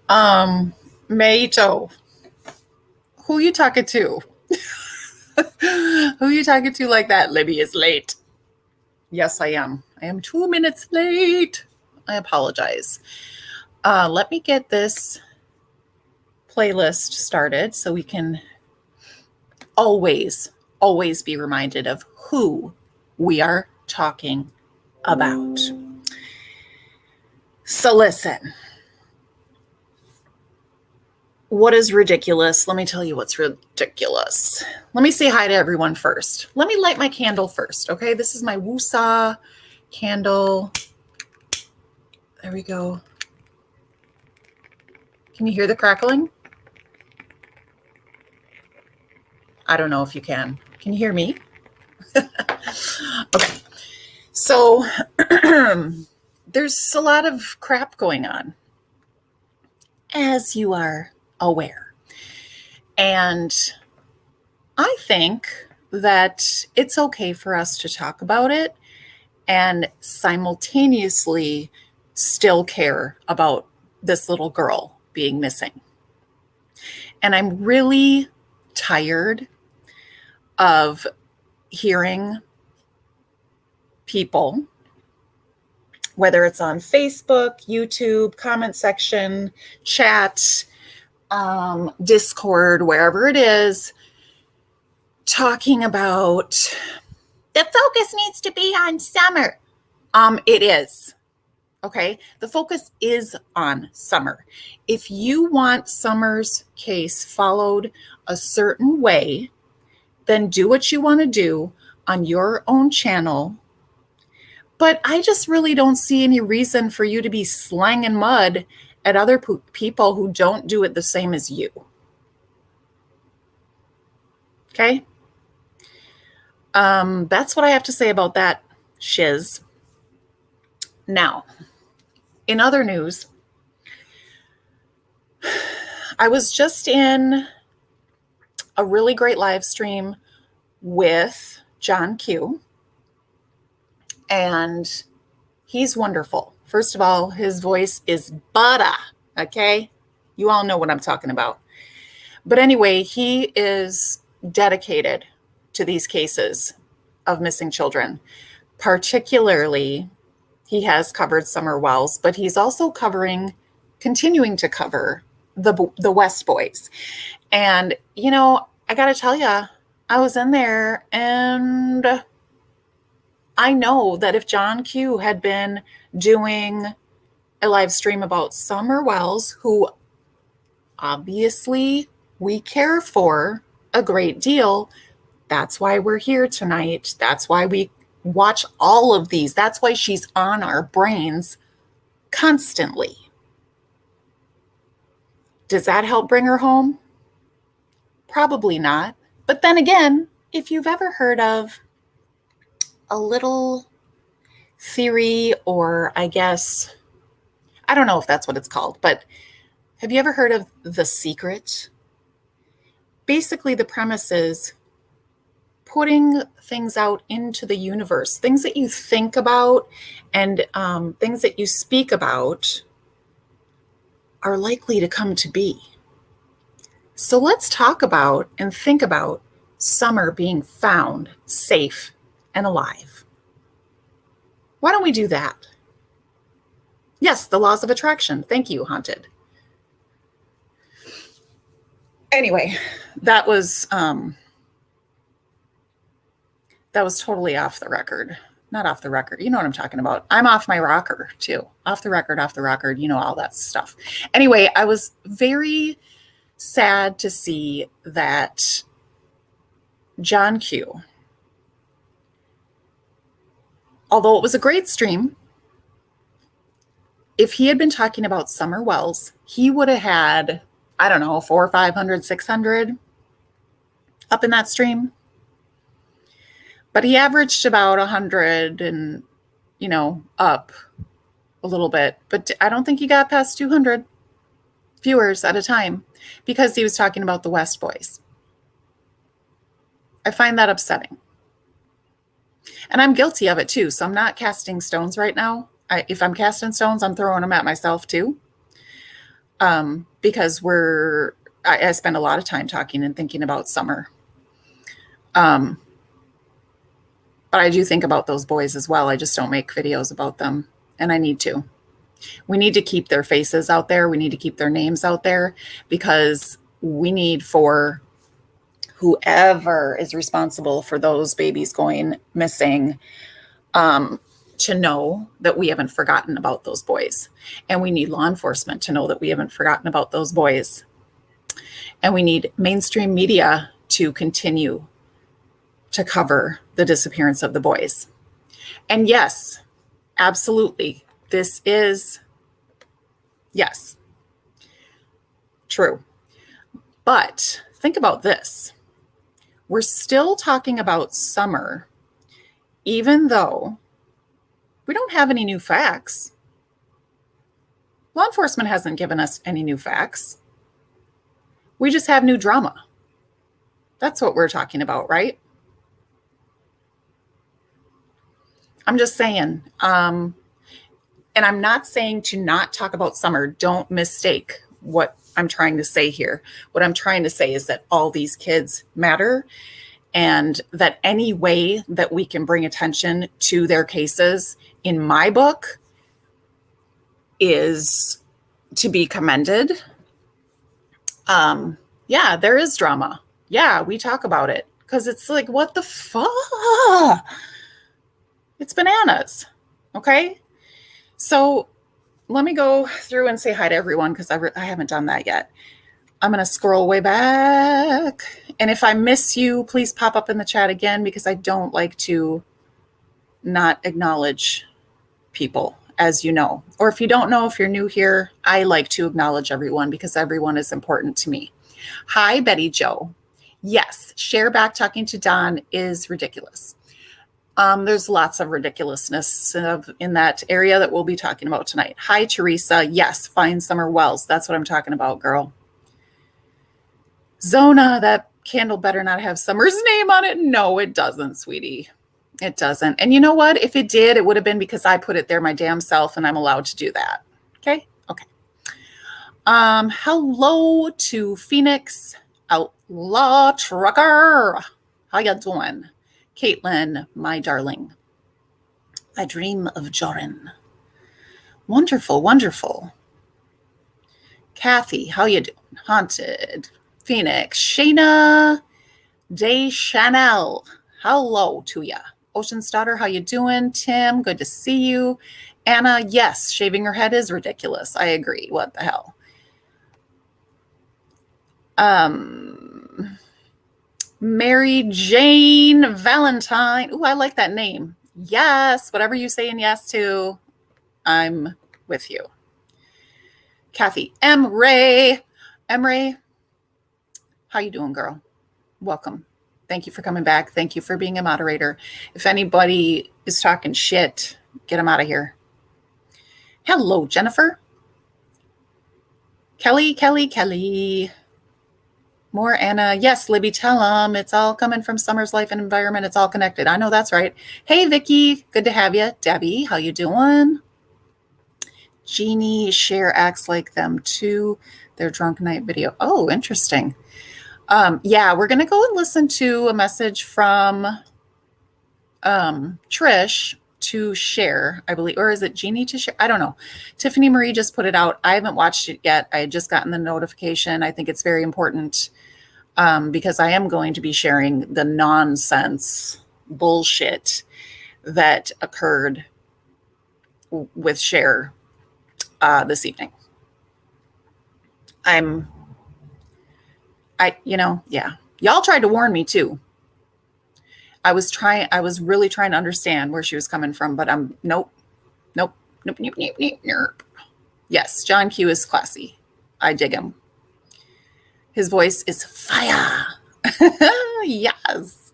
Um, Maito, who you talking to? Who you talking to like that? Libby is late. Yes, I am. I am 2 minutes late. I apologize. Let me get this playlist started so we can always be reminded of who we are talking about. So listen, what is ridiculous? Let me tell you what's ridiculous. Let me say hi to everyone first. Let me light my candle first, okay? This is my Wusa candle. There we go. Can you hear the crackling? I don't know if you can. Can you hear me? Okay. So there's a lot of crap going on, as you are aware. And I think that it's okay for us to talk about it and simultaneously still care about this little girl being missing. And I'm really tired of hearing people, whether it's on Facebook, YouTube, comment section, chat, Discord, wherever it is, talking about the focus needs to be on Summer. It is. Okay. The focus is on Summer. If you want Summer's case followed a certain way, then do what you want to do on your own channel. But I just really don't see any reason for you to be slanging mud at other people who don't do it the same as you. Okay? That's what I have to say about that shiz. Now, in other news, I was just in a really great live stream with John Q. And he's wonderful. First of all, his voice is butter, okay? You all know what I'm talking about. But anyway, he is dedicated to these cases of missing children. Particularly, he has covered Summer Wells, but he's also continuing to cover the West Boys. And, you know, I got to tell you, I was in there and I know that if John Q had been doing a live stream about Summer Wells, who obviously we care for a great deal, that's why we're here tonight. That's why we watch all of these. That's why she's on our brains constantly. Does that help bring her home? Probably not. But then again, if you've ever heard of a little theory, or I guess, I don't know if that's what it's called, but have you ever heard of The Secret? Basically, the premise is putting things out into the universe, things that you think about and things that you speak about are likely to come to be. So let's talk about and think about Summer being found safe and alive. Why don't we do that? Yes, the laws of attraction. Thank you, Haunted. Anyway, that was totally off the record. Not off the record. You know what I'm talking about. I'm off my rocker too. Off the record, you know, all that stuff. Anyway, I was very sad to see that John Q, although it was a great stream, if he had been talking about Summer Wells, he would have had, I don't know, 400, 500, 600 up in that stream. But he averaged about 100 and, you know, up a little bit. But I don't think he got past 200 viewers at a time because he was talking about the West Boys. I find that upsetting. And I'm guilty of it too. So I'm not casting stones right now. If I'm casting stones, I'm throwing them at myself too. because I spend a lot of time talking and thinking about summer. But I do think about those boys as well. I just don't make videos about them, and I need to. We need to keep their faces out there. We need to keep their names out there, because we need for whoever is responsible for those babies going missing to know that we haven't forgotten about those boys. And we need law enforcement to know that we haven't forgotten about those boys. And we need mainstream media to continue to cover the disappearance of the boys. And yes, absolutely, this is, yes, true. But think about this. We're still talking about summer, even though we don't have any new facts. Law enforcement hasn't given us any new facts. We just have new drama. That's what we're talking about, right? I'm just saying, and I'm not saying to not talk about summer. Don't mistake what I'm trying to say here. What I'm trying to say is that all these kids matter, and that any way that we can bring attention to their cases, in my book, is to be commended. Yeah, there is drama. Yeah, we talk about it because it's like, what the fuck? It's bananas. Okay. So let me go through and say hi to everyone, because I haven't done that yet. I'm going to scroll way back. And if I miss you, please pop up in the chat again, because I don't like to not acknowledge people, as you know. Or if you don't know, if you're new here, I like to acknowledge everyone because everyone is important to me. Hi, Betty Jo. Yes, share back talking to Don is ridiculous. There's lots of ridiculousness in that area that we'll be talking about tonight. Hi, Teresa. Yes, find Summer Wells. That's what I'm talking about, girl. Zona, that candle better not have Summer's name on it. No, it doesn't, sweetie. It doesn't. And you know what? If it did, it would have been because I put it there my damn self, and I'm allowed to do that. Okay? Okay. Hello to Phoenix Outlaw Trucker. How you doing? Caitlin, my darling. I dream of Joran. Wonderful, wonderful. Kathy, how you doing? Haunted. Phoenix. Shayna Deschanel. Hello to ya. Ocean's Daughter, how you doing? Tim, good to see you. Anna, yes, shaving her head is ridiculous. I agree. What the hell? Mary Jane Valentine. Ooh, I like that name. Yes, whatever you saying yes to, I'm with you. Kathy M. Ray. How you doing, girl? Welcome. Thank you for coming back. Thank you for being a moderator. If anybody is talking shit, get them out of here. Hello, Jennifer. Kelly. More Anna. Yes, Libby, tell them. It's all coming from Summer's life and environment. It's all connected. I know that's right. Hey, Vicky. Good to have you. Debbie, how you doing? Jeannie, Cher acts like them too. Their drunk night video. Oh, interesting. Yeah, we're going to go and listen to a message from Trish to Cher, I believe. Or is it Jeannie to Cher? I don't know. Tiffany Marie just put it out. I haven't watched it yet. I had just gotten the notification. I think it's very important because I am going to be sharing the nonsense bullshit that occurred with Cher this evening. Yeah. Y'all tried to warn me too. I was really trying to understand where she was coming from, but nope. Yes, John Q is classy. I dig him. His voice is fire. Yes.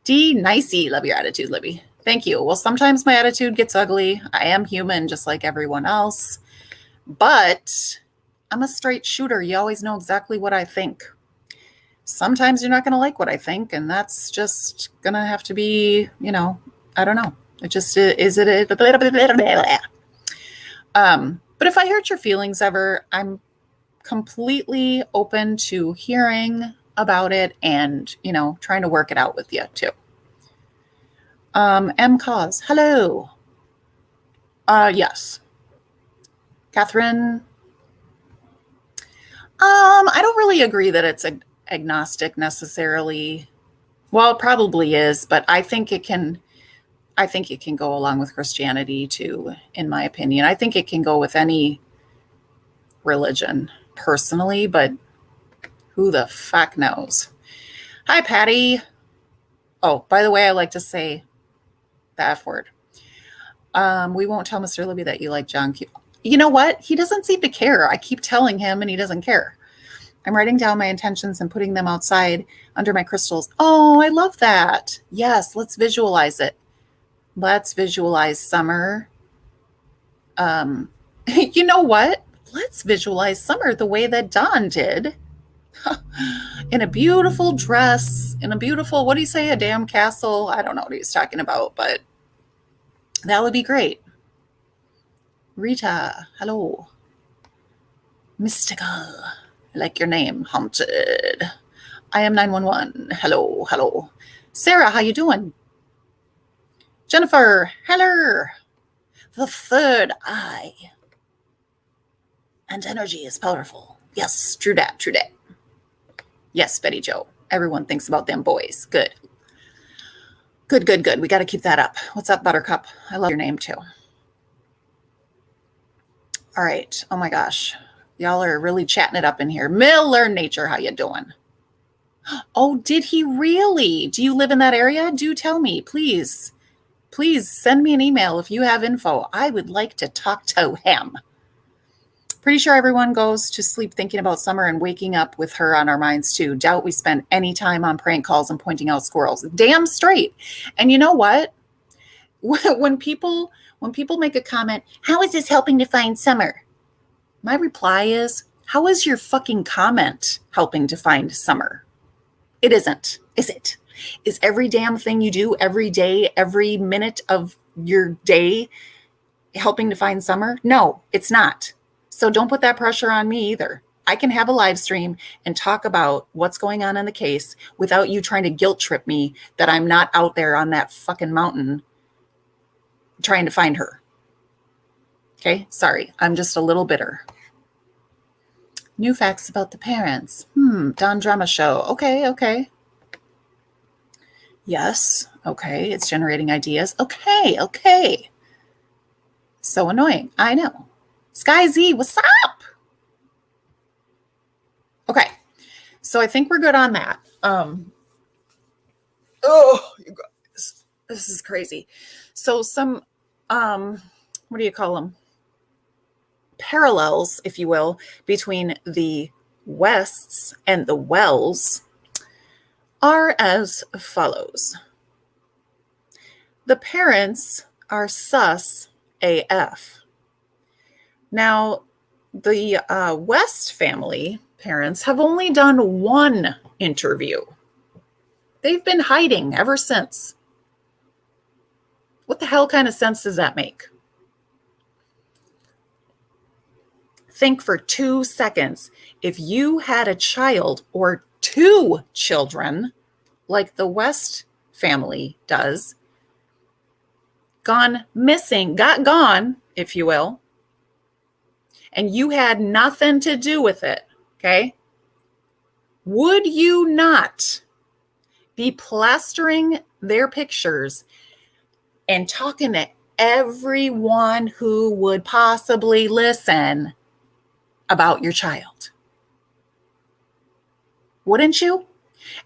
D nicey. Love your attitude, Libby. Thank you. Well, sometimes my attitude gets ugly. I am human just like everyone else, but I'm a straight shooter. You always know exactly what I think. Sometimes you're not going to like what I think, and that's just going to have to be, I don't know. It just is it. But if I hurt your feelings ever, I'm completely open to hearing about it and, trying to work it out with you too. M Cause, hello. Yes. Catherine, I don't really agree that it's agnostic necessarily. Well, it probably is, but I think it can go along with Christianity too, in my opinion. I think it can go with any religion personally, but who the fuck knows? Hi, Patty. Oh, by the way, I like to say the F word. We won't tell Mr. Libby that you like John Q. You know what? He doesn't seem to care. I keep telling him and he doesn't care. I'm writing down my intentions and putting them outside under my crystals. Oh, I love that. Yes, let's visualize it. Let's visualize summer. You know what? Let's visualize summer the way that Dawn did. In a beautiful dress, in a beautiful, what do you say, a damn castle? I don't know what he's talking about, but that would be great. Rita, hello. Mystical, I like your name. Haunted. I am 911. Hello, hello. Sarah, how you doing? Jennifer, hello. The third eye. And energy is powerful. Yes, true that, true that. Yes, Betty Joe. Everyone thinks about them boys. Good. Good, good, good. We got to keep that up. What's up, Buttercup? I love your name too. All right. Oh my gosh. Y'all are really chatting it up in here. Miller Nature, how you doing? Oh, did he really? Do you live in that area? Do tell me, please. Please send me an email if you have info. I would like to talk to him. Pretty sure everyone goes to sleep thinking about summer and waking up with her on our minds too. Doubt we spend any time on prank calls and pointing out squirrels. Damn straight. And you know what? When people make a comment, how is this helping to find summer? My reply is, how is your fucking comment helping to find summer? It isn't, is it? Is every damn thing you do every day, every minute of your day helping to find summer? No, it's not. So don't put that pressure on me either. I can have a live stream and talk about what's going on in the case without you trying to guilt trip me that I'm not out there on that fucking mountain trying to find her. Okay, sorry. I'm just a little bitter. New facts about the parents. Don Drama Show. Okay. Yes, okay. It's generating ideas. Okay. So annoying. I know. Sky Z, what's up? Okay, so I think we're good on that. You guys, this is crazy. So some, what do you call them? Parallels, if you will, between the Wests and the Wells are as follows. The parents are sus AF. Now, the West family parents have only done one interview. They've been hiding ever since. What the hell kind of sense does that make? Think for 2 seconds. If you had a child or 2 children, like the West family does, gone missing, got gone, if you will, and you had nothing to do with it, okay? Would you not be plastering their pictures and talking to everyone who would possibly listen about your child? Wouldn't you?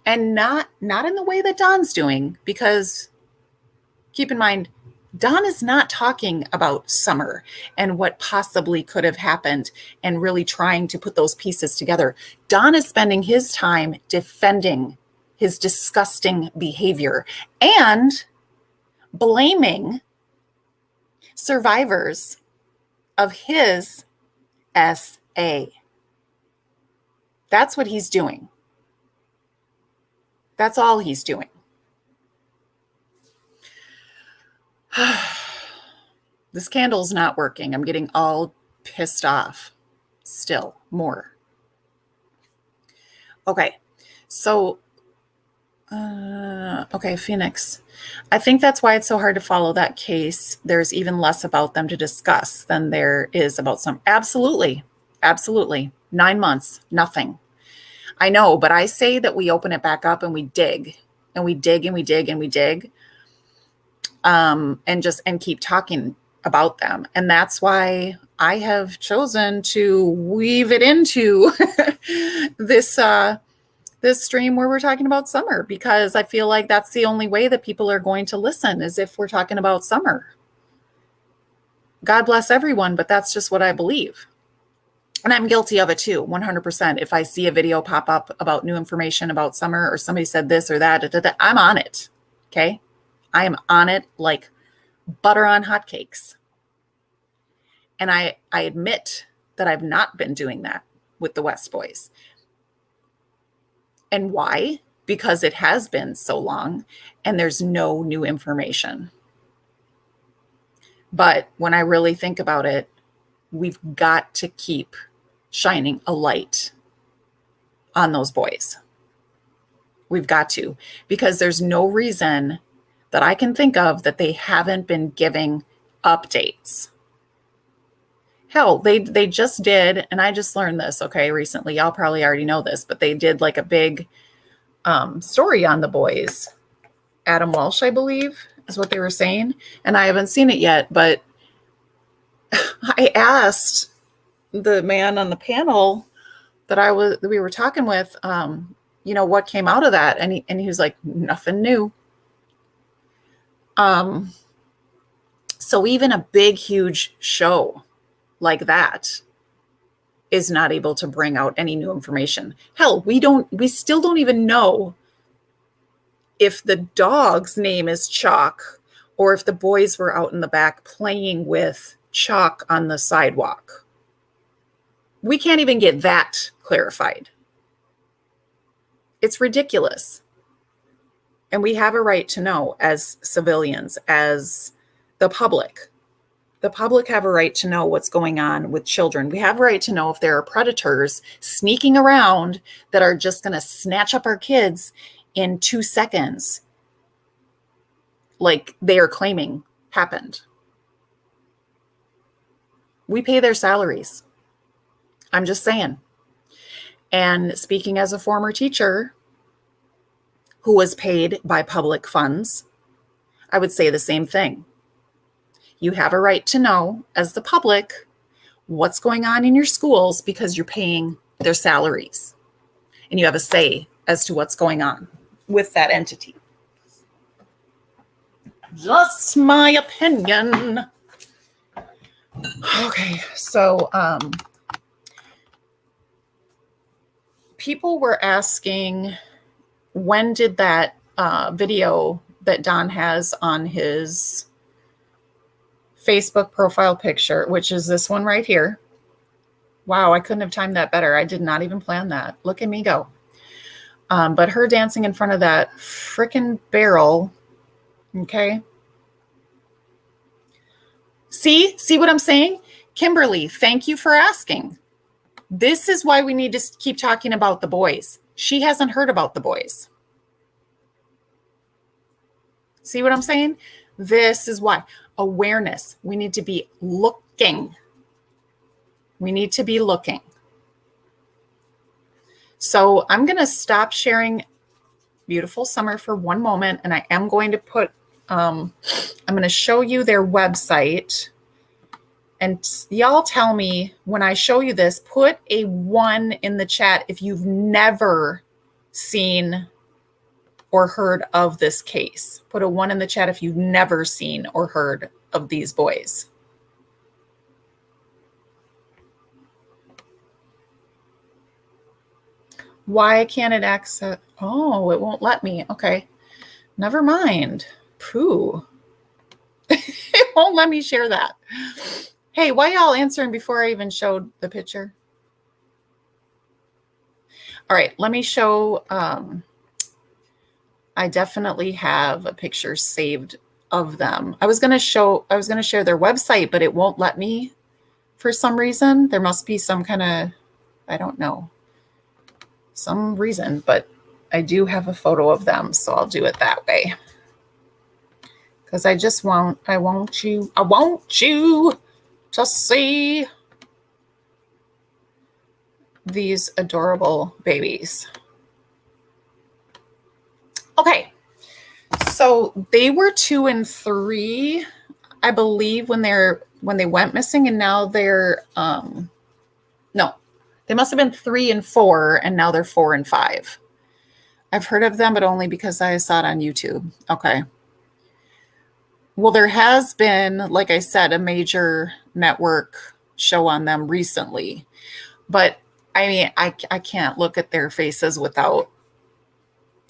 And not in the way that Don's doing, because keep in mind, Don is not talking about summer and what possibly could have happened and really trying to put those pieces together. Don is spending his time defending his disgusting behavior and blaming survivors of his SA. That's what he's doing. That's all he's doing. This candle's not working. I'm getting all pissed off. Still more. Okay. So, okay, Phoenix. I think that's why it's so hard to follow that case. There's even less about them to discuss than there is about some. Absolutely. Absolutely. 9 months, nothing. I know, but I say that we open it back up and we dig and we dig and we dig and we dig, and keep talking about them. And that's why I have chosen to weave it into this this stream where we're talking about summer, because I feel like that's the only way that people are going to listen, is if we're talking about summer. God bless everyone, but that's just what I believe. And I'm guilty of it too, 100%. If I see a video pop up about new information about summer, or somebody said this or that, I'm on it. Okay. I am on it like butter on hotcakes. And I admit that I've not been doing that with the West Boys. And why? Because it has been so long and there's no new information. But when I really think about it, we've got to keep shining a light on those boys. We've got to, because there's no reason that I can think of that they haven't been giving updates. Hell, they just did, and I just learned this, okay, recently. Y'all probably already know this, but they did like a big story on the boys. Adam Walsh, I believe, is what they were saying. And I haven't seen it yet, but I asked the man on the panel that we were talking with, what came out of that, and he was like, nothing new. So even a big, huge show like that is not able to bring out any new information. Hell, we still don't even know if the dog's name is Chalk, or if the boys were out in the back playing with chalk on the sidewalk. We can't even get that clarified. It's ridiculous. And we have a right to know, as civilians, as the public. The public have a right to know what's going on with children. We have a right to know if there are predators sneaking around that are just going to snatch up our kids in 2 seconds, like they are claiming happened. We pay their salaries. I'm just saying. And speaking as a former teacher who was paid by public funds, I would say the same thing. You have a right to know, as the public, what's going on in your schools, because you're paying their salaries. And you have a say as to what's going on with that entity. Just my opinion. Okay, so people were asking, when did that video that Don has on his Facebook profile picture, which is this one right here. Wow, I couldn't have timed that better. I did not even plan that. Look at me go. But her dancing in front of that frickin' barrel. Okay. See what I'm saying? Kimberly, thank you for asking. This is why we need to keep talking about the boys. She hasn't heard about the boys. See what I'm saying? This is why. Awareness. We need to be looking. We need to be looking. So I'm going to stop sharing Beautiful Summer for one moment, and I am going to put, I'm going to show you their website. And y'all tell me when I show you this, put a 1 in the chat if you've never seen or heard of this case. Put a 1 in the chat if you've never seen or heard of these boys. Why can't it access? Oh, it won't let me. Okay. Never mind. Pooh. It won't let me share that. Hey, why y'all answering before I even showed the picture? All right, let me show. I definitely have a picture saved of them. I was going to share their website, but it won't let me for some reason. There must be some kind of, I don't know. some reason, but I do have a photo of them, so I'll do it that way. Because I want you to see these adorable babies. Okay, so they were 2 and 3, I believe, when they went missing, and now they're no, they must have been 3 and 4, and now they're 4 and 5. I've heard of them, but only because I saw it on YouTube. Okay. Well, there has been, like I said, a major network show on them recently, but I mean, I can't look at their faces without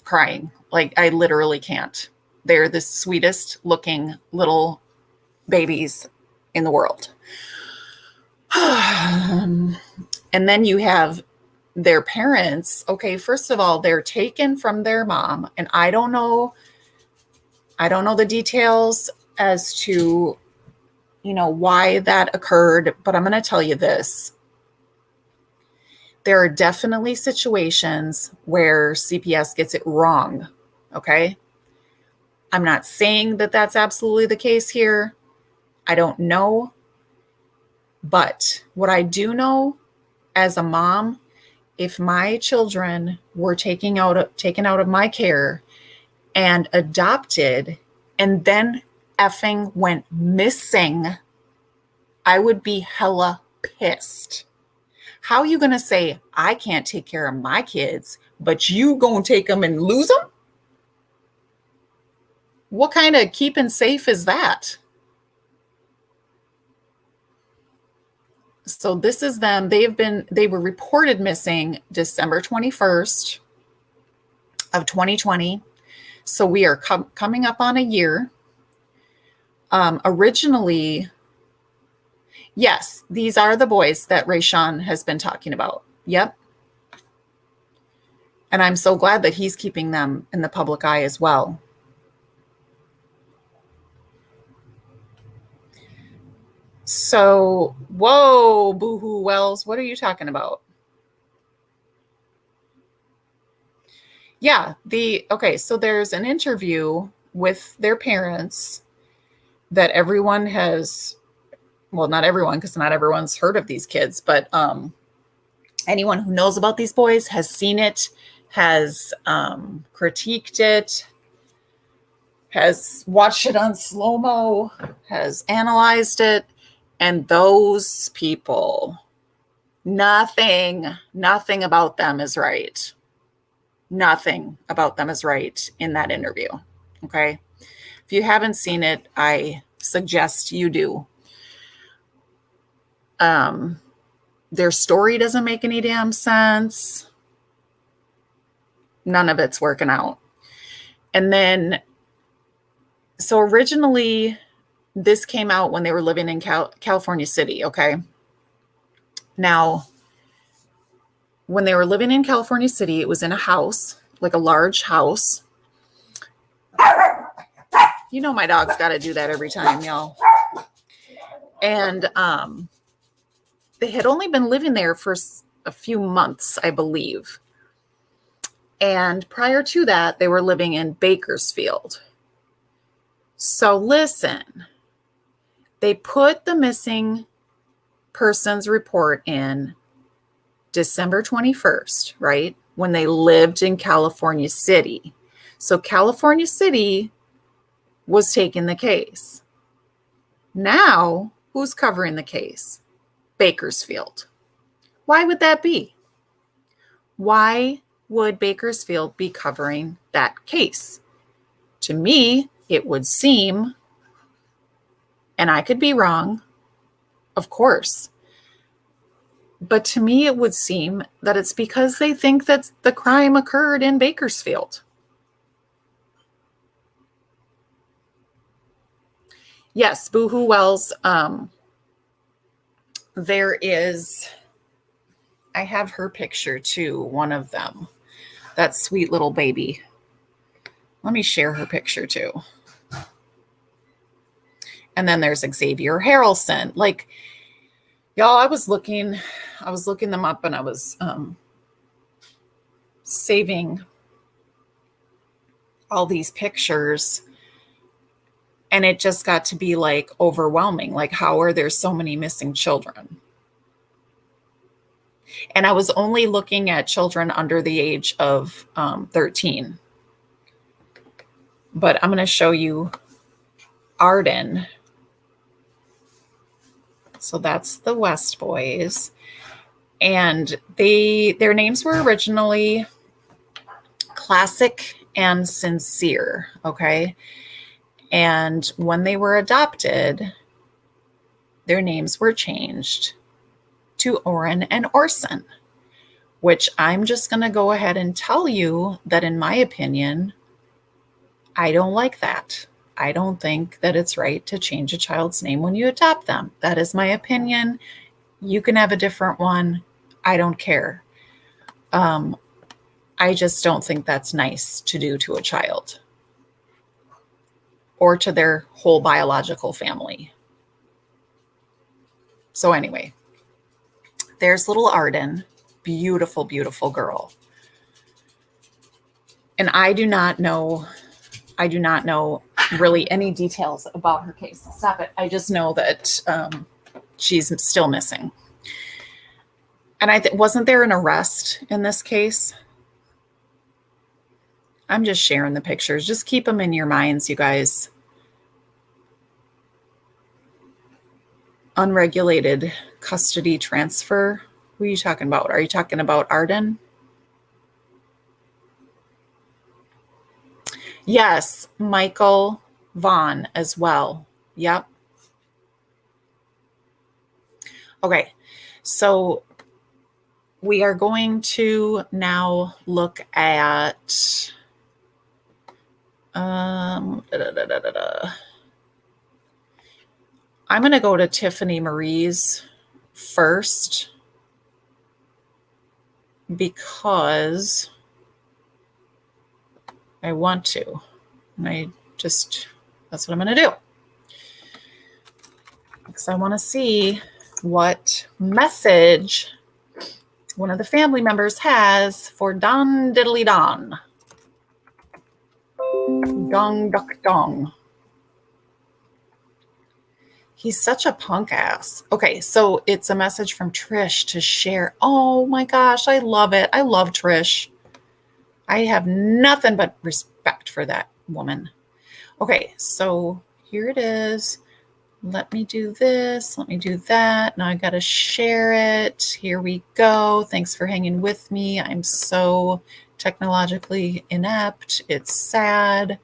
crying. Like, I literally can't. They're the sweetest looking little babies in the world. And then you have their parents. Okay, first of all, they're taken from their mom, and I don't know the details as to, why that occurred, but I'm going to tell you this. There are definitely situations where CPS gets it wrong, okay? I'm not saying that that's absolutely the case here. I don't know. But what I do know as a mom, if my children were taken out of my care and adopted and then effing went missing, I would be hella pissed. How are you going to say, I can't take care of my kids, but you going to take them and lose them? What kind of keeping safe is that? So this is them. They were reported missing December 21st of 2020. So we are coming up on a year. Originally, yes, these are the boys that Rayshawn has been talking about. Yep. And I'm so glad that he's keeping them in the public eye as well. So, whoa, Boohoo Wells, what are you talking about? Yeah, so there's an interview with their parents that everyone has, well, not everyone, because not everyone's heard of these kids, but anyone who knows about these boys has seen it, has critiqued it, has watched it on slow-mo, has analyzed it, and those people, nothing about them is right. Nothing about them is right in that interview. Okay. If you haven't seen it, I suggest you do. Their story doesn't make any damn sense. None of it's working out. And then, so originally, this came out when they were living in California City. Okay. Now, when they were living in California City, it was in a house, like a large house. You know, my dog's got to do that every time, y'all. And they had only been living there for a few months, I believe. And prior to that, they were living in Bakersfield. So listen, they put the missing persons report in December 21st, right? When they lived in California City. So California City was taking the case. Now, who's covering the case? Bakersfield. Why would that be? Why would Bakersfield be covering that case? To me, it would seem, and I could be wrong, of course, but to me, it would seem that it's because they think that the crime occurred in Bakersfield. Yes, Boohoo Wells. There is, I have her picture too, one of them, that sweet little baby. Let me share her picture too. And then there's Xavier Harrelson. Like, y'all, I was looking them up, and I was saving all these pictures, and it just got to be like overwhelming. Like, how are there so many missing children? And I was only looking at children under the age of 13. But I'm going to show you Arden. So that's the West boys. And their names were originally Classic and Sincere, okay? And when they were adopted, their names were changed to Oren and Orson, which I'm just going to go ahead and tell you that, in my opinion, I don't like that. I don't think that it's right to change a child's name when you adopt them. That is my opinion. You can have a different one. I don't care. I just don't think that's nice to do to a child or to their whole biological family. So anyway, there's little Arden, beautiful, beautiful girl. And I do not know really any details about her case. Stop it. I just know that she's still missing. And wasn't there an arrest in this case? I'm just sharing the pictures. Just keep them in your minds, you guys. Unregulated custody transfer. Who are you talking about? Are you talking about Arden? Yes, Michael Vaughn as well. Yep. Okay, so we are going to now look at I'm going to go to Tiffany Marie's first because I want to. That's what I'm going to do. Because I want to see what message one of the family members has for Don Diddly Don. Dong duck dong. He's such a punk ass. Okay, so it's a message from Trish to share. Oh my gosh, I love it. I love Trish. I have nothing but respect for that woman. Okay, so here it is. Let me do this. Let me do that. Now I got to share it. Here we go. Thanks for hanging with me. I'm so technologically inept. It's sad,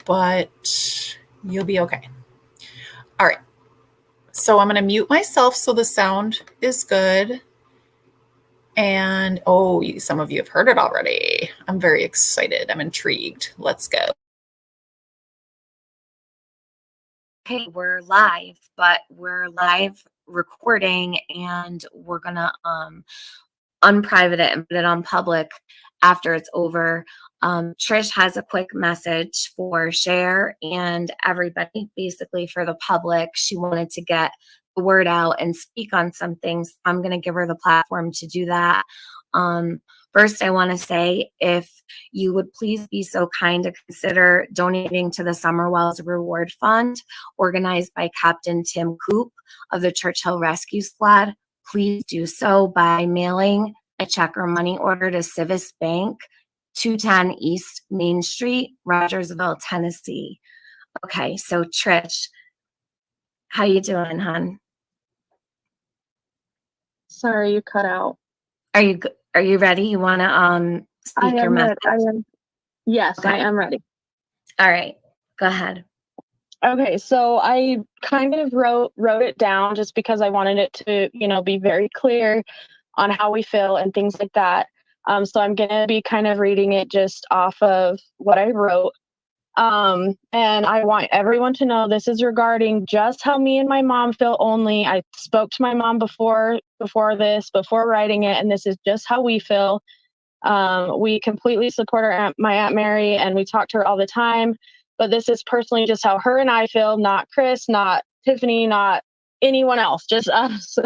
but you'll be okay. All right. So I'm going to mute myself so the sound is good. And some of you have heard it already. I'm very excited. I'm intrigued. Let's go. Okay, we're live, but we're live recording, and we're going to unprivate it and put it on public after it's over. Trish has a quick message for Cher and everybody, basically for the public. She wanted to get the word out and speak on some things. I'm going to give her the platform to do that. First, I want to say, if you would please be so kind to consider donating to the Summer Wells Reward Fund, organized by Captain Tim Coop of the Churchill Rescue Squad. Please do so by mailing a check or money order to Civis Bank, 210 East Main Street, Rogersville, Tennessee. Okay, so Trish, how you doing, hon? Sorry, you cut out. Are you ready? You want to speak your message? Yes, okay. I am ready. All right, go ahead. Okay, so I kind of wrote it down just because I wanted it to, be very clear on how we feel and things like that. So I'm going to be kind of reading it just off of what I wrote. And I want everyone to know this is regarding just how me and my mom feel only. I spoke to my mom before writing it, and this is just how we feel. We completely support my Aunt Mary, and we talk to her all the time. But this is personally just how her and I feel, not Chris, not Tiffany, not anyone else, just us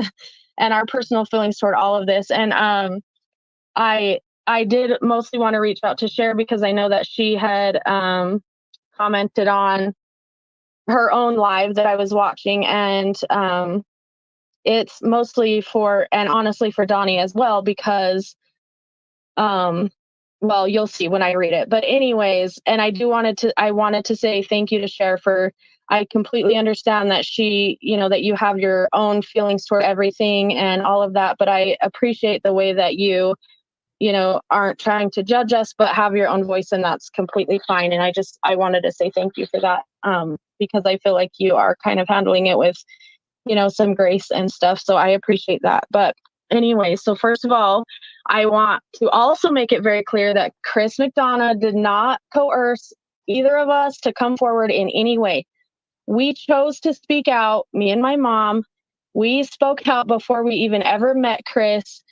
and our personal feelings toward all of this. And I I did mostly want to reach out to Cher because I know that she had commented on her own live that I was watching, and it's mostly for, and honestly for Donnie as well, because well, you'll see when I read it. But anyways, and I wanted to say thank you to Cher for, I completely understand that that you have your own feelings toward everything and all of that, but I appreciate the way that you aren't trying to judge us, but have your own voice, and that's completely fine. And I wanted to say thank you for that, because I feel like you are kind of handling it with, some grace and stuff. So I appreciate that. But anyway, so first of all, I want to also make it very clear that Chris McDonough did not coerce either of us to come forward in any way. We chose to speak out, me and my mom. We spoke out before we even ever met Chris.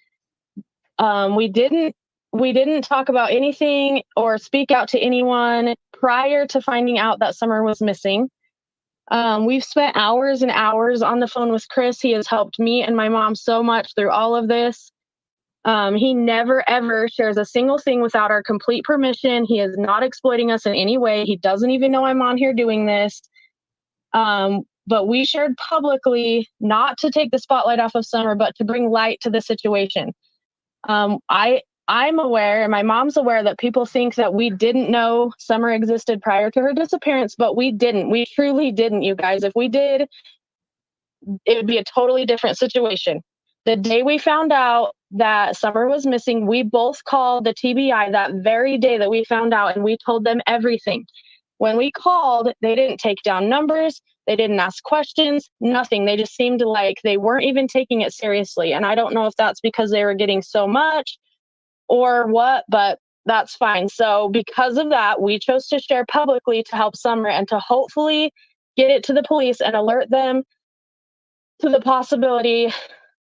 We didn't talk about anything or speak out to anyone prior to finding out that Summer was missing. We've spent hours and hours on the phone with Chris. He has helped me and my mom so much through all of this. He never, ever shares a single thing without our complete permission. He is not exploiting us in any way. He doesn't even know I'm on here doing this. But we shared publicly not to take the spotlight off of Summer, but to bring light to the situation. I'm aware, and my mom's aware, that people think that we didn't know Summer existed prior to her disappearance, but we didn't. We truly didn't, you guys. If we did, it would be a totally different situation. The day we found out that Summer was missing, we both called the TBI that very day that we found out, and we told them everything. When we called, they didn't take down numbers. They didn't ask questions, nothing. They just seemed like they weren't even taking it seriously. And I don't know if that's because they were getting so much or what, but that's fine. So because of that, we chose to share publicly to help Summer and to hopefully get it to the police and alert them to the possibility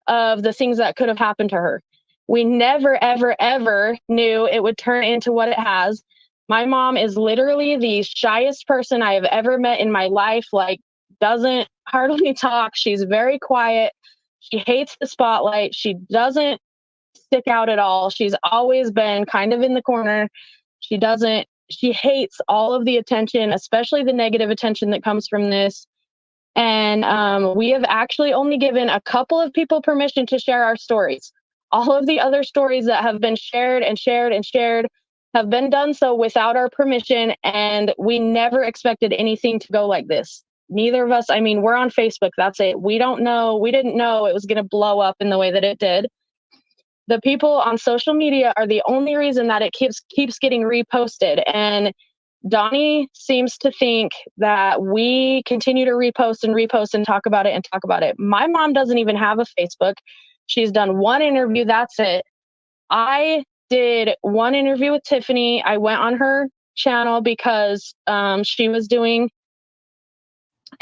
of the things that could have happened to her. We never, ever, ever knew it would turn into what it has. My mom is literally the shyest person I have ever met in my life, doesn't hardly talk. She's very quiet. She hates the spotlight. She doesn't stick out at all. She's always been kind of in the corner. She hates all of the attention, especially the negative attention that comes from this. And we have actually only given a couple of people permission to share our stories. All of the other stories that have been shared and shared and shared have been done so without our permission, and we never expected anything to go like this. Neither of us, we're on Facebook, that's it. We didn't know it was going to blow up in the way that it did. The people on social media are the only reason that it keeps getting reposted. And Donnie seems to think that we continue to repost and talk about it. My mom doesn't even have a Facebook. She's done one interview. That's it. I did one interview with Tiffany. I went on her channel because she was doing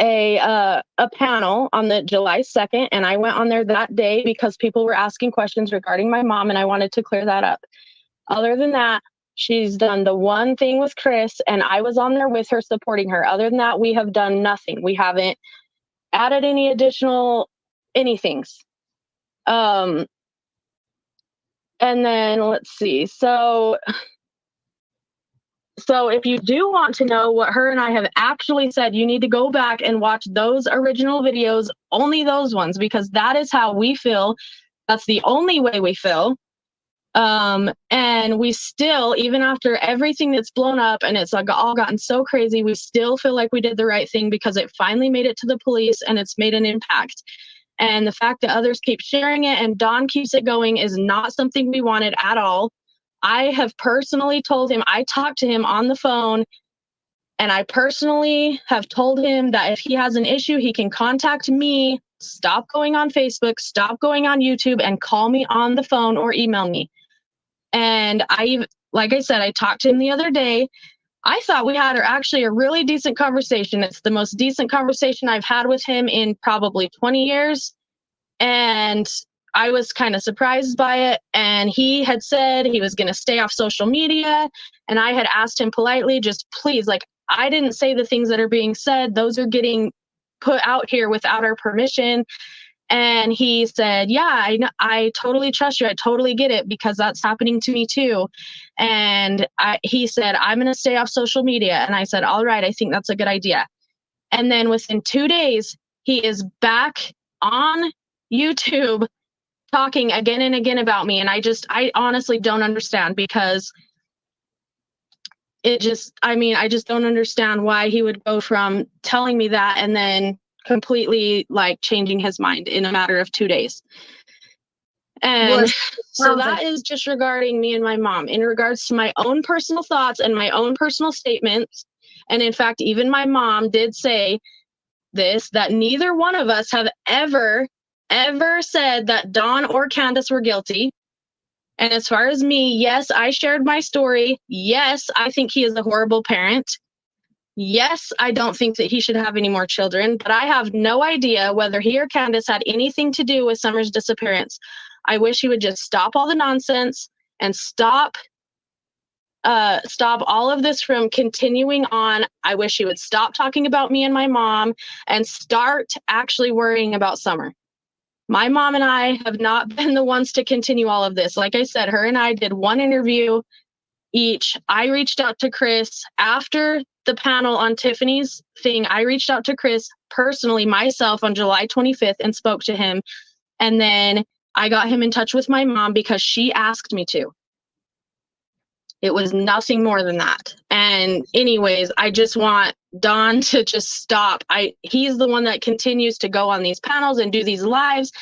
a panel on the July 2nd, and I went on there that day because people were asking questions regarding my mom, and I wanted to clear that up. Other than that, she's done the one thing with Chris, and I was on there with her, supporting her. Other than that, we have done nothing. We haven't added any additional anythings. And then let's see. So if you do want to know what her and I have actually said, you need to go back and watch those original videos, only those ones, because that is how we feel. That's the only way we feel. And we still, even after everything that's blown up and it's all gotten so crazy, we still feel like we did the right thing because it finally made it to the police and it's made an impact. And the fact that others keep sharing it and Don keeps it going is not something we wanted at all. I have personally told him, I talked to him on the phone, and I personally have told him that if he has an issue, he can contact me, stop going on Facebook, stop going on YouTube, and call me on the phone or email me. And like I said, I talked to him the other day. I thought we had actually a really decent conversation. It's the most decent conversation I've had with him in probably 20 years. And I was kind of surprised by it. And he had said he was going to stay off social media. And I had asked him politely, just please, I didn't say the things that are being said. Those are getting put out here without our permission. And he said, yeah, I totally trust you. I totally get it, because that's happening to me too. And he said, I'm going to stay off social media. And I said, all right, I think that's a good idea. And then within 2 days, he is back on YouTube talking again and again about me. And I honestly don't understand, because I just don't understand why he would go from telling me that and then completely like changing his mind in a matter of 2 days. And so that is just regarding me and my mom. In regards to my own personal thoughts and my own personal statements, and in fact, even my mom did say this, that neither one of us have ever said that Dawn or Candace were guilty. And as far as me, yes, I shared my story. Yes, I think he is a horrible parent. Yes, I don't think that he should have any more children, but I have no idea whether he or Candace had anything to do with Summer's disappearance. I wish he would just stop all the nonsense and stop all of this from continuing on. I wish he would stop talking about me and my mom and start actually worrying about Summer. My mom and I have not been the ones to continue all of this. Like I said, her and I did one interview each. I reached out to Chris after the panel on Tiffany's thing. I reached out to Chris personally myself on July 25th and spoke to him. And then I got him in touch with my mom because she asked me to. It was nothing more than that. And anyways, I just want Don to just stop. He's the one that continues to go on these panels and do these lives.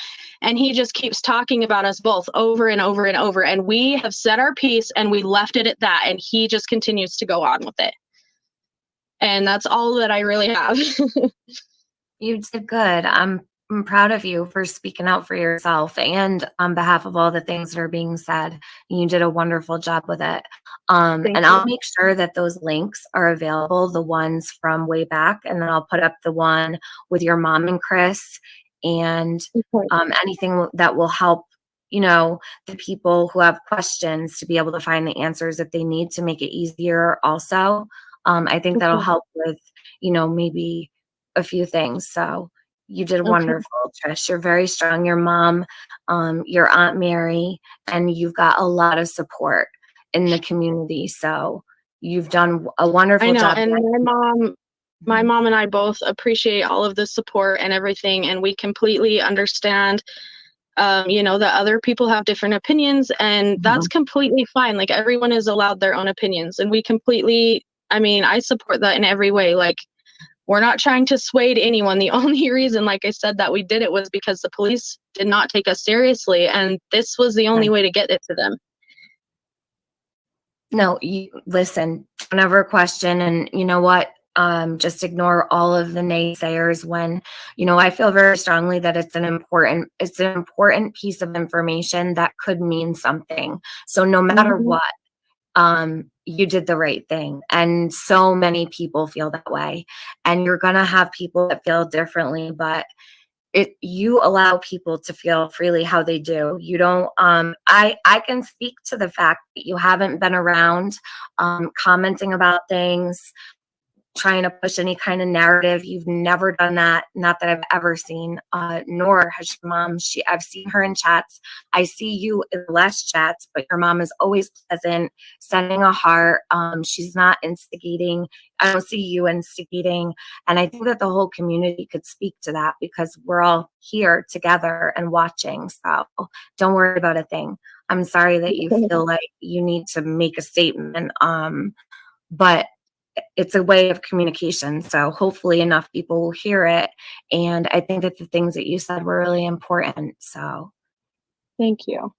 And he just keeps talking about us both over and over and over. And we have said our piece and we left it at that. And he just continues to go on with it. And that's all that I really have. You did good. I'm proud of you for speaking out for yourself and on behalf of all the things that are being said. You did a wonderful job with it. And I'll make sure that those links are available, the ones from way back, and then I'll put up the one with your mom and Chris, and anything that will help, the people who have questions to be able to find the answers that they need to make it easier also. I think that'll help with, maybe a few things. So you did wonderful, Trish. You're very strong. Your mom, your Aunt Mary, and you've got a lot of support in the community. So you've done a wonderful job. And my mom and I both appreciate all of the support and everything. And we completely understand, that other people have different opinions, and that's completely fine. Like, everyone is allowed their own opinions, and we completely, I support that in every way. Like, we're not trying to sway anyone. The only reason, like I said, that we did it was because the police did not take us seriously, and this was the only way to get it to them. No, you listen, don't ever question, and you know what? Just ignore all of the naysayers when, I feel very strongly that it's an important piece of information that could mean something. So no matter what, you did the right thing. And so many people feel that way. And you're going to have people that feel differently, but you allow people to feel freely how they do. You don't, I can speak to the fact that you haven't been around, commenting about things, trying to push any kind of narrative. You've never done that, not that I've ever seen, nor has your mom. I've seen her in chats. I see you in less chats, but your mom is always pleasant, sending a heart. She's not instigating. I don't see you instigating. And I think that the whole community could speak to that because we're all here together and watching. So don't worry about a thing. I'm sorry that you feel like you need to make a statement. But it's a way of communication. So hopefully enough people will hear it. And I think that the things that you said were really important. So thank you.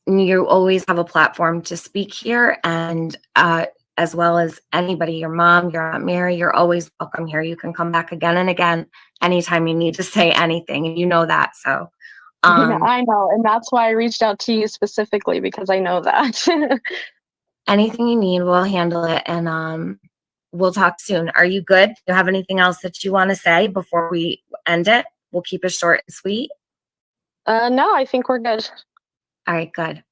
You always have a platform to speak here, and as well as anybody, your mom, your Aunt Mary, you're always welcome here. You can come back again and again anytime you need to say anything, and you know that. So I know, and that's why I reached out to you specifically, because I know that. Anything you need, we'll handle it, and we'll talk soon. Are you good? Do you have anything else that you want to say before we end it? We'll keep it short and sweet. No, I think we're good. All right, good.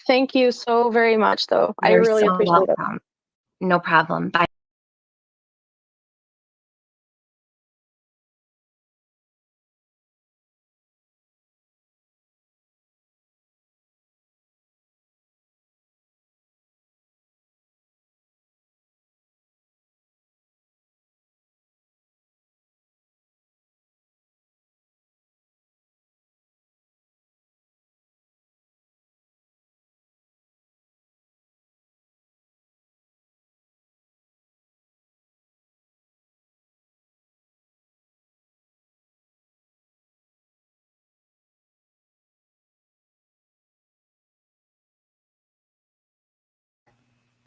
Thank you so very much, though. I really appreciate it. No problem. Bye.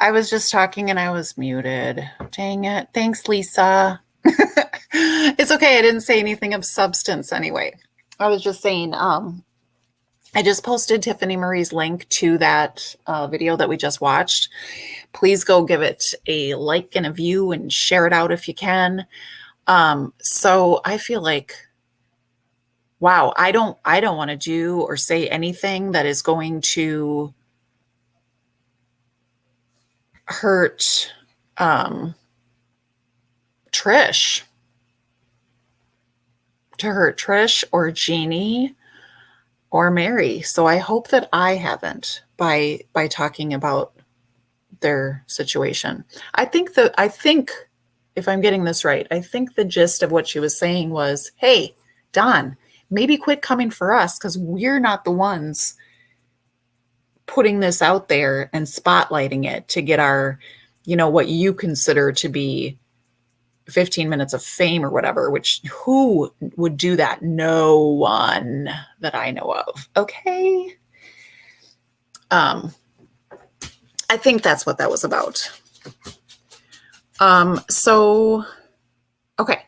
I was just talking and I was muted. Dang it. Thanks, Lisa. It's okay. I didn't say anything of substance anyway. I was just saying, I just posted Tiffany Marie's link to that video that we just watched. Please go give it a like and a view and share it out if you can. So I feel like, wow, I don't want to do or say anything that is going to hurt Trish. To hurt Trish or Jeannie or Mary. So I hope that I haven't by talking about their situation. I think if I'm getting this right, I think the gist of what she was saying was, hey, Don, maybe quit coming for us because we're not the ones putting this out there and spotlighting it to get our, what you consider to be 15 minutes of fame or whatever, which who would do that? No one that I know of. Okay. I think that's what that was about. Okay.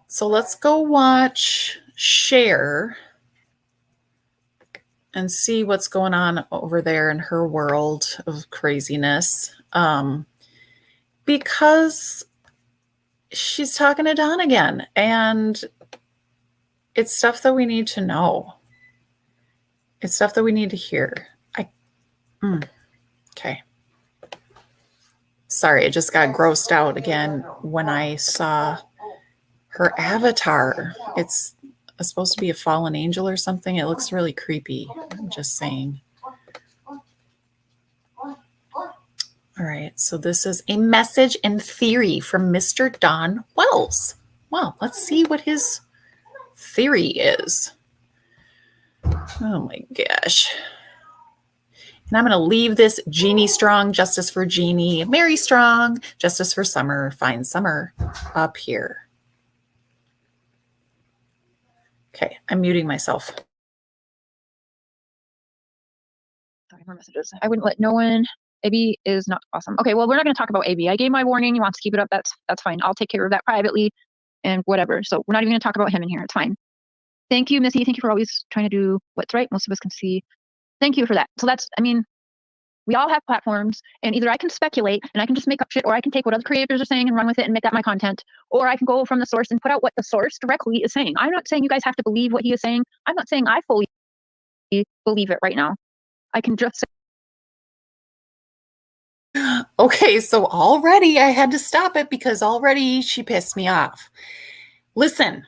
So let's go watch Cher and see what's going on over there in her world of craziness. Because she's talking to Don again, and it's stuff that we need to know. It's stuff that we need to hear. Okay. Sorry, I just got grossed out again when I saw her avatar. It's supposed to be a fallen angel or something. It looks really creepy. I'm just saying. All right, so this is a message in theory from Mr. Don Wells. Well, let's see what his theory is. Oh my gosh. And I'm going to leave this Jeannie Strong, Justice for Jeannie, Mary Strong, Justice for Summer, Find Summer up here. Okay, I'm muting myself. Sorry, more messages. I wouldn't let no one. AB is not awesome. Okay, well, we're not going to talk about AB. I gave my warning. You want to keep it up. That's fine. I'll take care of that privately and whatever. So we're not even going to talk about him in here. It's fine. Thank you, Missy. Thank you for always trying to do what's right. Most of us can see. Thank you for that. So we all have platforms, and either I can speculate and I can just make up shit, or I can take what other creators are saying and run with it and make that my content, or I can go from the source and put out what the source directly is saying. I'm not saying you guys have to believe what he is saying. I'm not saying I fully believe it right now. I can just say. Okay, so already I had to stop it because already she pissed me off. Listen,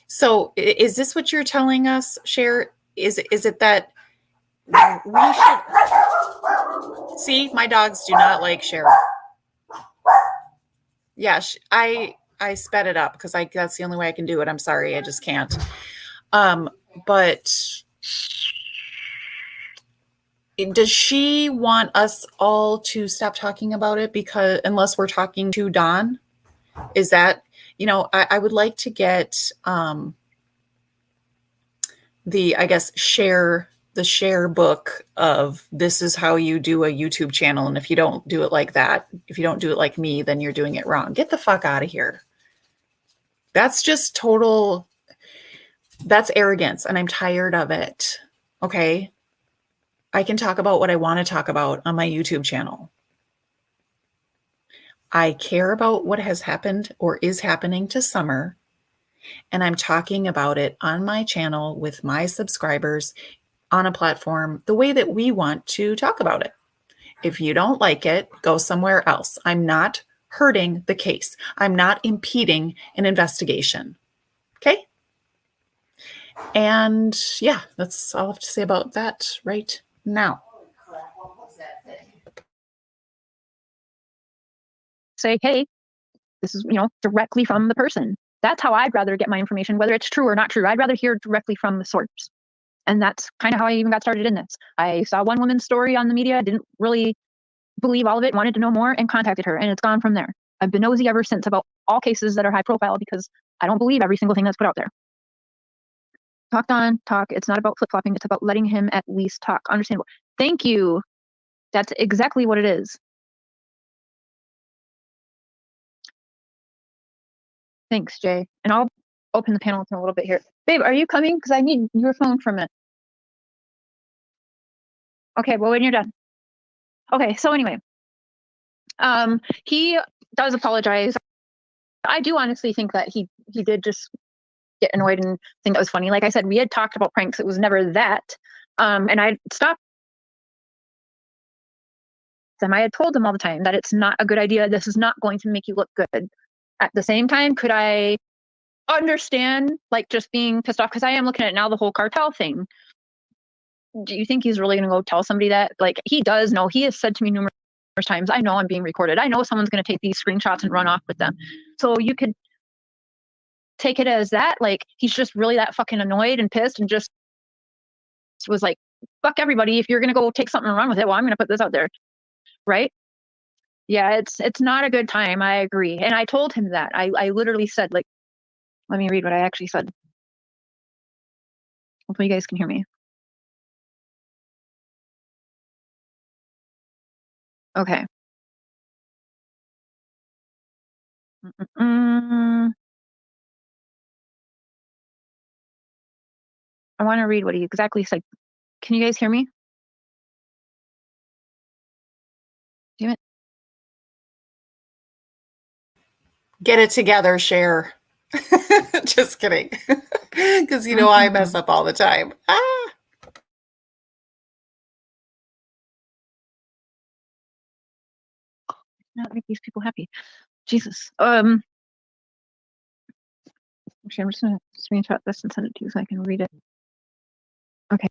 so is this what you're telling us, Cher? Is it that we should... See, my dogs do not like Cher. Yeah, I sped it up because that's the only way I can do it. I'm sorry, I just can't. But does she want us all to stop talking about it because unless we're talking to Don? Is that, I would like to get the share book of this is how you do a YouTube channel. And if you don't do it like that, if you don't do it like me, then you're doing it wrong. Get the fuck out of here. That's just that's arrogance. And I'm tired of it. Okay. I can talk about what I want to talk about on my YouTube channel. I care about what has happened or is happening to Summer. And I'm talking about it on my channel with my subscribers on a platform the way that we want to talk about it. If you don't like it, go somewhere else. I'm not hurting the case. I'm not impeding an investigation. Okay? And yeah, that's all I have to say about that right now. Say, hey, this is, directly from the person. That's how I'd rather get my information, whether it's true or not true. I'd rather hear directly from the source. And that's kind of how I even got started in this. I saw one woman's story on the media, didn't really believe all of it, wanted to know more, and contacted her. And it's gone from there. I've been nosy ever since about all cases that are high profile because I don't believe every single thing that's put out there. Talk, Don, talk. It's not about flip-flopping. It's about letting him at least talk. Understandable. Thank you. That's exactly what it is. Thanks, Jay. And I'll open the panel in a little bit here. Babe, are you coming? Because I need your phone for a minute. Okay, well, when you're done. Okay, so anyway, he does apologize. I do honestly think that he did just get annoyed and think that was funny. Like I said, we had talked about pranks. It was never that. And I stopped them. I had told them all the time that it's not a good idea. This is not going to make you look good. At the same time, could I understand like just being pissed off? Because I am looking at now the whole cartel thing. Do you think he's really going to go tell somebody that? Like, he does know. He has said to me numerous times, I know I'm being recorded. I know someone's going to take these screenshots and run off with them. So you could take it as that, like, he's just really that fucking annoyed and pissed and just was like, fuck everybody. If you're going to go take something and run with it, well, I'm going to put this out there. Right? Yeah, it's not a good time. I agree. And I told him that. I literally said, like, let me read what I actually said. Hopefully you guys can hear me. Okay. I want to read what he exactly said. Can you guys hear me? Damn it. Get it together, Cher. Just kidding. Because you know I mess up all the time. Not make these people happy. Jesus. Actually, I'm just gonna screenshot this and send it to you so I can read it. Okay.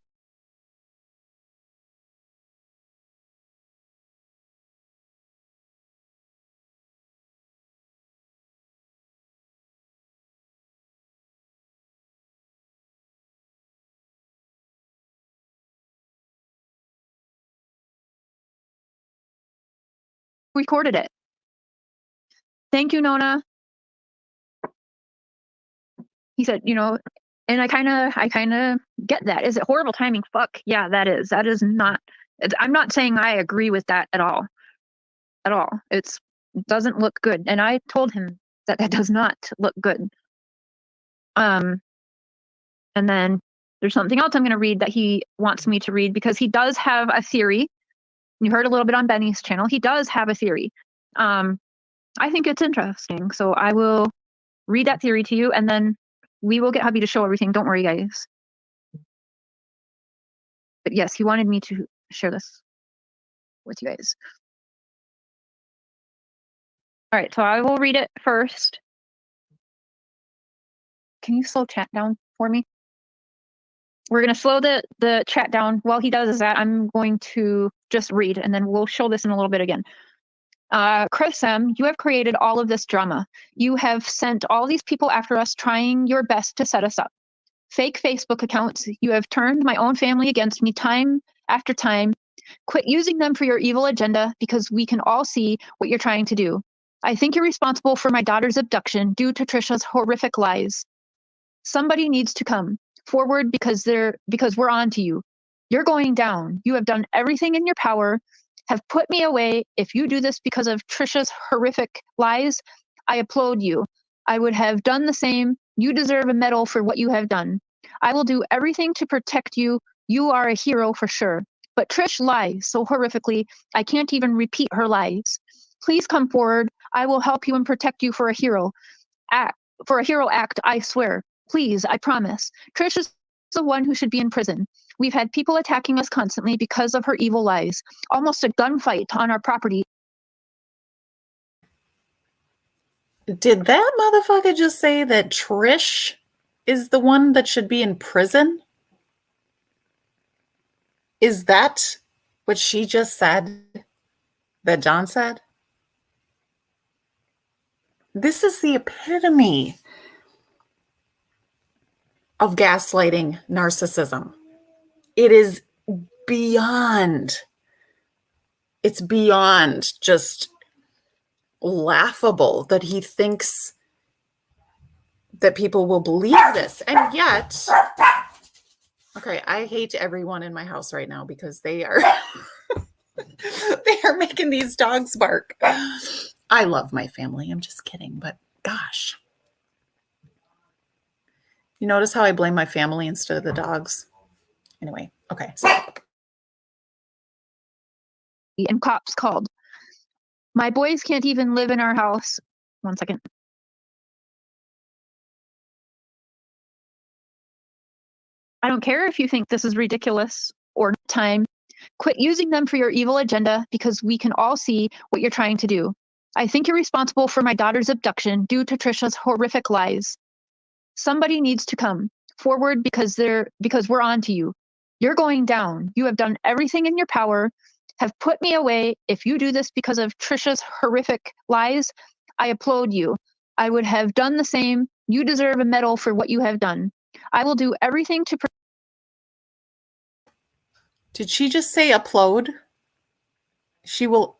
Recorded it. Thank you, Nona. He said, you know, and I kind of get that. Is it horrible timing? Fuck yeah, that is. That is not. I'm not saying I agree with that at all. At all. It doesn't look good, and I told him that does not look good. And then there's something else I'm going to read that he wants me to read because he does have a theory. You heard a little bit on Benny's channel. He does have a theory. I think it's interesting, so I will read that theory to you, and then we will get hubby to show everything. Don't worry, guys. But yes, he wanted me to share this with you guys. All right, so I will read it first. Can you slow chat down for me? We're going to slow the chat down. While he does that, I'm going to just read, and then we'll show this in a little bit again. Chris M., you have created all of this drama. You have sent all these people after us trying your best to set us up. Fake Facebook accounts. You have turned my own family against me time after time. Quit using them for your evil agenda because we can all see what you're trying to do. I think you're responsible for my daughter's abduction due to Trisha's horrific lies. Somebody needs to come forward because we're on to you. You're going down. You have done everything in your power, have put me away. If you do this because of Trisha's horrific lies, I applaud you. I would have done the same. You deserve a medal for what you have done. I will do everything to protect you. You are a hero for sure. But Trish lies so horrifically, I can't even repeat her lies. Please come forward. I will help you and protect you for a hero act. For a hero act, I swear. Please, I promise. Trish is the one who should be in prison. We've had people attacking us constantly because of her evil lies. Almost a gunfight on our property. Did that motherfucker just say that Trish is the one that should be in prison? Is that what she just said that John said? This is the epitome of gaslighting narcissism. It is beyond just laughable that he thinks that people will believe this. And yet, okay, I hate everyone in my house right now because they are they are making these dogs bark. I love my family. I'm just kidding, but gosh. You notice how I blame my family instead of the dogs? Anyway, okay. So. And cops called. My boys can't even live in our house. 1 second. I don't care if you think this is ridiculous or time. Quit using them for your evil agenda because we can all see what you're trying to do. I think you're responsible for my daughter's abduction due to Trisha's horrific lies. Somebody needs to come forward because we're on to you. You're going down. You have done everything in your power, have put me away. If you do this because of Trisha's horrific lies, I applaud you. I would have done the same. You deserve a medal for what you have done. I will do everything to. Did she just say applaud? He will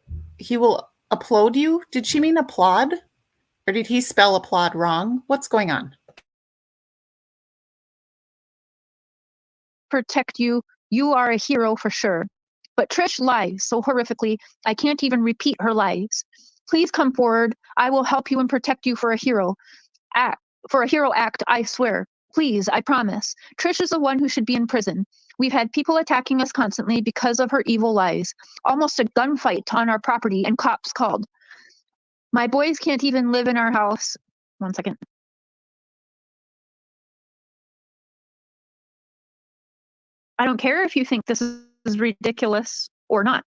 applaud you? Did she mean applaud? Or did he spell applaud wrong? What's going on? Protect you. You are a hero for sure. But Trish lies so horrifically, I can't even repeat her lies. Please come forward. I will help you and protect you for a hero act. I swear. Please, I promise. Trish is the one who should be in prison. We've had people attacking us constantly because of her evil lies. Almost a gunfight on our property and cops called. My boys can't even live in our house. 1 second. I don't care if you think this is ridiculous or not.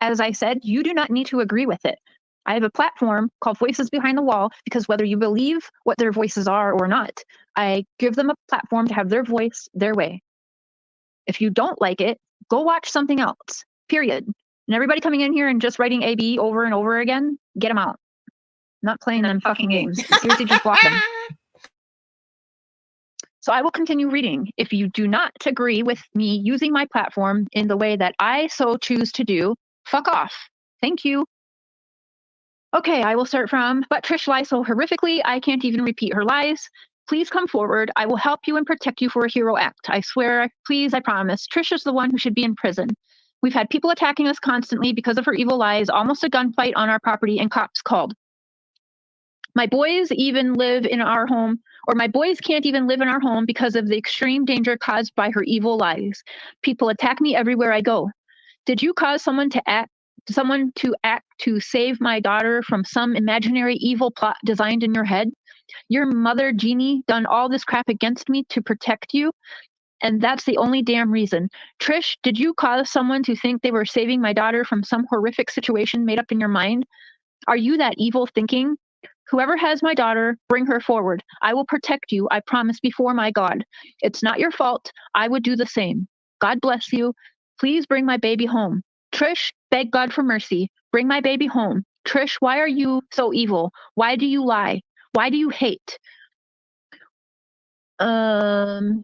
As I said, you do not need to agree with it. I have a platform called Voices Behind the Wall because whether you believe what their voices are or not, I give them a platform to have their voice their way. If you don't like it, go watch something else, period. And everybody coming in here and just writing AB over and over again, get them out. I'm not playing them fucking games. Seriously, just block them. So I will continue reading. If you do not agree with me using my platform in the way that I so choose to do, fuck off. Thank you. Okay, I will start from, but Trish lies so horrifically, I can't even repeat her lies. Please come forward. I will help you and protect you for a hero act. I swear, please, I promise. Trish is the one who should be in prison. We've had people attacking us constantly because of her evil lies, almost a gunfight on our property, and cops called. My boys even live in our home, or my boys can't even live in our home because of the extreme danger caused by her evil lies. People attack me everywhere I go. Did you cause someone to act to save my daughter from some imaginary evil plot designed in your head? Your mother, Jeannie, done all this crap against me to protect you? And that's the only damn reason. Trish, did you cause someone to think they were saving my daughter from some horrific situation made up in your mind? Are you that evil thinking? Whoever has my daughter, bring her forward. I will protect you, I promise before my God. It's not your fault. I would do the same. God bless you. Please bring my baby home. Trish, beg God for mercy. Bring my baby home. Trish, why are you so evil? Why do you lie? Why do you hate? Why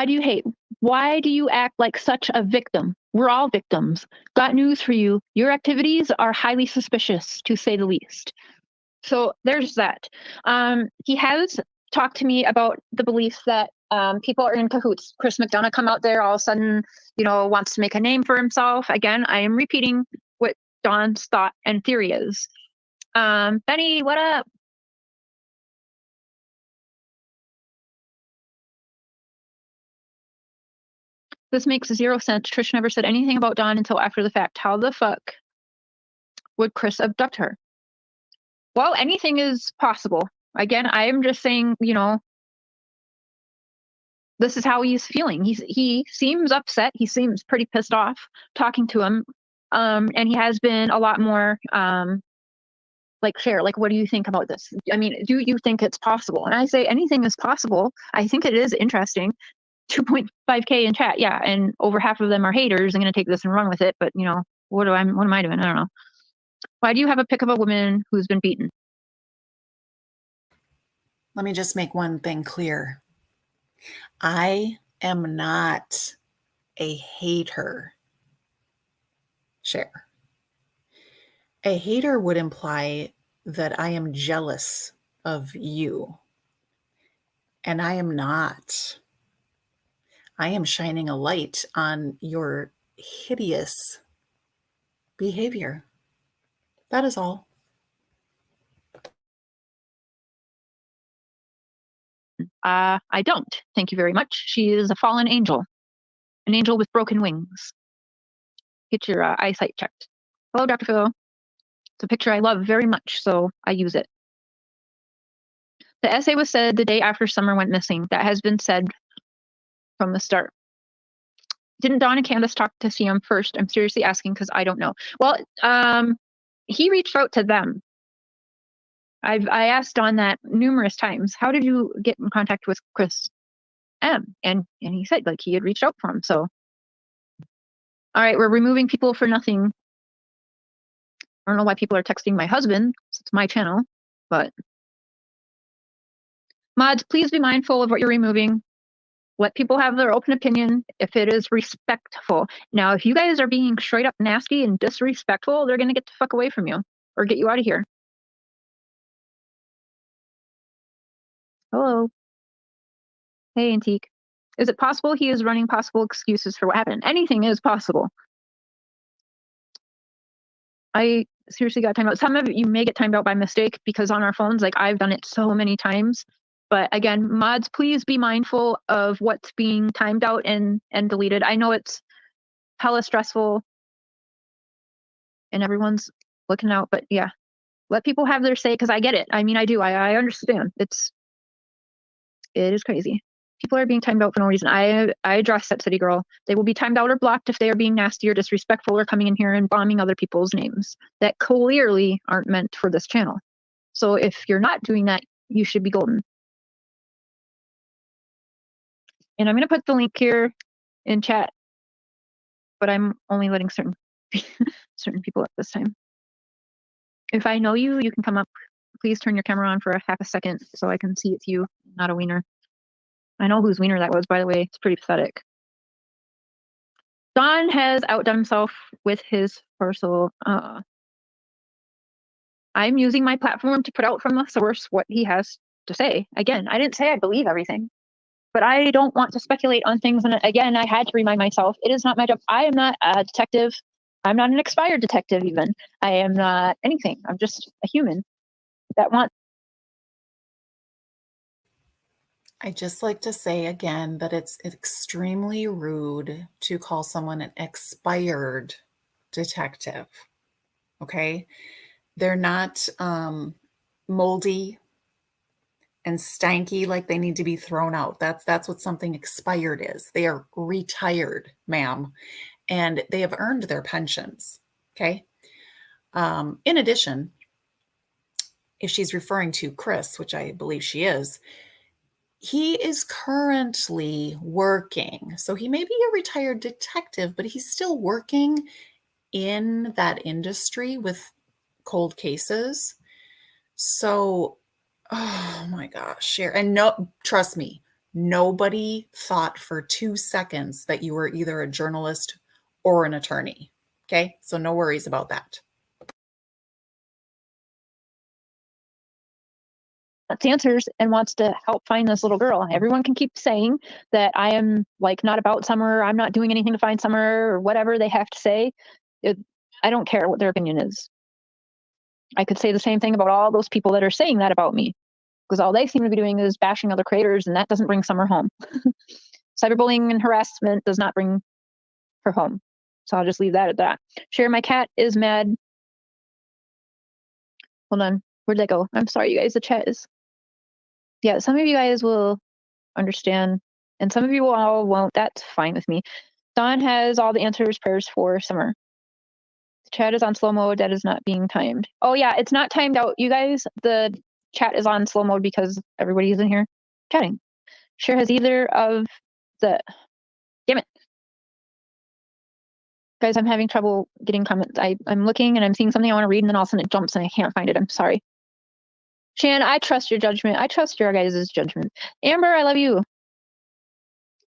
do you hate? Why do you act like such a victim? We're all victims. Got news for you. Your activities are highly suspicious, to say the least. So there's that. He has talked to me about the belief that people are in cahoots. Chris McDonough come out there all of a sudden, wants to make a name for himself. Again, I am repeating what Dawn's thought and theory is. Benny, what up? This makes zero sense. Trish never said anything about Dawn until after the fact. How the fuck would Chris abduct her? Well, anything is possible. Again, I am just saying, this is how he's feeling. He seems upset. He seems pretty pissed off talking to him. And he has been a lot more share, what do you think about this? I mean, do you think it's possible? And I say anything is possible. I think it is interesting. 2.5K in chat, yeah, and over half of them are haters. I'm gonna take this and run with it, but what am I doing? I don't know. Why do you have a pic of a woman who's been beaten? Let me just make one thing clear. I am not a hater. Share. A hater would imply that I am jealous of you. And I am not. I am shining a light on your hideous behavior. That is all. I don't. Thank you very much. She is a fallen angel, an angel with broken wings. Get your eyesight checked. Hello, Dr. Phil. It's a picture I love very much, so I use it. The essay was said the day after Summer went missing. That has been said from the start. Didn't Dawn and Candace talk to CM first? I'm seriously asking because I don't know. Well, he reached out to them. I asked Dawn that numerous times. How did you get in contact with Chris M? And he said like he had reached out for him. So, all right, we're removing people for nothing. I don't know why people are texting my husband. It's my channel, but mods, please be mindful of what you're removing. Let people have their open opinion if it is respectful. Now, if you guys are being straight up nasty and disrespectful, they're going to get the fuck away from you or get you out of here. Hello. Hey, Antique. Is it possible he is running possible excuses for what happened? Anything is possible. I seriously got timed out. Some of you may get timed out by mistake because on our phones, like I've done it so many times. But again, mods, please be mindful of what's being timed out and deleted. I know it's hella stressful and everyone's looking out, but yeah, let people have their say because I get it. I mean, I do. I understand. It is crazy. People are being timed out for no reason. I address that, City Girl. They will be timed out or blocked if they are being nasty or disrespectful or coming in here and bombing other people's names that clearly aren't meant for this channel. So if you're not doing that, you should be golden. And I'm going to put the link here in chat, but I'm only letting certain people up this time. If I know you, you can come up. Please turn your camera on for a half a second so I can see it's you, not a wiener. I know whose wiener that was, by the way. It's pretty pathetic. Don has outdone himself with his parcel. I'm using my platform to put out from the source what he has to say. Again, I didn't say I believe everything, but I don't want to speculate on things. And again, I had to remind myself, it is not my job. I am not a detective. I'm not an expired detective even. I am not anything. I'm just a human that wants. I just like to say again that it's extremely rude to call someone an expired detective. Okay? They're not moldy and stanky like they need to be thrown out. That's what something expired is. They are retired, ma'am, and they have earned their pensions. Okay? In addition, if she's referring to Chris, which I believe she is, he is currently working. So he may be a retired detective, but he's still working in that industry with cold cases. So, oh my gosh. And no, trust me, nobody thought for 2 seconds that you were either a journalist or an attorney. Okay. So no worries about that. Answers and wants to help find this little girl. Everyone can keep saying that I am like not about Summer. I'm not doing anything to find Summer or whatever they have to say. I don't care what their opinion is. I could say the same thing about all those people that are saying that about me because all they seem to be doing is bashing other creators and that doesn't bring Summer home. Cyberbullying and harassment does not bring her home. So I'll just leave that at that. Share, my cat is mad. Hold on. Where'd that go? I'm sorry, you guys. The chat is. Yeah, some of you guys will understand, and some of you all won't. That's fine with me. Dawn has all the answers, prayers for Summer. The chat is on slow mode. That is not being timed. Oh, yeah, it's not timed out. You guys, the chat is on slow mode because everybody is in here chatting. Share has either of the. Damn it. Guys, I'm having trouble getting comments. I'm looking and I'm seeing something I want to read, and then all of a sudden it jumps and I can't find it. I'm sorry. Shan, I trust your judgment. I trust your guys' judgment. Amber, I love you.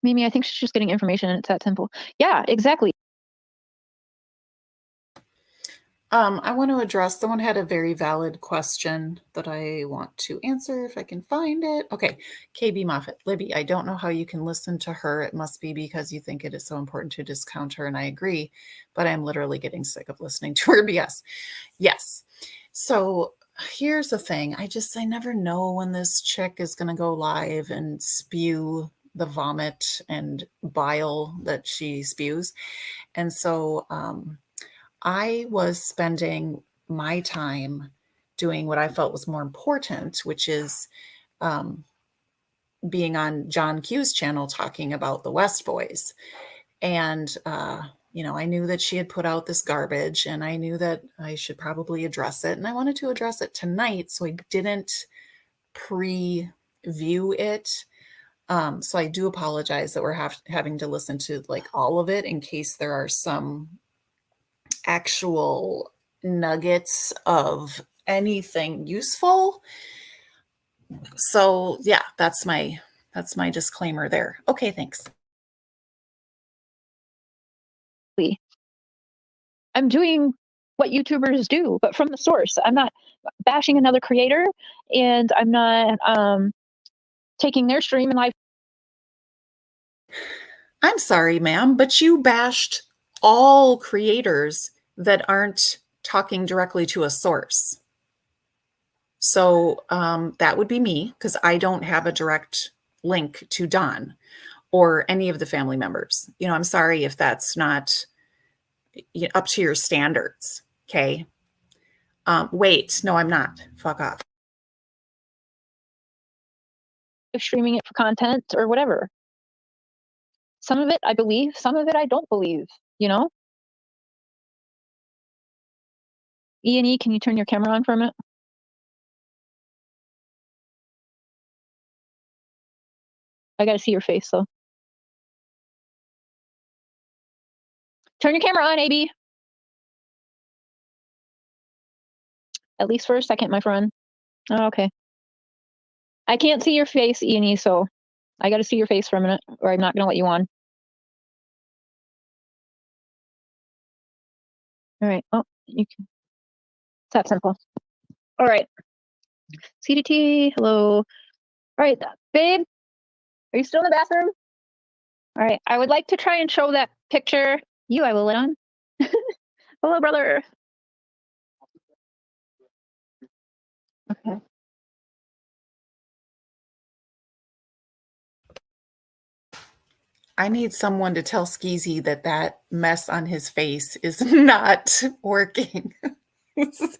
Mimi, I think she's just getting information and it's that simple. Yeah, exactly. I want to address, someone had a very valid question that I want to answer if I can find it. Okay, KB Moffat, Libby, I don't know how you can listen to her. It must be because you think it is so important to discount her, and I agree, but I'm literally getting sick of listening to her BS. Yes. So here's the thing. I never know when this chick is going to go live and spew the vomit and bile that she spews. And so I was spending my time doing what I felt was more important, which is being on John Q's channel talking about the West Boys. And, I knew that she had put out this garbage, and I knew that I should probably address it. And I wanted to address it tonight, so I didn't preview it. So I do apologize that we're having to listen to like all of it in case there are some actual nuggets of anything useful. So yeah, that's my disclaimer there. Okay, thanks. I'm doing what YouTubers do, but from the source. I'm not bashing another creator, and I'm not taking their stream and live. I'm sorry, ma'am, but you bashed all creators that aren't talking directly to a source. So that would be me, because I don't have a direct link to Don or any of the family members. I'm sorry if that's not up to your standards. Okay. Wait, no, I'm not. Fuck off. Streaming it for content or whatever. Some of it I believe, some of it I don't believe, E&E, can you turn your camera on for a minute? I gotta see your face though. Turn your camera on, AB. At least for a second, my friend. Oh, okay. I can't see your face, E&E, so I gotta see your face for a minute, or I'm not gonna let you on. All right. Oh, you can. It's that simple. All right. CDT, hello. All right, babe, are you still in the bathroom? All right, I would like to try and show that picture. I will let on. Hello, brother. Okay. I need someone to tell Skeezy that mess on his face is not working. This is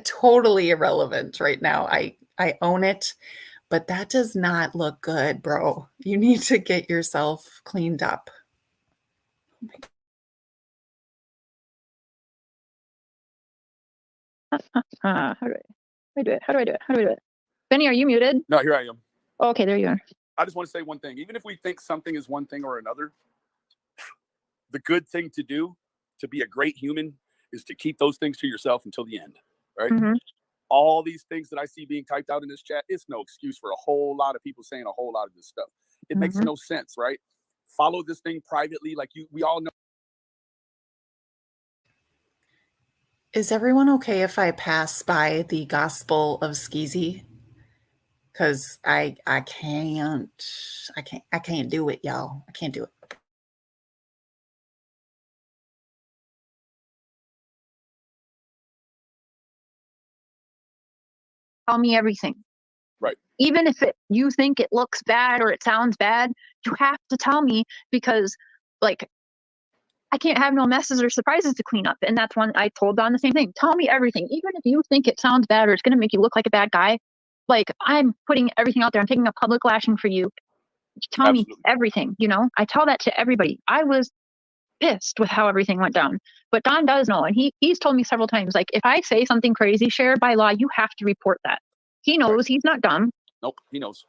totally irrelevant right now. I own it, but that does not look good, bro. You need to get yourself cleaned up. How do I do it? How do I do it? How do I do it? Benny, are you muted? No, here I am. Oh, okay, there you are. I just want to say one thing. Even if we think something is one thing or another, the good thing to do to be a great human is to keep those things to yourself until the end, right? Mm-hmm. All these things that I see being typed out in this chat, it's no excuse for a whole lot of people saying a whole lot of this stuff. It makes no sense, right? Follow this thing privately, like we all know. Is everyone okay if I pass by the Gospel of Skeezy? Because I can't do it, y'all. I can't do it. Tell me everything. Right. Even if you think it looks bad or it sounds bad, you have to tell me, because like I can't have no messes or surprises to clean up. And that's when I told Don the same thing. Tell me everything. Even if you think it sounds bad or it's going to make you look like a bad guy, like I'm putting everything out there. I'm taking a public lashing for you. Tell Absolutely. me everything. I tell that to everybody. I was pissed with how everything went down. But Don does know. And he's told me several times, like, if I say something crazy, Cher, by law, you have to report that. He knows. Right. He's not dumb. Nope, he knows.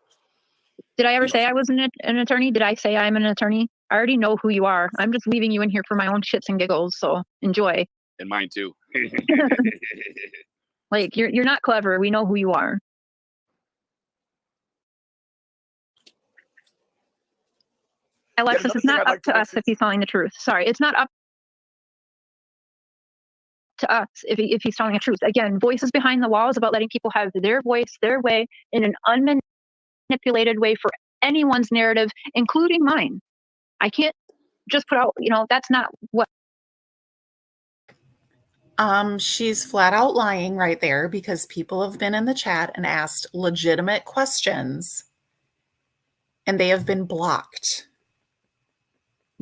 Did I ever say I was an attorney? Did I say I'm an attorney? I already know who you are. I'm just leaving you in here for my own shits and giggles, so enjoy. And mine too. Like, you're not clever. We know who you are. Alexis, it's not up to us if he's telling the truth. Sorry, it's not up to us if he's telling the truth. Again, Voices Behind the Wall is about letting people have their voice, their way, in an unmanipulated way for anyone's narrative, including mine. I can't just put out, that's not what. She's flat out lying right there because people have been in the chat and asked legitimate questions and they have been blocked.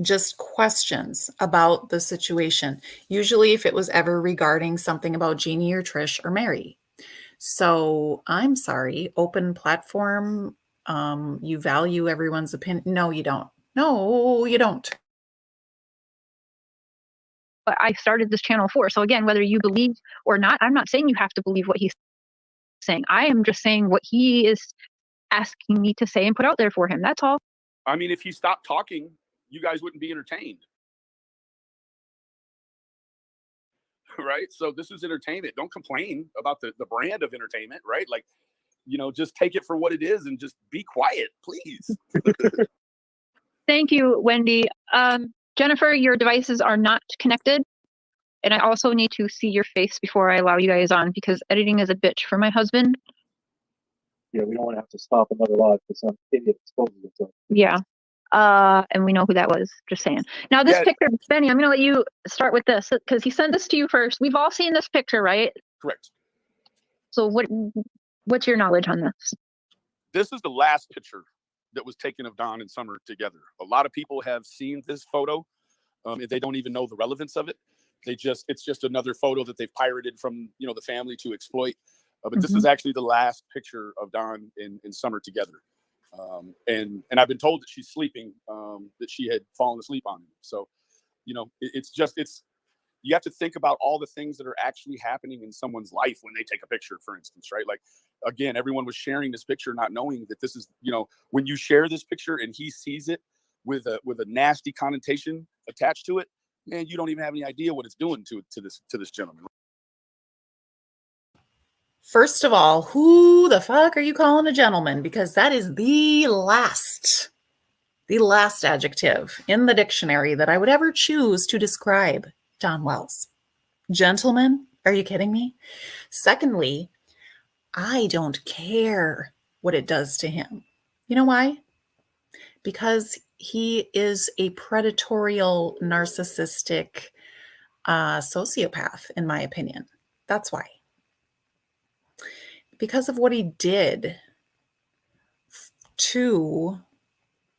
Just questions about the situation. Usually if it was ever regarding something about Jeannie or Trish or Mary. So I'm sorry, open platform. You value everyone's opinion. No, you don't. No, you don't. But I started this channel for. So again, whether you believe or not, I'm not saying you have to believe what he's saying. I am just saying what he is asking me to say and put out there for him. That's all. I mean, if he stopped talking, you guys wouldn't be entertained. Right? So this is entertainment. Don't complain about the brand of entertainment, right? Like, just take it for what it is and just be quiet, please. Thank you, Wendy. Jennifer, your devices are not connected. And I also need to see your face before I allow you guys on because editing is a bitch for my husband. Yeah, we don't want to have to stop another live because some idiot exposes it. Yeah. And we know who that was. Just saying. Now this picture, Benny, I'm going to let you start with this because he sent this to you first. We've all seen this picture, right? Correct. So what's your knowledge on this? This is the last picture that was taken of Don and Summer together. A lot of people have seen this photo. They don't even know the relevance of it. It's just another photo that they've pirated from, the family to exploit. But this is actually the last picture of Don and Summer together. And I've been told that she's sleeping, that she had fallen asleep on him. So, you have to think about all the things that are actually happening in someone's life when they take a picture, for instance, right? Like, again, everyone was sharing this picture, not knowing that this is, when you share this picture and he sees it with a nasty connotation attached to it, man, you don't even have any idea what it's doing to this gentleman. First of all, who the fuck are you calling a gentleman? Because that is the last adjective in the dictionary that I would ever choose to describe Don Wells. Gentleman? Are you kidding me? Secondly, I don't care what it does to him. You know why? Because he is a predatorial, narcissistic sociopath, in my opinion. That's why. Because of what he did to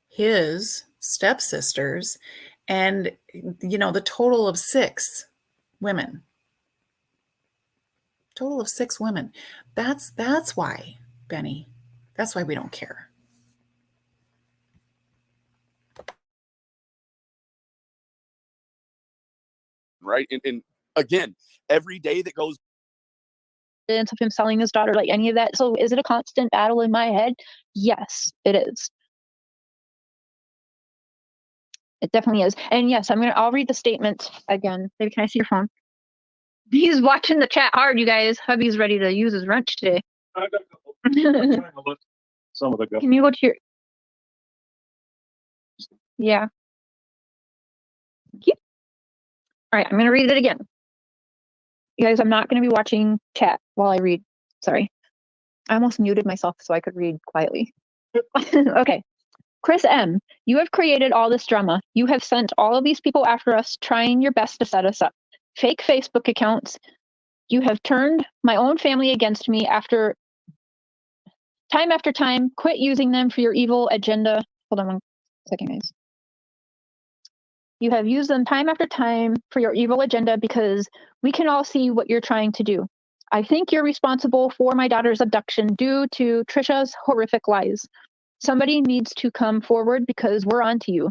his stepsisters and, the total of 6 women. Total of 6 women. That's why, Benny. That's why we don't care. Right? And again, every day that goes of him selling his daughter, like any of that. So is it a constant battle in my head? Yes, it is. It definitely is. And yes, I'll read the statement again. Maybe can I see your phone? He's watching the chat hard, you guys. Hubby's ready to use his wrench today. Some of the Can you go to your... Yeah. All right, I'm going to read it again. You guys, I'm not going to be watching chat while I read. Sorry. I almost muted myself so I could read quietly. Okay. Chris M., you have created all this drama. You have sent all of these people after us, trying your best to set us up. Fake Facebook accounts. You have turned my own family against me after time. Quit using them for your evil agenda. Hold on one second, guys. You have used them time after time for your evil agenda because we can all see what you're trying to do. I think you're responsible for my daughter's abduction due to Trisha's horrific lies. Somebody needs to come forward because we're on to you.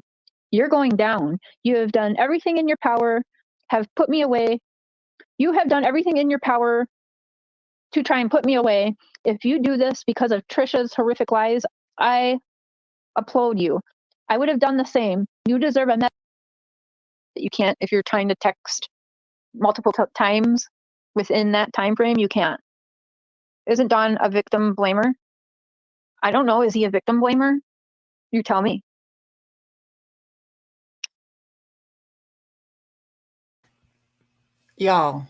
You're going down. You have done everything in your power, have put me away. You have done everything in your power to try and put me away. If you do this because of Trisha's horrific lies, I applaud you. I would have done the same. You deserve a message that you can't if you're trying to text multiple times within that time frame. You can't. Isn't Don a victim blamer? I don't know. Is he a victim blamer? You tell me. Y'all,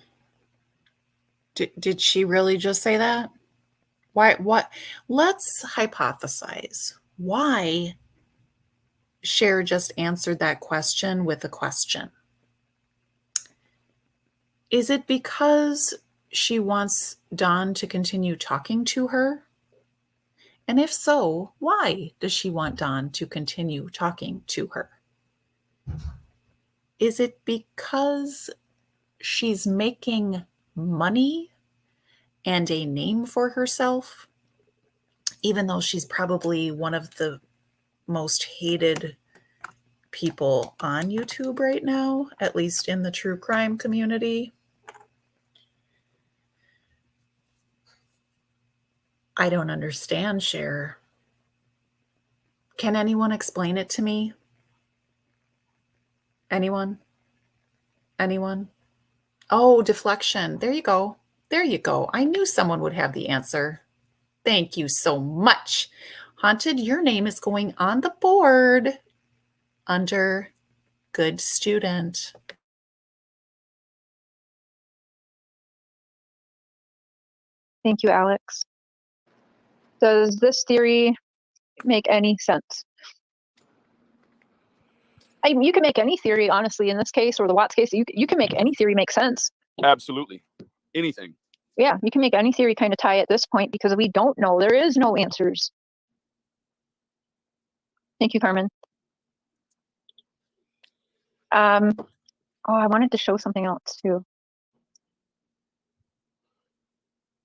did she really just say that? Why? What? Let's hypothesize. Why Cher just answered that question with a question? Is it because she wants Don to continue talking to her? And if so, why does she want Don to continue talking to her? Is it because she's making money and a name for herself, even though she's probably one of the most hated people on YouTube right now, at least in the true crime community? I don't understand, Cher. Can anyone explain it to me? Anyone? Anyone? Oh, deflection. There you go. There you go. I knew someone would have the answer. Thank you so much. Haunted, your name is going on the board under good student. Thank you, Alex. Does this theory make any sense? You can make any theory, honestly, in this case, or the Watts case, you can make any theory make sense. Absolutely. Anything. Yeah, you can make any theory kind of tie at this point because we don't know. There is no answers. Thank you, Carmen. Oh, I wanted to show something else too. All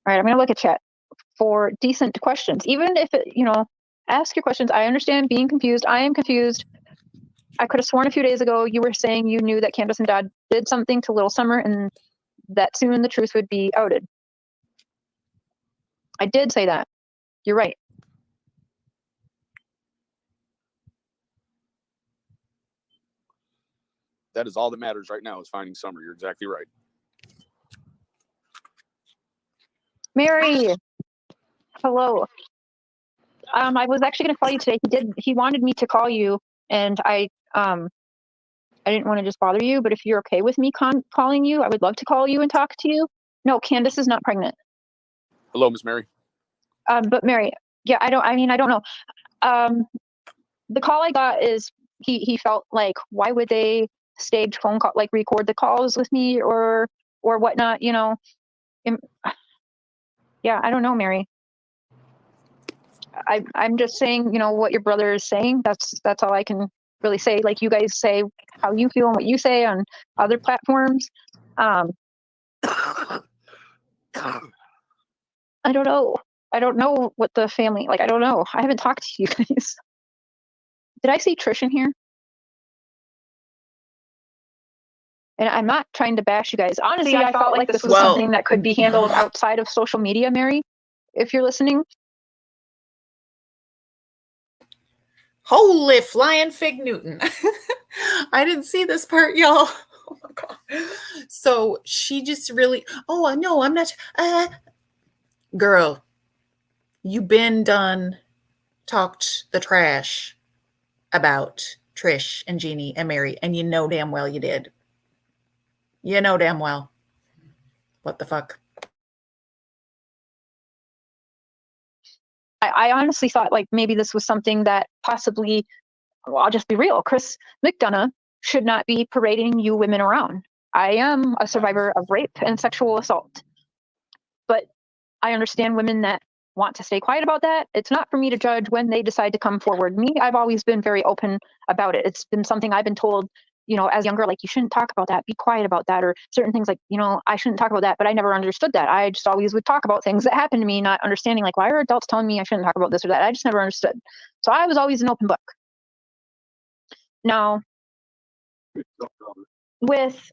right, I'm going to look at chat for decent questions. Even if, ask your questions. I understand being confused. I am confused. I could have sworn a few days ago you were saying you knew that Candace and Dad did something to Little Summer and that soon the truth would be outed. I did say that. You're right. That is all that matters right now is finding Summer. You're exactly right. Mary, hello. I was actually going to call you today. He wanted me to call you, and I didn't want to just bother you, but if you're okay with me calling you, I would love to call you and talk to you. No, Candace is not pregnant. Hello, Miss Mary. But Mary, yeah, I don't know. The call I got is he felt like, why would they stage phone call, like record the calls with me or whatnot, yeah, I don't know, Mary. I'm just saying, what your brother is saying. That's all I can really say. Like, you guys say how you feel and what you say on other platforms. I don't know. I don't know what the family, like, I don't know. I haven't talked to you guys. Did I see Trish in here? And I'm not trying to bash you guys. Honestly, I felt like this was something that could be handled outside of social media, Mary, if you're listening. Holy flying fig Newton. I didn't see this part, y'all. Oh my God. So she just really, no, I'm not. Girl, you been done talked the trash about Trish and Jeannie and Mary, and you know damn well you did. You know damn well. What the fuck? I honestly thought like maybe this was something that possibly, well, I'll just be real, Chris McDonough should not be parading you women around. I am a survivor of rape and sexual assault, but I understand women that want to stay quiet about that. It's not for me to judge when they decide to come forward. Me, I've always been very open about it. It's been something I've been told, as younger, like, you shouldn't talk about that, be quiet about that, or certain things like, I shouldn't talk about that, but I never understood that. I just always would talk about things that happened to me, not understanding, like, why are adults telling me I shouldn't talk about this or that? I just never understood. So I was always an open book. Now, with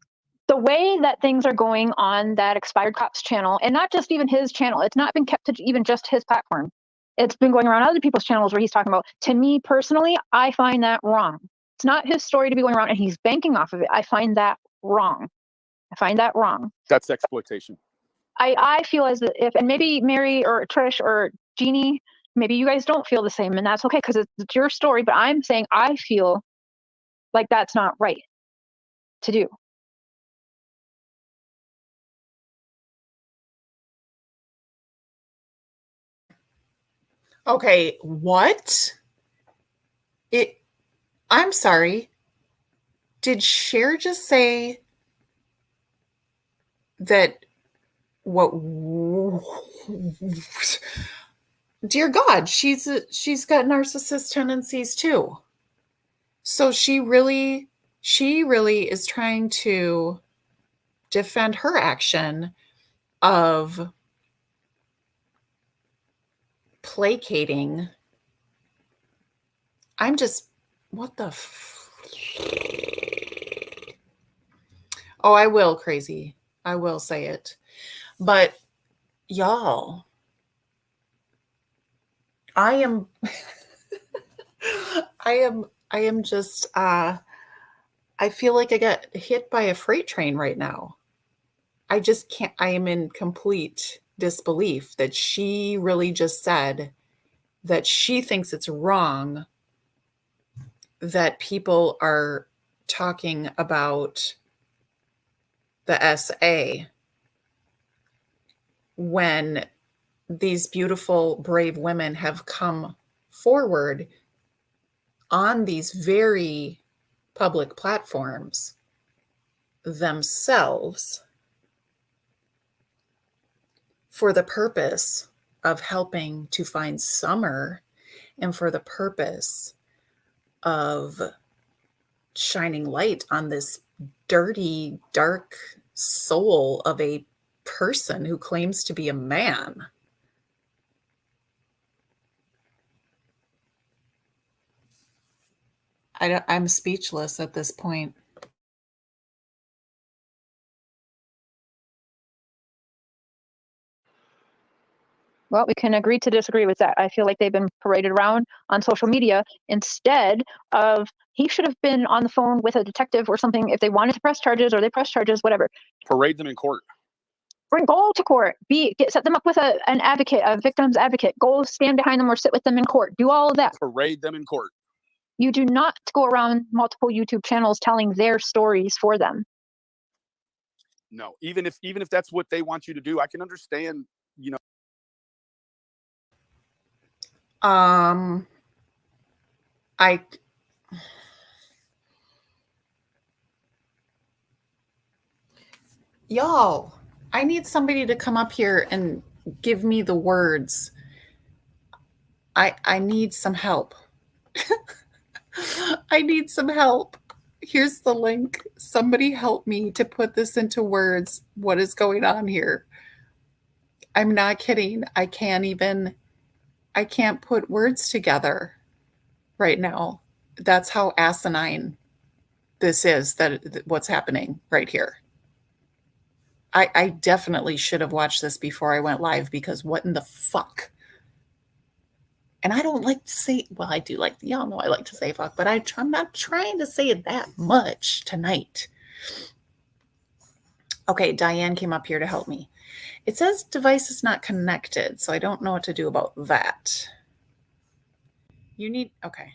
the way that things are going on that Expired Cops channel, and not just even his channel, it's not been kept to even just his platform. It's been going around other people's channels where he's talking about, to me personally, I find that wrong. It's not his story to be going around and he's banking off of it. I find that wrong. That's exploitation. I feel as if, and maybe Mary or Trish or Jeannie, maybe you guys don't feel the same, and that's okay because it's your story, but I'm saying I feel like that's not right to do. Okay, what? I'm sorry. Did Cher just say that what dear God, she's got narcissist tendencies too. So she really is trying to defend her action of placating. I'm just, what the oh, I will, crazy. I will say it. But y'all, I am I am just I feel like I got hit by a freight train right now. I just can't, I am in complete disbelief that she really just said that she thinks it's wrong that people are talking about the SA when these beautiful, brave women have come forward on these very public platforms themselves for the purpose of helping to find Summer and for the purpose of shining light on this dirty, dark soul of a person who claims to be a man. I'm speechless at this point. Well, we can agree to disagree with that. I feel like they've been paraded around on social media instead of, he should have been on the phone with a detective or something if they wanted to press charges, or they press charges, whatever. Parade them in court. Go to court. Set them up with an advocate, a victim's advocate. Go stand behind them or sit with them in court. Do all of that. Parade them in court. You do not go around multiple YouTube channels telling their stories for them. No, even if that's what they want you to do, I can understand, you know. Y'all, I need somebody to come up here and give me the words. I need some help. I need some help. Here's the link. Somebody help me to put this into words. What is going on here? I'm not kidding. I can't put words together right now. That's how asinine this is, that what's happening right here. I definitely should have watched this before I went live, because what in the fuck? And I don't like to say, well, I do like, y'all know I like to say fuck, but I'm not trying to say it that much tonight. Okay, Diane came up here to help me. It says device is not connected, so I don't know what to do about that. Okay.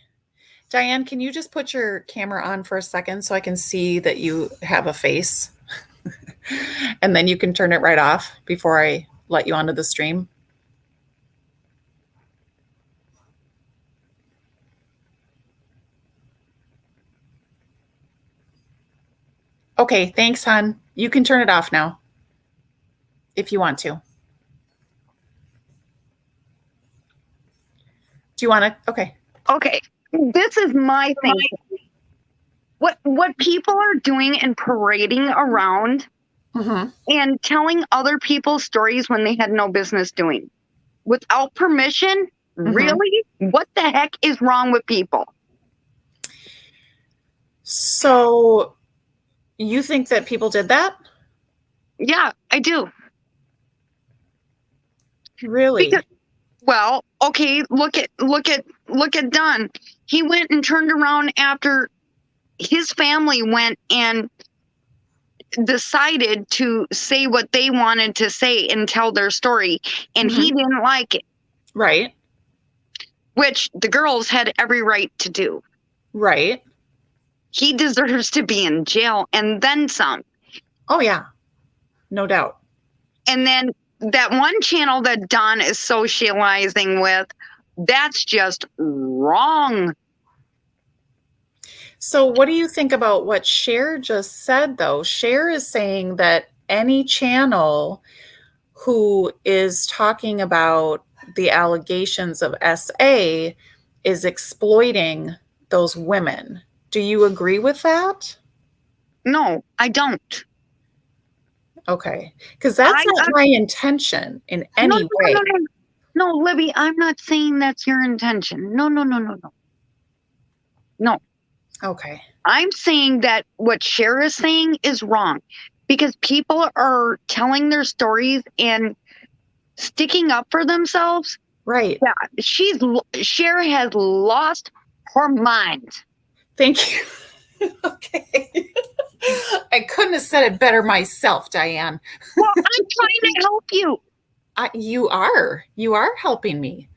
Diane, can you just put your camera on for a second so I can see that you have a face? And then you can turn it right off before I let you onto the stream. Okay, thanks, hon. You can turn it off now if you want to. Do you want to? Okay. Okay. This is my thing. What people are doing and parading around and telling other people's stories when they had no business doing without permission. Really? What the heck is wrong with people? So you think that people did that? Yeah, I do. Really? Well, okay, look at Dunn. He went and turned around after his family went and decided to say what they wanted to say and tell their story, and he didn't like it. Right. Which the girls had every right to do. Right. He deserves to be in jail and then some. Oh, yeah. No doubt. And then that one channel that Don is socializing with, that's just wrong. So what do you think about what Cher just said, though? Cher is saying that any channel who is talking about the allegations of SA is exploiting those women. Do you agree with that? No, I don't. Okay. Because that's not my intention in any way. No, Libby, I'm not saying that's your intention. No. No. Okay. I'm saying that what Cher is saying is wrong because people are telling their stories and sticking up for themselves. Right. Yeah, Cher has lost her mind. Thank you. Okay. I couldn't have said it better myself, Diane. Well, I'm trying to help you. You are helping me.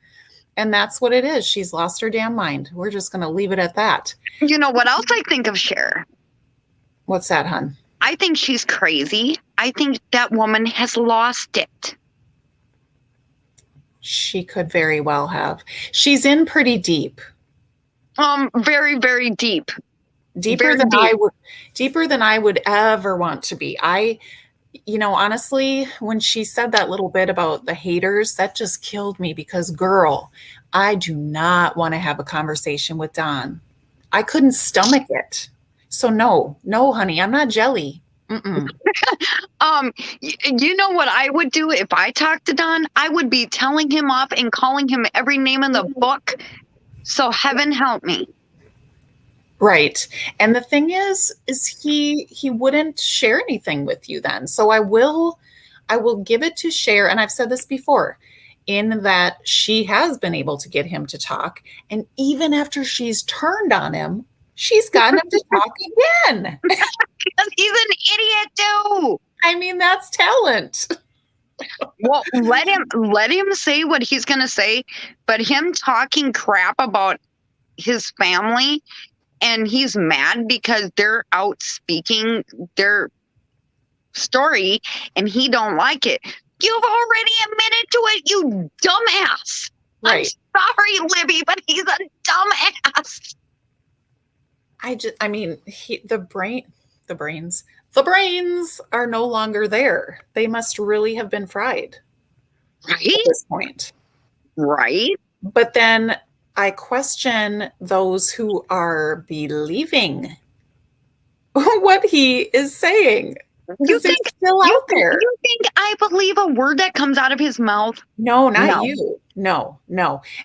And that's what it is. She's lost her damn mind. We're just going to leave it at that. You know what else I think of Cher? What's that, hon? I think she's crazy. I think that woman has lost it. She could very well have. She's in pretty deep. Very, very deep. Deeper than I would ever want to be. Honestly, when she said that little bit about the haters, that just killed me because, girl, I do not want to have a conversation with Don. I couldn't stomach it. So no, honey, I'm not jelly. You know what I would do if I talked to Don? I would be telling him off and calling him every name in the book. So heaven help me. Right. And the thing is he wouldn't share anything with you then. So I will give it to Cher. And I've said this before, in that she has been able to get him to talk. And even after she's turned on him, she's gotten him to talk again. Because he's an idiot too. I mean, that's talent. Well, let him say what he's gonna say, but him talking crap about his family, and he's mad because they're out speaking their story and he don't like it. You've already admitted to it, you dumbass. Right. I'm sorry, Libby, but he's a dumbass. The brains are no longer there. They must really have been fried. Right? At this point. Right? But then I question those who are believing what he is saying. You think still out there? You think I believe a word that comes out of his mouth? No, not you. No.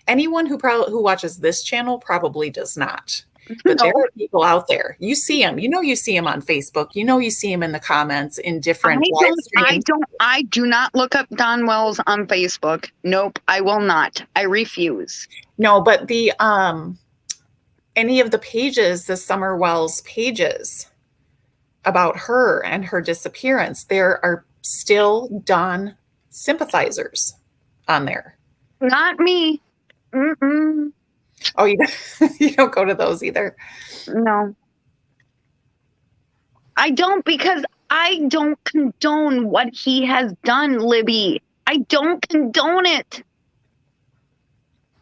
Anyone who watches this channel probably does not. But there are people out there. You see them. You see them on Facebook. You see them in the comments in different live streams. I do not look up Don Wells on Facebook. Nope, I will not. I refuse. No, but the any of the pages, the Summer Wells pages about her and her disappearance, there are still Don sympathizers on there. Not me. Mm-mm. Oh, you don't go to those either? No. I don't, because I don't condone what he has done, Libby. I don't condone it.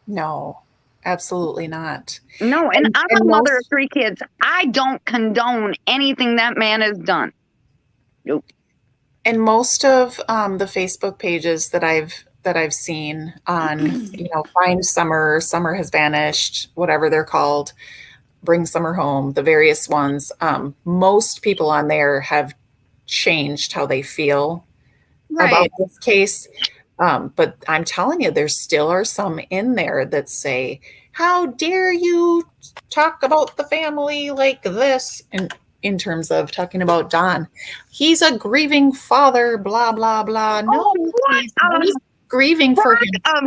No, absolutely not. No, and I'm a mother of 3 kids. I don't condone anything that man has done. Nope. And most of the Facebook pages that I've seen on, Find Summer, Summer Has Vanished, whatever they're called, Bring Summer Home, the various ones, most people on there have changed how they feel about this case. But I'm telling you, there still are some in there that say, how dare you talk about the family like this? And in terms of talking about Don, he's a grieving father, blah, blah, blah. No, he's grieving for himself.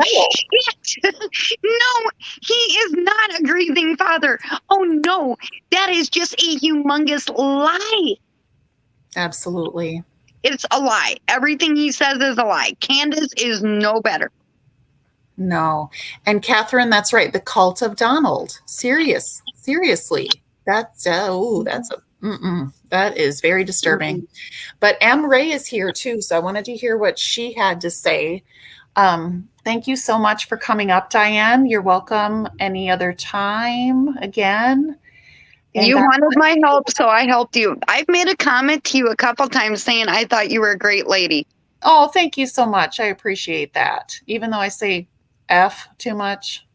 No, he is not a grieving father. Oh, no, that is just a humongous lie. Absolutely. It's a lie. Everything he says is a lie. Candace is no better. No. And Catherine, that's right. The cult of Donald. Seriously. That is very disturbing. Mm-hmm. But M. Ray is here too. So I wanted to hear what she had to say. Thank you so much for coming up, Diane. You're welcome any other time again. And You that's wanted my help, so I helped you. I've made a comment to you a couple times saying I thought you were a great lady. oh, thank you so much. I appreciate that. Even though I say F too much.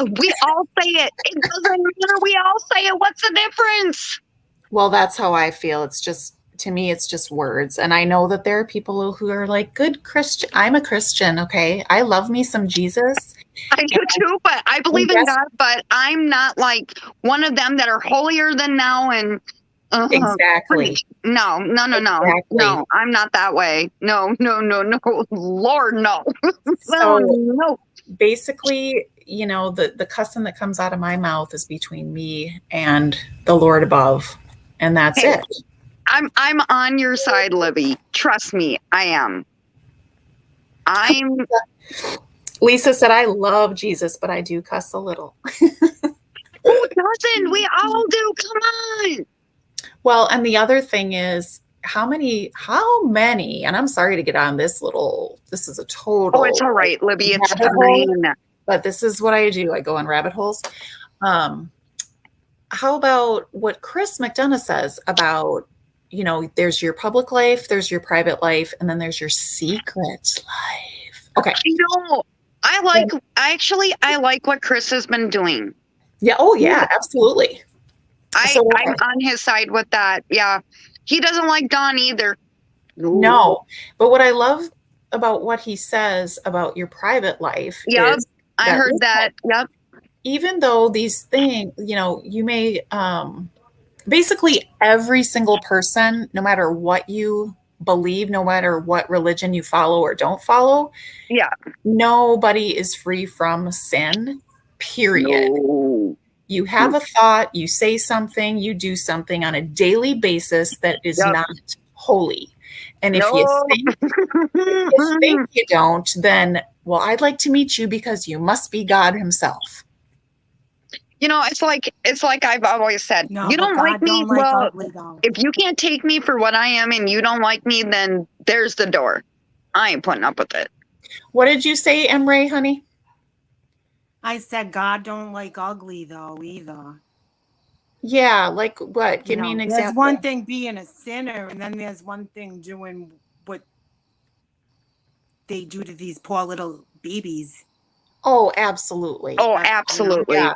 We all say it. It doesn't matter. We all say it. What's the difference? Well, that's how I feel. It's just, to me, it's just words. And I know that there are people who are like, good Christian. I'm a Christian, okay? I love me some Jesus. I do too, but I believe in God, but I'm not like one of them that are holier than thou and Exactly. preach. No. Exactly. No, I'm not that way. No. Lord, no. So no. basically, you know, the cussing that comes out of my mouth is between me and the Lord above. And that's Hey, it. I'm on your side, Libby. Trust me, I am. Lisa said, I love Jesus, but I do cuss a little. Who doesn't? We all do. Come on. Well, and the other thing is, how many, and I'm sorry to get on this is a total. Oh, it's all right, Libby. It's rabbit hole, fine. but this is what I do. I go on rabbit holes. How about what Chris McDonough says about, you know, there's your public life, there's your private life, and then there's your secret life. Okay. I know. I like what Chris has been doing. Yeah. Oh, yeah, absolutely. I'm on his side with that. Yeah. He doesn't like Dawn either. No. But what I love about what he says about your private life is I heard that. Yep. Even though these things, you know, you may basically every single person, no matter what you believe, no matter what religion you follow or don't follow, nobody is free from sin, period. No. You have a thought, you say something, you do something on a daily basis that is not holy. And if you think you don't, then, well, I'd like to meet you because you must be God himself. You know, it's like I've always said, you don't like me. Well, if you can't take me for what I am and you don't like me, then there's the door. I ain't putting up with it. What did you say, Ray, honey? I said God don't like ugly though either. Yeah, like what? Give me an example. There's one thing being a sinner, and then there's one thing doing what they do to these poor little babies. Oh, absolutely. Oh, absolutely. Yeah.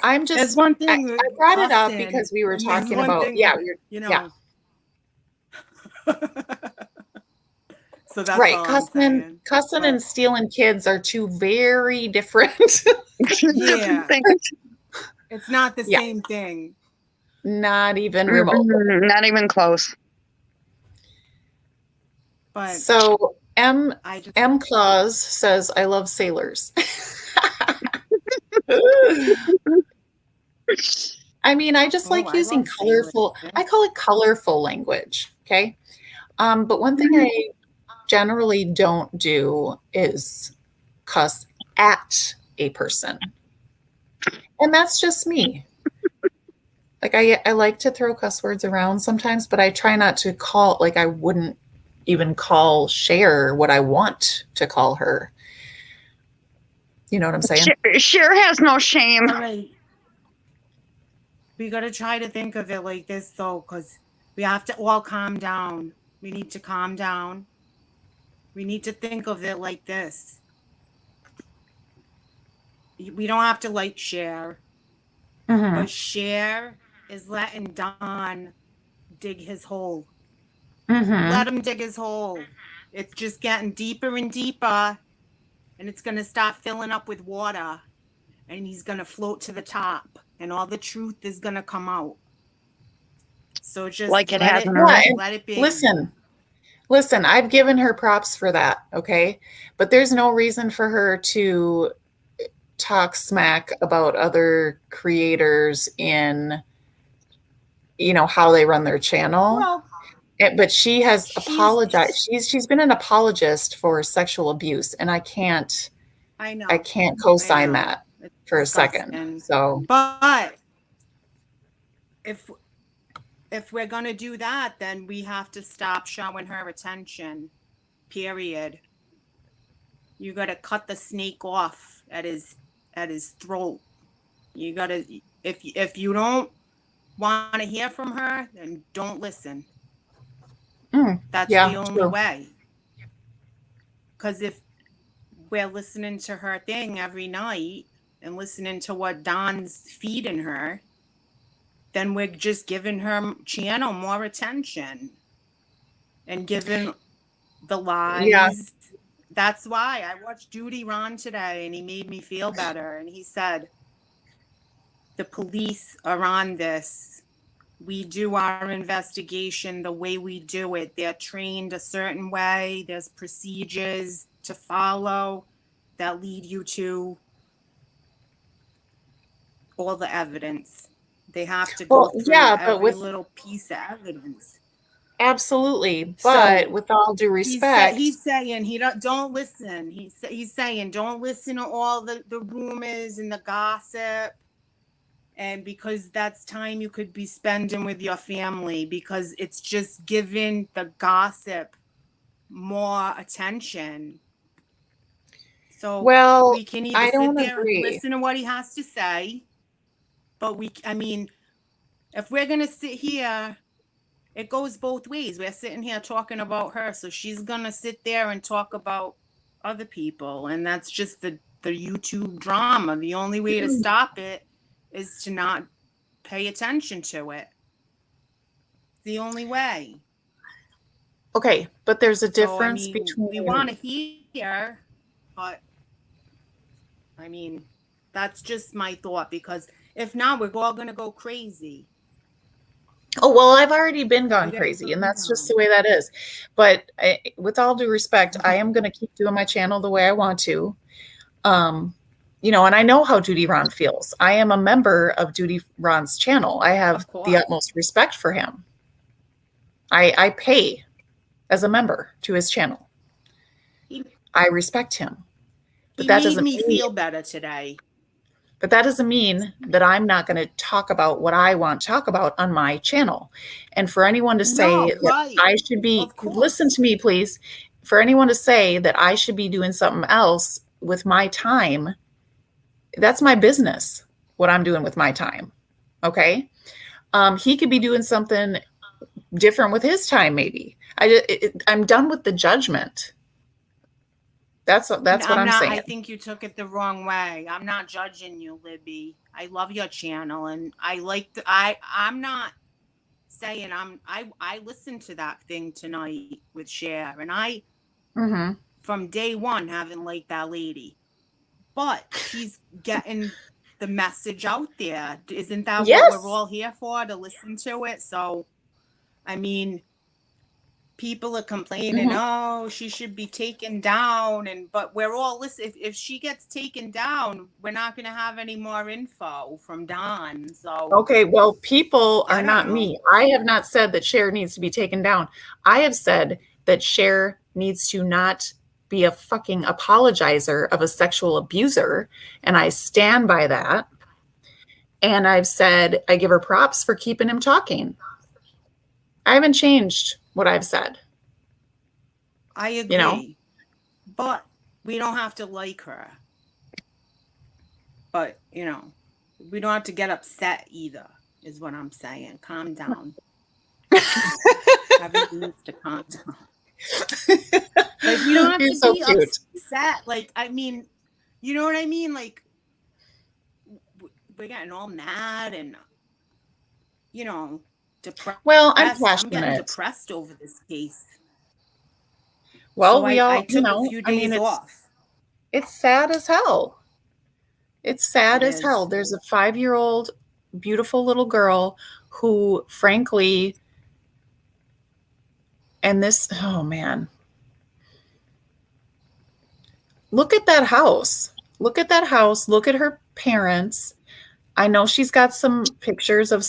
I'm just, there's one thing I brought it up because we were talking about, So that's right. all Cussing and stealing kids are two very different different things. It's not the same thing. Not even remote. Not even close. But so M Claus says, I love sailors. I mean, I just like using colorful, I call it colorful language. Okay. But one thing I generally don't do is cuss at a person. And that's just me. Like I like to throw cuss words around sometimes, but I try not to call, like I wouldn't even call Cher what I want to call her. You know what I'm saying? Cher has no shame. All right. We got to try to think of it like this, though, because we have to all calm down. We need to calm down. We need to think of it like this. We don't have to like Cher, but Cher is letting Don dig his hole. Let him dig his hole. It's just getting deeper and deeper, and it's going to start filling up with water, and he's going to float to the top, and all the truth is going to come out. So just like it has. Let it be. Listen, I've given her props for that, okay? But there's no reason for her to talk smack about other creators in, you know, how they run their channel. Well, but she has apologized. She's been an apologist for sexual abuse, and I can't co-sign that for a second. So, but if we're gonna do that, then we have to stop showing her attention. Period. You got to cut the snake off at his throat. You gotta, if you don't want to hear from her, then don't listen. That's the only way. Because if we're listening to her thing every night and listening to what Don's feeding her, then we're just giving her channel more attention and giving the lies. Yeah. That's why I watched Judy Ron today, and he made me feel better. And he said, the police are on this. We do our investigation the way we do it. They're trained a certain way. There's procedures to follow that lead you to all the evidence. They have to go through every little piece of evidence. Absolutely, but with all due respect, he's saying don't listen. He's saying don't listen to all the rumors and the gossip, and because that's time you could be spending with your family, because it's just giving the gossip more attention. So we can either sit there and listen to what he has to say, but if we're gonna sit here, it goes both ways. We're sitting here talking about her, so she's gonna sit there and talk about other people, and that's just the YouTube drama. The only way to stop it is to not pay attention to it. The only way. Okay, but there's a difference between. We want to hear, but that's just my thought, because if not, we're all gonna go crazy. Oh, well, I've already been gone crazy, and that's just the way that is. But with all due respect, I am going to keep doing my channel the way I want to. And I know how Judy Ron feels. I am a member of Judy Ron's channel. I have the utmost respect for him. I pay as a member to his channel. I respect him. But that doesn't make me feel better today. But that doesn't mean that I'm not going to talk about what I want to talk about on my channel. And for anyone to say that I should be, listen to me, please. For anyone to say that I should be doing something else with my time, that's my business, what I'm doing with my time. Okay. He could be doing something different with his time, maybe. I'm done with the judgment. That's what I'm saying. I think you took it the wrong way. I'm not judging you, Libby. I love your channel, and I'm not saying I listened to that thing tonight with Cher, and I from day one haven't liked that lady, but she's getting the message out there. Isn't that what we're all here for, to listen to it? So, people are complaining, oh, she should be taken down, but we're all listening. If she gets taken down, we're not going to have any more info from Don. So okay, well, people are not me. I have not said that Cher needs to be taken down. I have said that Cher needs to not be a fucking apologizer of a sexual abuser, and I stand by that. And I've said I give her props for keeping him talking. I haven't changed what I've said. I agree. But we don't have to like her. But, we don't have to get upset either, is what I'm saying. Calm down. Everything needs to calm down. You don't have to be upset. You know what I mean? We're getting all mad and, depressed. Well, I'm passionate. I'm getting depressed over this case. Well, so we all, I took a few days off. It's sad as hell. It's sad as hell. There's a 5-year-old, beautiful little girl who, frankly, and this, oh man. Look at that house. Look at that house. Look at her parents. I know she's got some pictures of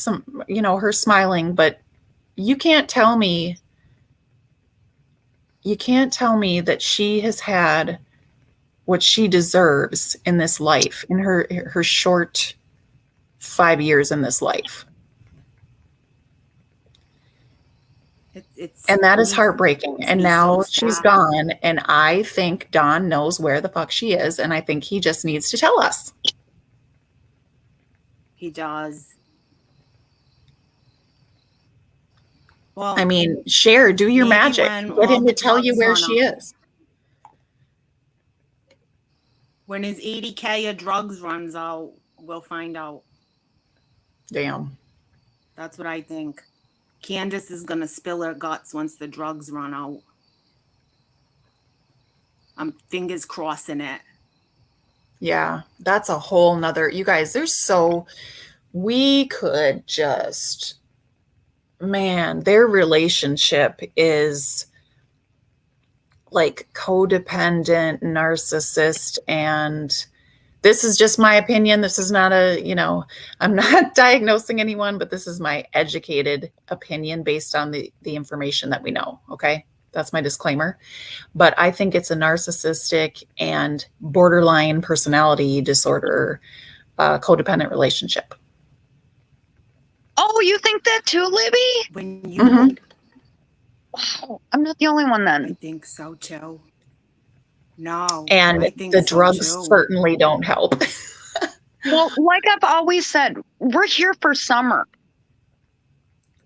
her smiling, but you can't tell me that she has had what she deserves in this life, in her short 5 years in this life. And that is heartbreaking. And now she's gone. And I think Don knows where the fuck she is. And I think he just needs to tell us. He does. Well, I mean, Cher, do your maybe magic. when Get all him the to tell you drugs where run she out. is. When his 80K of drugs runs out, we'll find out. Damn. That's what I think. Candace is going to spill her guts once the drugs run out. I'm fingers crossing it. Yeah, that's a whole nother, you guys, we could just, man, their relationship is like codependent, narcissist, and this is just my opinion. This is not I'm not diagnosing anyone, but this is my educated opinion based on the information that we know. Okay. That's my disclaimer. But I think it's a narcissistic and borderline personality disorder, codependent relationship. Oh, you think that too, Libby? When you Wow, I'm not the only one I then. think so too. No, And I think the so drugs too. certainly don't help. Well, like I've always said, we're here for summer.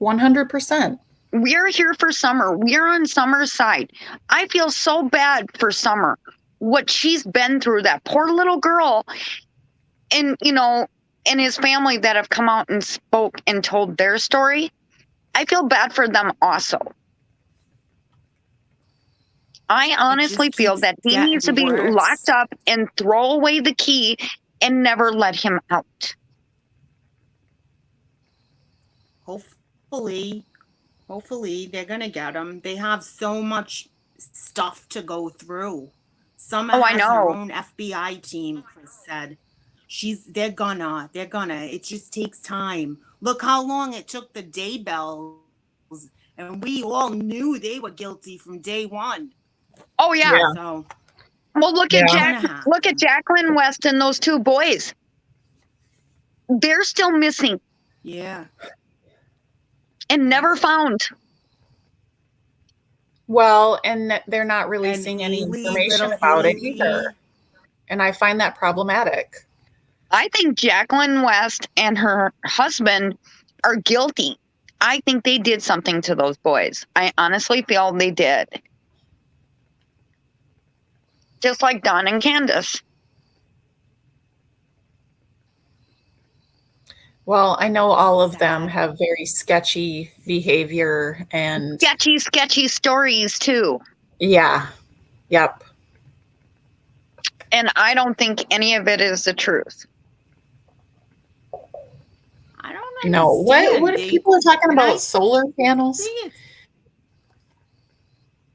100%. We're here for summer. We're on Summer's side. I feel so bad for Summer. What she's been through, that poor little girl, and and his family that have come out and spoke and told their story. I feel bad for them also. I honestly feel that he needs to be locked up and throw away the key and never let him out. Hopefully they're going to get him. They have so much stuff to go through. Summer has her own FBI team, Chris said. They're gonna. It just takes time. Look how long it took the Daybells, and we all knew they were guilty from day one. Oh yeah. So, well, look at Jacqueline West and those two boys. They're still missing. Yeah. And never found. Well, and they're not releasing any information about it either. And I find that problematic. I think Jacqueline West and her husband are guilty. I think they did something to those boys. I honestly feel they did. Just like Don and Candace. Well, I know all of them have very sketchy behavior and sketchy stories too. Yeah. Yep. And I don't think any of it is the truth. I don't understand. No. What people are talking about solar panels?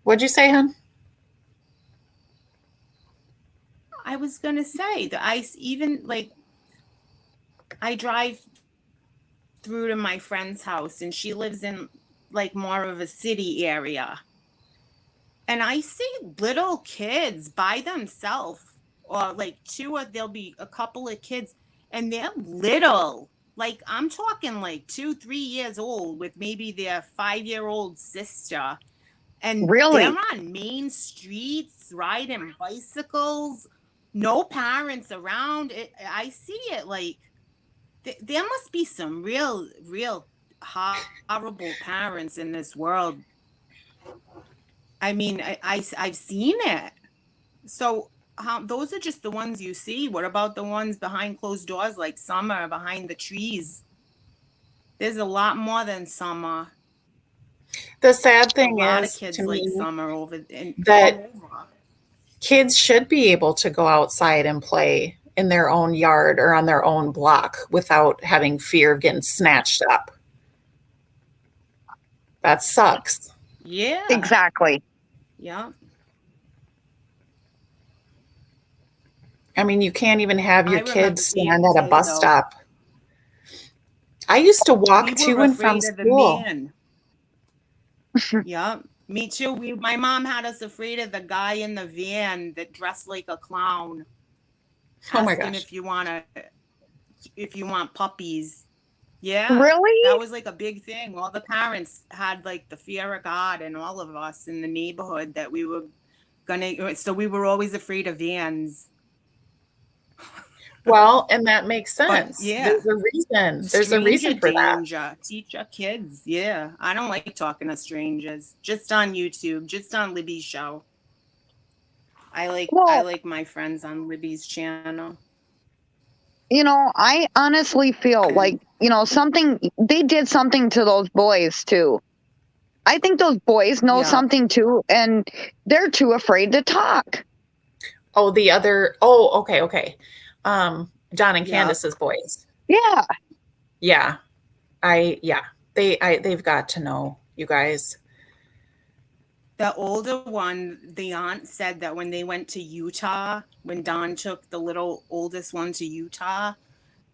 What'd you say, hon? I was going to say the ice, even like I drive through to my friend's house and she lives in like more of a city area. And I see little kids by themselves or like there'll be a couple of kids and they're little. Like I'm talking like 2-3 years old with maybe their 5-year-old sister. And they're on main streets riding bicycles. No parents around. I see it like there must be some real horrible parents in this world. I mean, I've seen it. So those are just the ones you see. What about the ones behind closed doors, like Summer behind the trees? There's a lot more than Summer. The sad thing is, kids to like me, Summer that kids should be able to go outside and play in their own yard or on their own block without having fear of getting snatched up. That sucks. Yeah. Exactly. Yeah. I mean, you can't even have your kids stand at a bus stop. I used to walk to and from school. Yeah, me too. My mom had us afraid of the guy in the van that dressed like a clown. Oh my gosh! If you want puppies, yeah, really, that was like a big thing. All the parents had like the fear of God, and all of us in the neighborhood that we were gonna. So we were always afraid of vans. Well, and that makes But sense. yeah, There's a reason. There's a stranger reason for that. danger. Teach your kids. Yeah, I don't like talking to strangers. Just on YouTube, just on Libby's show. I Well, like my friends on Libby's channel. I honestly feel And like, they did something to those boys too. I think those boys know yeah, something too, and they're too afraid to talk. Oh, okay. Don and yeah. Candace's boys. Yeah. Yeah. They've got to know, you guys. The older one, the aunt said that when they went to Utah, when Don took the little oldest one to Utah,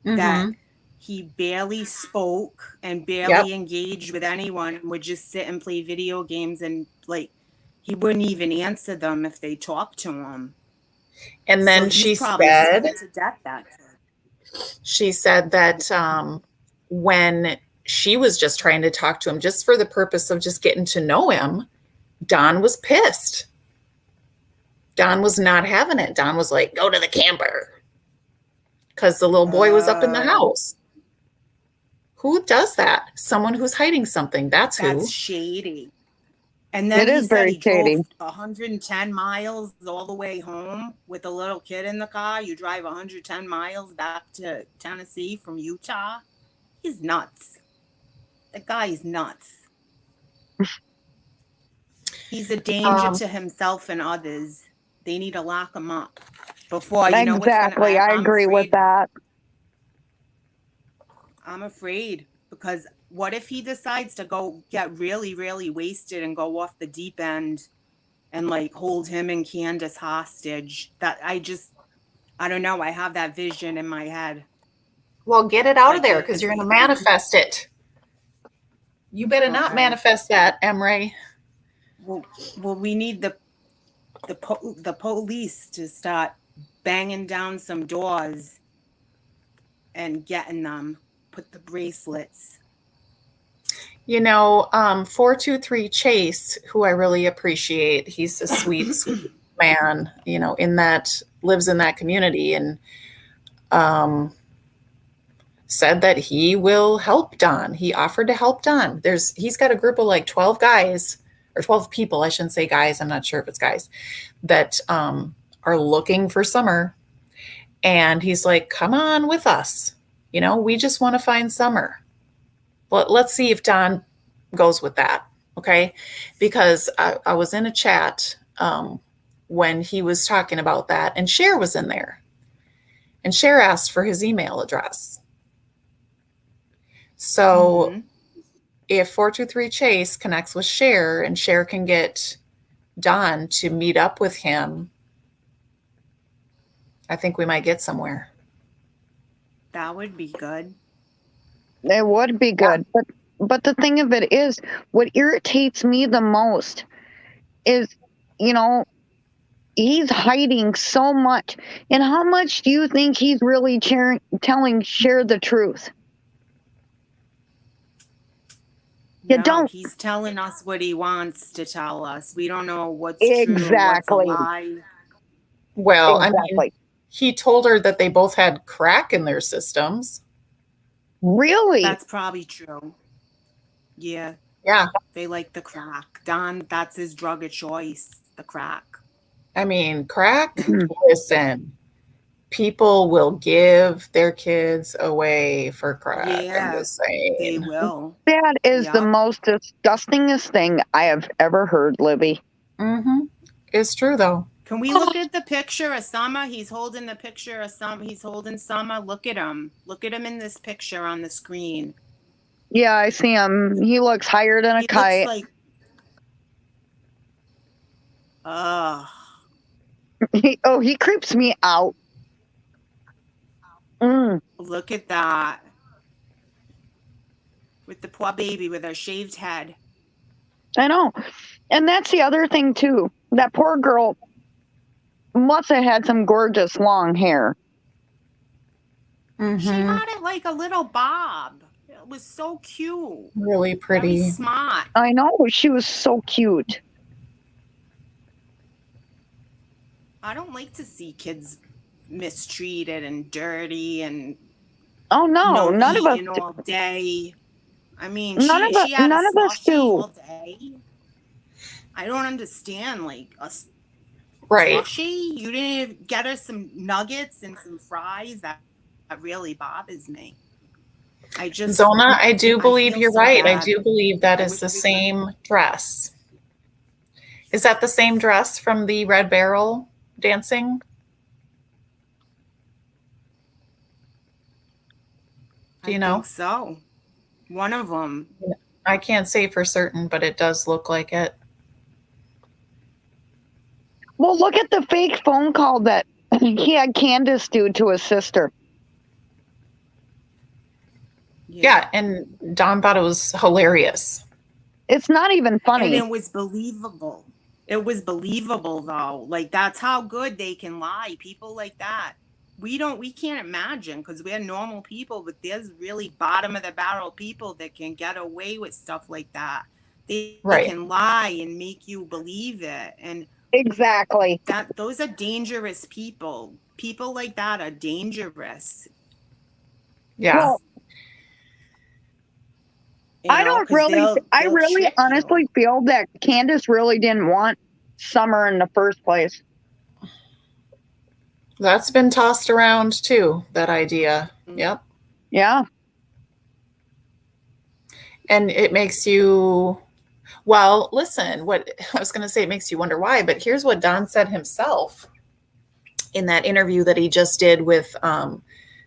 that Mm-hmm. he barely spoke and Yep. barely engaged with anyone and would just sit and play video games, and like he wouldn't even answer them if they talked to him. And So then he's she probably said, scared to death, that kid. she said that when she was just trying to talk to him just for the purpose of just getting to know him, Don was pissed. Don was not having it. Don was like, go to the camper. Because the little boy was up in the house. Who does that? Someone who's hiding something. That's who. That's shady. And then It he is said very he drove shady. 110 miles all the way home with a little kid in the car. You drive 110 miles back to Tennessee from Utah. He's nuts. The guy is nuts. He's a danger to himself and others. They need to lock him up before, you know what's gonna. Exactly. I agree with that. I'm afraid, because what if he decides to go get really, really wasted and go off the deep end and like hold him and Candace hostage? That I don't know. I have that vision in my head. Well, get it out of Like there because you're going to manifest it. You better not Okay. manifest that, Emre. Well, we need the police to start banging down some doors and getting them. Put the bracelets. 423 Chase, who I really appreciate. He's a sweet, sweet man, lives in that community, and said that he will help Don. He offered to help Don. He's got a group of like 12 guys, or 12 people, I shouldn't say guys, I'm not sure if it's guys, that are looking for Summer. And he's like, come on with us. We just want to find Summer. Let's see if Don goes with that. Okay. Because I was in a chat when he was talking about that, and Cher was in there, and Cher asked for his email address. So if 423 Chase connects with Cher and Cher can get Don to meet up with him, I think we might get somewhere. That would be good. It would be good. But the thing of it is, what irritates me the most is, he's hiding so much. And how much do you think he's really telling Cher the truth? He's telling us what he wants to tell us. We don't know what's Exactly. true, what's a lie. Well, exactly. I mean, he told her that they both had crack in their systems. Really? That's probably true. Yeah. Yeah. They like the crack. Don, that's his drug of choice, the crack. I mean, crack, listen, people will give their kids away for crack. I'm just saying. They will. That is the most disgustingest thing I have ever heard, Libby. Mm-hmm. It's true, though. Can we look at the picture of Summer? He's holding the picture of Summer. He's holding Summer. Look at him. Look at him in this picture on the screen. Yeah, I see him. He looks higher than a kite. Looks like, he creeps me out. Look at that. With the poor baby with her shaved head. I know. And that's the other thing, too. That poor girl must have had some gorgeous long hair. Mm-hmm. She had it like a little bob. It was so cute. Really pretty. Very smart. I know. She was so cute. I don't like to see kids mistreated and dirty and Oh no, none of us. eating all day. I mean, None of us. she had None a of us slushy do. all day. I don't understand, like a Right. slushy. You didn't even get her some nuggets and some fries. That really bothers me. Zona, I do believe feel you're so right. I bad. do believe that I is wish the we could- same dress. Is that the same dress from the Red Barrel dancing? Do you know? I think so. One of them. I can't say for certain, but it does look like it. Well, look at the fake phone call that he had Candace do to his sister. Yeah, and Don thought it was hilarious. It's not even funny. And it was believable. It was believable though. Like that's how good they can lie. People like that. We can't imagine because we're normal people, but there's really bottom of the barrel people that can get away with stuff like that. They can lie and make you believe it. And exactly. Those are dangerous people. People like that are dangerous. Yeah. Well, I really honestly feel that Candace really didn't want Summer in the first place. That's been tossed around too, that idea. Yep. Yeah. And it makes you, well, listen, what I was going to say, it makes you wonder why, but here's what Don said himself in that interview that he just did with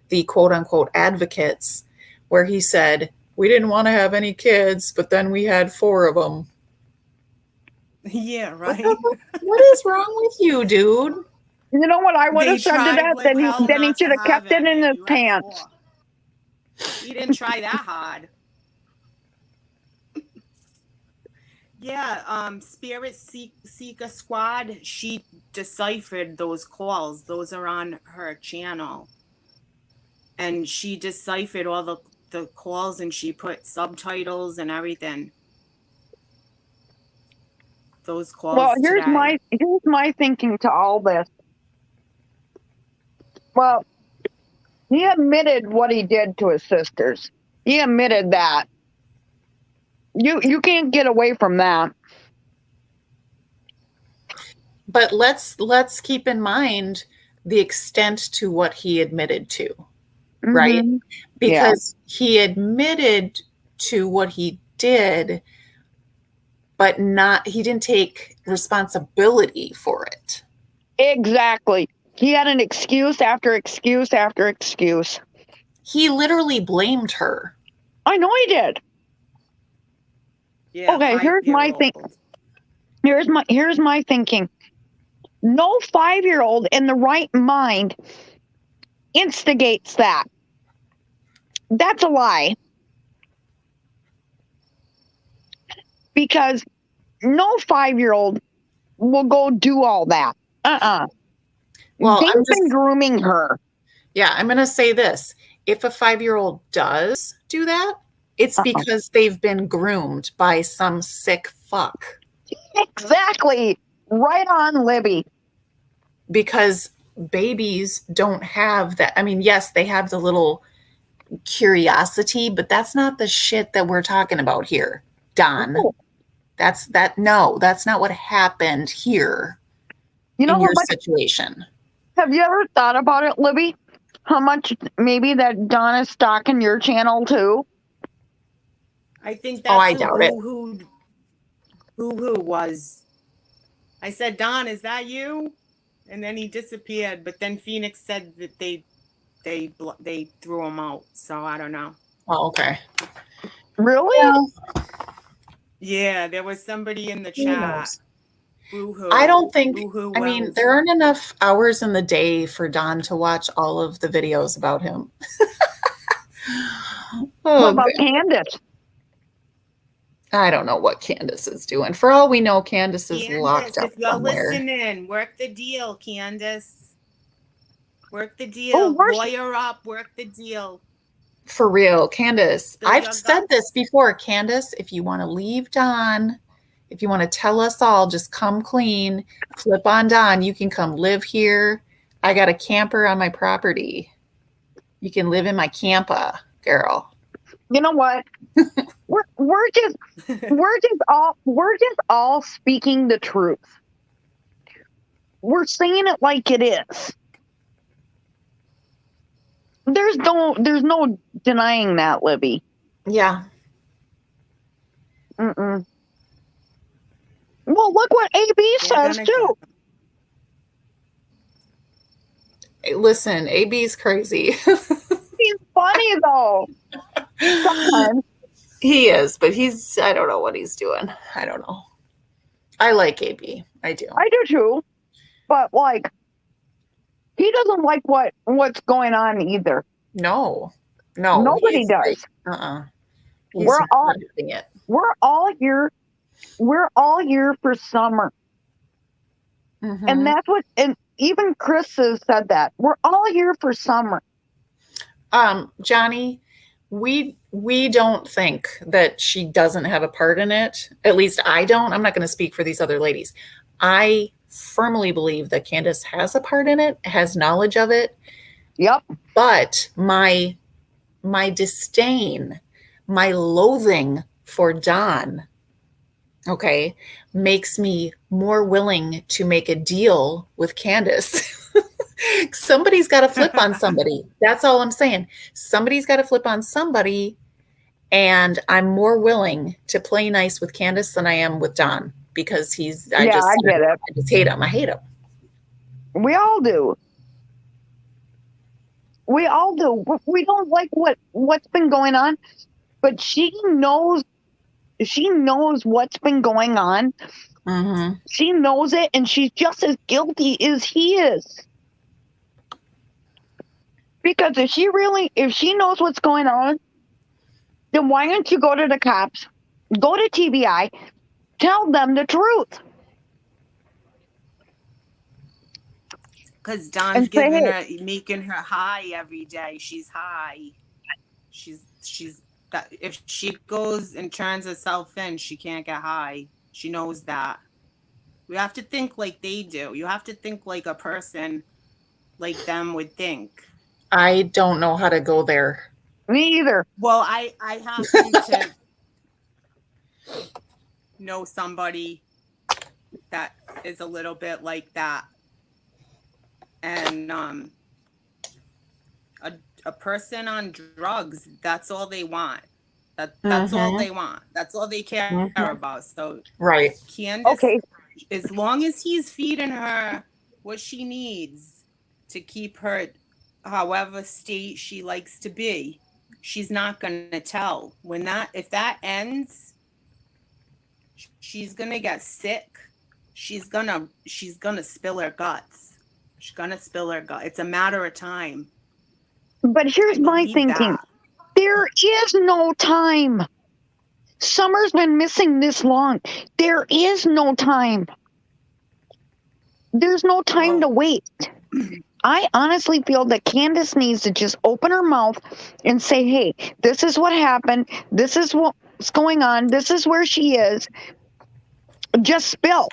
the quote unquote advocates, where he said, we didn't want to have any kids, but then we had 4 of them. Yeah, right. What is wrong with you, dude? You know what I would have said to that? Like then he should have kept it in his pants. He didn't try that hard. Yeah, Spirit Seeker Squad, she deciphered those calls. Those are on her channel. And she deciphered all the calls and she put subtitles and everything. Those calls. Well, here's my thinking to all this. Well, he admitted what he did to his sisters. He admitted that. You can't get away from that. But let's keep in mind the extent to what he admitted to, right? Because he admitted to what he did, but he didn't take responsibility for it. Exactly. He had an excuse after excuse after excuse. He literally blamed her. I know he did. Yeah, okay, here's my thing. Here's my thinking. No 5-year-old in the right mind instigates that. That's a lie. Because no 5-year-old will go do all that. Well, they've been grooming her. Yeah, I'm going to say this. If a 5-year-old does do that, it's because they've been groomed by some sick fuck. Exactly. Right on, Libby. Because babies don't have that. I mean, yes, they have the little curiosity, but that's not the shit that we're talking about here, Don. Oh. That's not what happened here. You know in your situation. Have you ever thought about it, Libby? How much maybe that Don is stalking your channel too? I think that's I doubt it. Who was. I said, Don, is that you? And then he disappeared. But then Phoenix said that they threw him out. So I don't know. Oh, okay. Really? Yeah, there was somebody in the chat. Boo-hoo. I don't think, Boo-hoo I mean, there aren't enough hours in the day for Don to watch all of the videos about him. What about Candace? I don't know what Candace is doing. For all we know, Candace is locked up if you're somewhere. listening, work the deal, Candace. Work the deal. Lawyer up, work the deal. For real, Candace. I've said this before. Candace, if you want to leave Don, if you want to tell us all, just come clean, flip on Don. You can come live here. I got a camper on my property. You can live in my camper, girl. You know what? we're just all speaking the truth. We're saying it like it is. There's no denying that, Libby. Yeah. Mm-mm. Well, look what AB says too. Listen, AB's crazy. He's funny though. Sometimes. He is, but I don't know what he's doing. I don't know. I like AB. I do. I do too. But like, he doesn't like what's going on either. No. Nobody does. He's We're all doing it. We're all here for summer. Mm-hmm. And that's what, and even Chris has said that. We're all here for summer. Johnny, we don't think that she doesn't have a part in it. At least I don't. I'm not going to speak for these other ladies. I firmly believe that Candace has a part in it, has knowledge of it. Yep. But my disdain, my loathing for Don, okay, makes me more willing to make a deal with Candace. Somebody's got to flip on somebody. That's all I'm saying. Somebody's got to flip on somebody, and I'm more willing to play nice with Candace than I am with Don, because I get it. I just hate him. I hate him. We all do. We all do. We don't like what's been going on, but she knows what's been going on. Mm-hmm. She knows it, and she's just as guilty as he is. Because if she knows what's going on, then why don't you go to the cops, go to TBI, tell them the truth? Because Don's making her high every day. She's high. She's that if she goes and turns herself in, she can't get high. She knows that. We have to think like they do. You have to think like a person like them would think. I don't know how to go there. Me either. Well, I happen to know somebody that is a little bit like that. And a person on drugs, that's all they want. That's all they want. That's all they care about. So right. Candace, as long as he's feeding her what she needs to keep her however state she likes to be, she's not gonna tell. If that ends, she's gonna get sick. She's gonna spill her guts. She's gonna spill her guts. It's a matter of time. But here's my thinking. There is no time. Summer's been missing this long. There is no time. There's no time to wait. I honestly feel that Candace needs to just open her mouth and say, hey, this is what happened. This is what's going on. This is where she is. Just spill.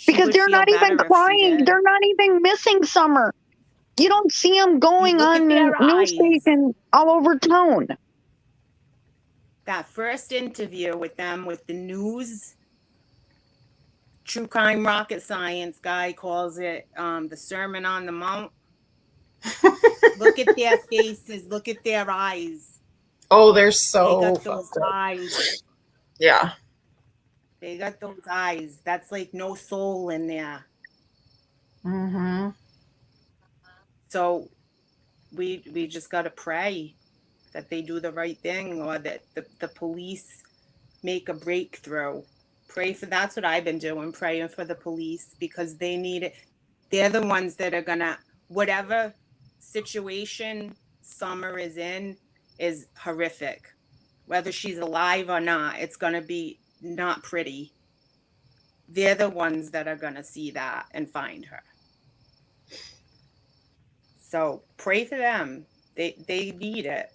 Because they're not even crying. They're not even missing Summer. You don't see them going on the news station all over town. That first interview with them with the news, True Crime Rocket Science guy calls it the Sermon on the Mount. Look at their faces. Look at their eyes. Oh, they're so they got those eyes. Yeah. They got those eyes. That's like no soul in there. Mm-hmm. So we just got to pray that they do the right thing, or that the police make a breakthrough. That's what I've been doing, praying for the police, because they need it. They're the ones that are gonna, whatever situation Summer is in is horrific. Whether she's alive or not, it's gonna be not pretty. They're the ones that are gonna see that and find her. So pray for them. They need it.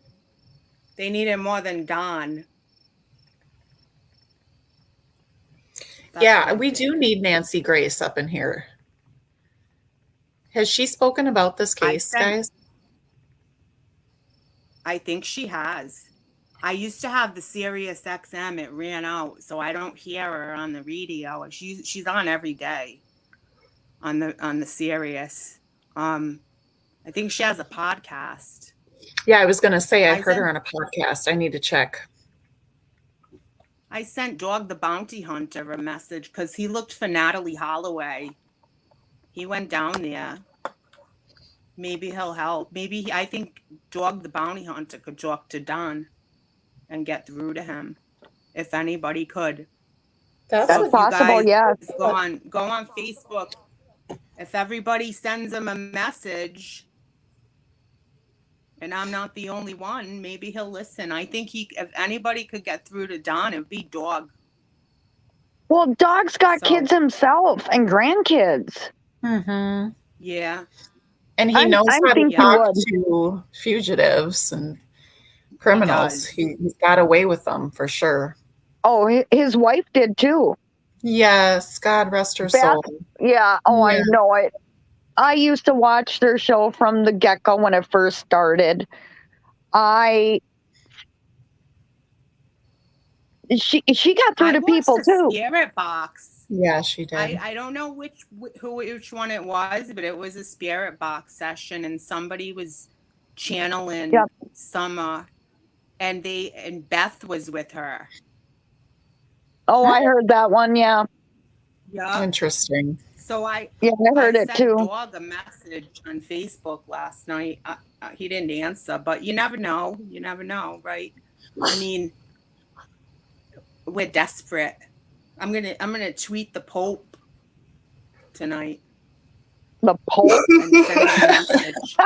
They need it more than Don. Yeah, we do need Nancy Grace up in here. Has she spoken about this case, guys? I think she has. I used to have the Sirius XM. It ran out, so I don't hear her on the radio. She's on every day on the Sirius. I think she has a podcast. Yeah, I was going to say I've heard her on a podcast. I need to check. I sent Dog the Bounty Hunter a message because he looked for Natalie Holloway. He went down there. Maybe he'll help. I think Dog the Bounty Hunter could talk to Don and get through to him, if anybody could. That's possible, yeah. Go on Facebook. If everybody sends him a message, and I'm not the only one, maybe he'll listen. I think if anybody could get through to Don, it'd be Dog. Well, Dog's got kids himself and grandkids. Mm-hmm. Yeah. And he knows how to talk to fugitives and criminals. He's got away with them for sure. Oh, his wife did too. Yes, God rest her soul. Yeah. Oh, yeah. I know it. I used to watch their show from the get-go when it first started. She got through to people too. Spirit box. Yeah, she did. I don't know which one it was, but it was a spirit box session, and somebody was channeling Summer, and Beth was with her. Oh, I heard that one. Yeah. Yeah. Interesting. So I heard it too. Dog a message on Facebook last night. He didn't answer, but you never know. You never know, right? I mean, we're desperate. I'm gonna tweet the Pope tonight. The Pope? And send him a message.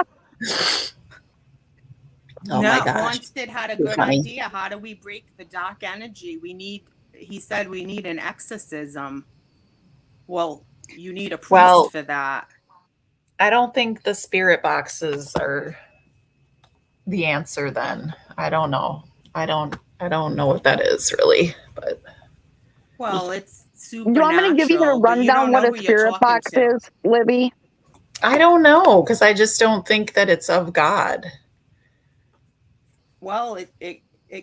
Oh my gosh. Haunted had a good idea. How do we break the dark energy? He said we need an exorcism. Well, you need a priest for that. I don't think the spirit boxes are the answer then. I don't know. I don't know what that is really, but it's supernatural. You want me to give you a rundown what a spirit box is, Libby? I don't know, because I just don't think that it's of God. Well, it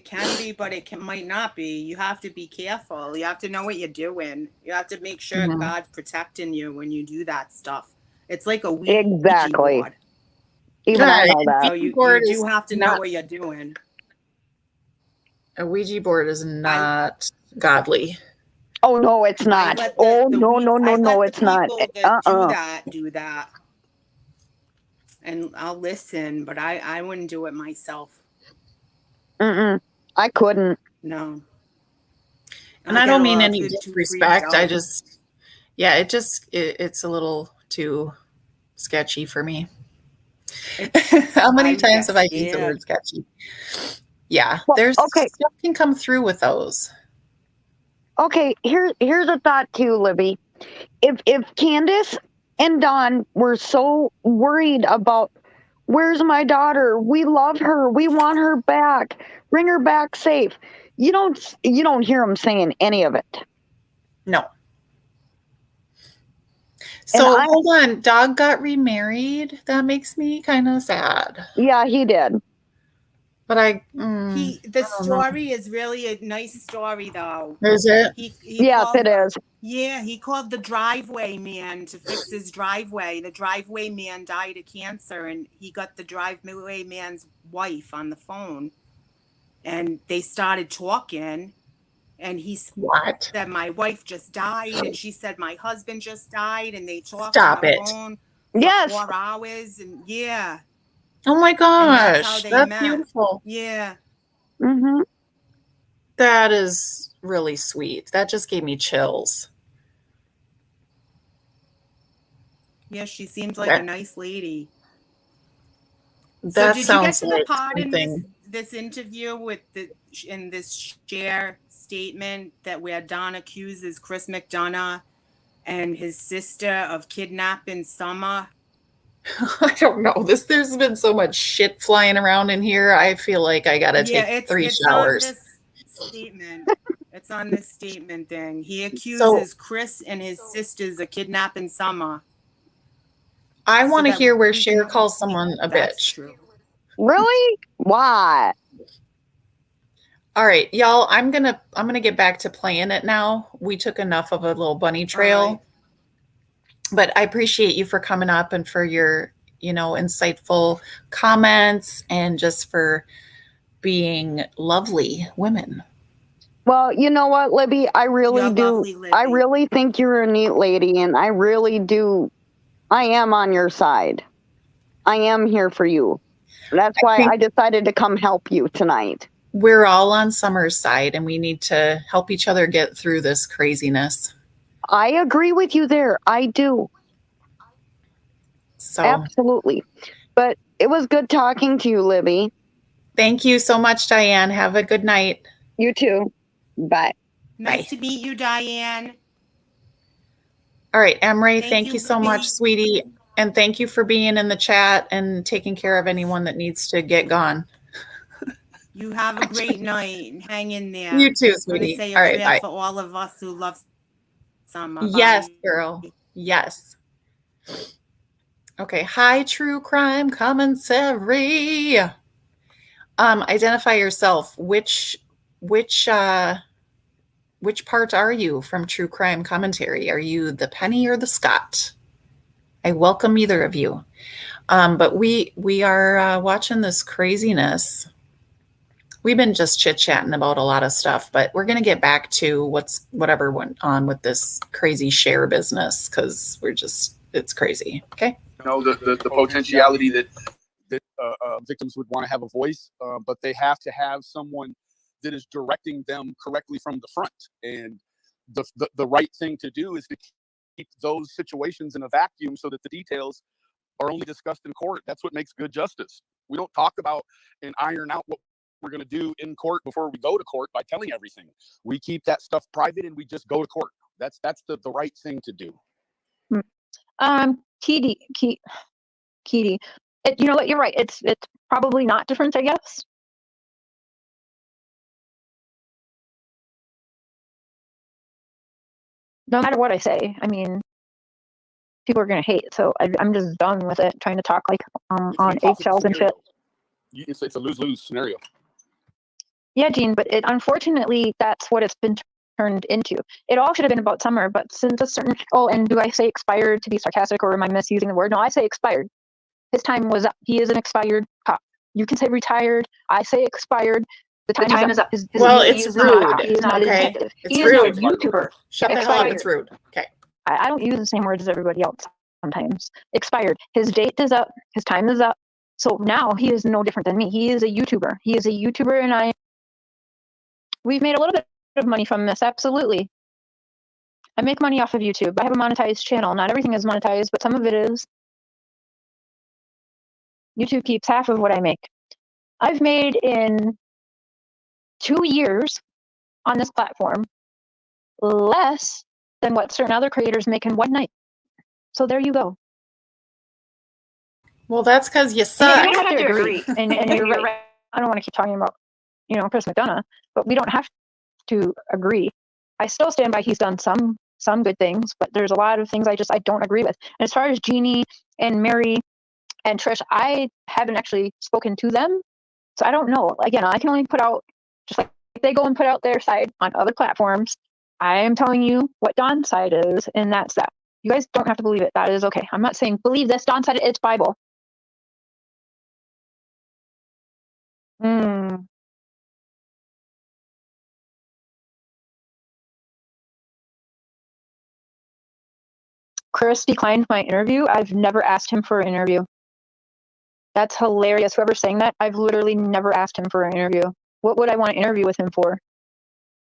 can be, but might not be. You have to be careful. You have to know what you're doing. You have to make sure God's protecting you when you do that stuff. It's like a Ouija board. Even I know that. So you do have to know what you're doing. A Ouija board is not godly. Oh no, it's not. No, it's not. Do that. And I'll listen, but I wouldn't do it myself. I couldn't. No. And I don't mean any disrespect. It's a little too sketchy for me. How many times have I used the word sketchy? Yeah, there's stuff can come through with those. Okay, here's a thought too, Libby. If Candace and Dawn were so worried about where's my daughter, we love her, we want her back, bring her back safe. You don't hear them saying any of it. No. So hold on, Dog got remarried. That makes me kind of sad. Yeah, he did. But the story is really a nice story, though. Is it? Yes, it is. Yeah, he called the driveway man to fix his driveway. The driveway man died of cancer, and he got the driveway man's wife on the phone, and they started talking. And he said, my wife just died, and she said, my husband just died, and they talked on the phone for 4 hours, and yeah. Oh my gosh, that's beautiful. Yeah. Mm-hmm. That is really sweet. That just gave me chills. Yeah, she seems like a nice lady. That so did sounds you get to like the part something. in this interview in this share statement where Don accuses Chris McDonough and his sister of kidnapping Summer? I don't know. There's been so much shit flying around in here. I feel like I gotta take 3 showers. On this statement. It's on this statement thing. He accuses Chris and his sisters of kidnapping Summer. I want to that hear where we Cher can- calls someone a That's bitch. true. Really? Why? All right, y'all, I'm gonna get back to playing it now. We took enough of a little bunny trail. All right. But I appreciate you for coming up and for your, insightful comments and just for being lovely women. Well, you know what, Libby? I really You're do. lovely, Libby. I really think you're a neat lady, and I really do. I am on your side. I am here for you. That's why I decided to come help you tonight. We're all on Summer's side, and we need to help each other get through this craziness. I agree with you there. I do. So absolutely. But it was good talking to you, Libby. Thank you so much, Diane. Have a good night. You too. Bye. Nice to meet you, Diane. All right, Emre, thank you so Libby. much, sweetie. And thank you for being in the chat and taking care of anyone that needs to get gone. You have a great night. Hang in there. You too, I'm going to sweetie. say a All right, prayer bye. for all of us who love Summer. Yes, Bye. girl. Yes. Okay. Hi, true crime commissary. Identify yourself. Which part are you from true crime commentary? Are you the Penny or the Scott? I welcome either of you. But we are watching this craziness. We've been just chit-chatting about a lot of stuff, but we're going to get back to whatever went on with this crazy share business, because it's crazy. Okay. The potentiality that victims would want to have a voice, but they have to have someone that is directing them correctly from the front. And the right thing to do is to keep those situations in a vacuum so that the details are only discussed in court. That's what makes good justice. We don't talk about and iron out what we're going to do in court before we go to court by telling everything. We keep that stuff private and we just go to court. That's the right thing to do. Keedy, you know what? You're right. It's probably not different, I guess. No matter what I say, I mean, people are gonna hate. So I'm just done with it. Trying to talk like on eggshells and shit. It's a lose-lose scenario. Yeah, Gene, but unfortunately that's what it's been turned into. It all should have been about Summer, but since a certain and do I say expired to be sarcastic, or am I misusing the word? No, I say expired. His time was up. He is an expired cop. You can say retired. I say expired. The time is up. Well, it's rude. He is not a detective. It's rude. Is a YouTuber. Shut the hell up. It's rude. Okay. I don't use the same words as everybody else sometimes. Expired. His date is up. His time is up. So now he is no different than me. He is a YouTuber. And we've made a little bit of money from this. Absolutely. I make money off of YouTube. I have a monetized channel. Not everything is monetized, but some of it is. YouTube keeps half of what I make. I've made in 2 years on this platform less than what certain other creators make in one night. So there you go. Well, that's because you suck. And you don't have to agree. And you're right. I don't want to keep talking about, Chris McDonough, but we don't have to agree. I still stand by he's done some good things, but there's a lot of things I don't agree with. And as far as Jeannie and Mary and Trish, I haven't actually spoken to them. So I don't know. Again, I can only put out, just like they go and put out their side on other platforms. I am telling you what Don's side is, and that's that. You guys don't have to believe it. That is okay. I'm not saying believe this. Don's side, it's Bible. Chris declined my interview. I've never asked him for an interview. That's hilarious. Whoever's saying that, I've literally never asked him for an interview. What would I want to interview with him for?